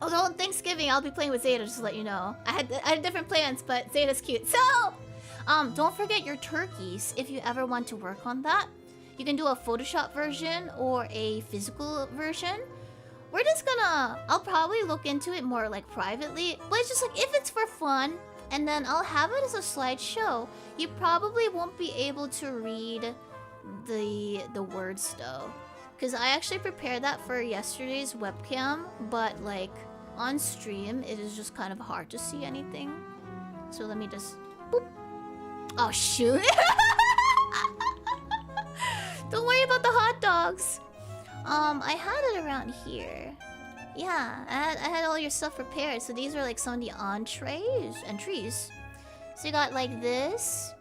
A: Although on Thanksgiving, I'll be playing with Zeta, just to let you know. I had different plans, but Zeta's cute. So, don't forget your turkeys if you ever want to work on that. You can do a Photoshop version or a physical version. We're just gonna... I'll probably look into it more like privately. But it's just like, if it's for fun, and then I'll have it as a slideshow. You probably won't be able to read the words though. Because I actually prepared that for yesterday's webcam, but like on stream, it is just kind of hard to see anything. So let me just... Boop. Oh shoot! Don't worry about the hot dogs. I had it around here. Yeah, I had all your stuff prepared. So these are like some of the entries. So you got like this.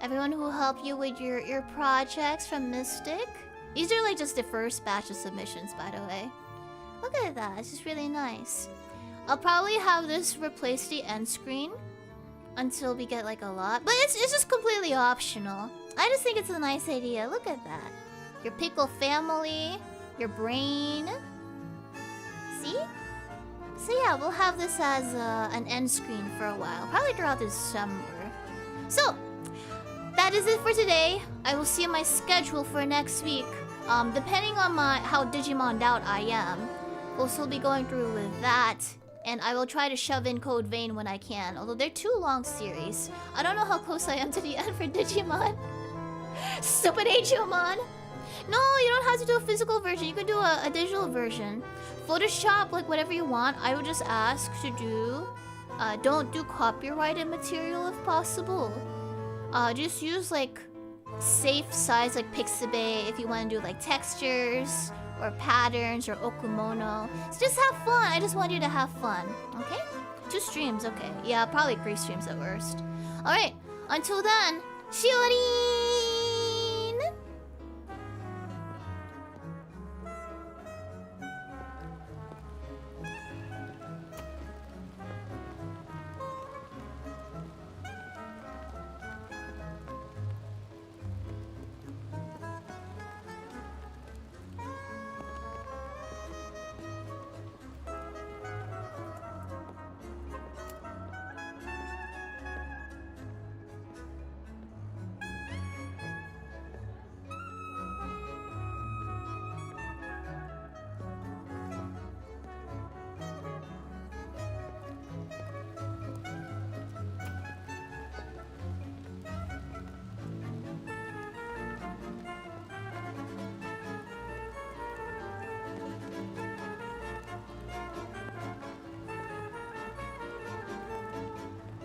A: Everyone who helped you with your projects from Mystic. These are like just the first batch of submissions, by the way. Look at that, it's just really nice. I'll probably have this replace the end screen until we get like a lot. But it's just completely optional. I just think it's a nice idea. Look at that. Your pickle family, your brain. See? So yeah, we'll have this as an end screen for a while. Probably throughout December. So, that is it for today. I will see my schedule for next week. Depending on how Digimoned out I am, we'll still be going through with that. And I will try to shove in Code Vein when I can. Although they're 2 long series. I don't know how close I am to the end for Digimon. Stupid Agumon. No, you don't have to do a physical version. You can do a digital version. Photoshop, like whatever you want. I would just ask to do... don't do copyrighted material if possible. Just use like safe size like Pixabay if you want to do like textures or patterns or Okumono. So just have fun. I just want you to have fun. Okay? 2 streams, okay. Yeah, probably 3 streams at worst. Alright, until then, Shiori!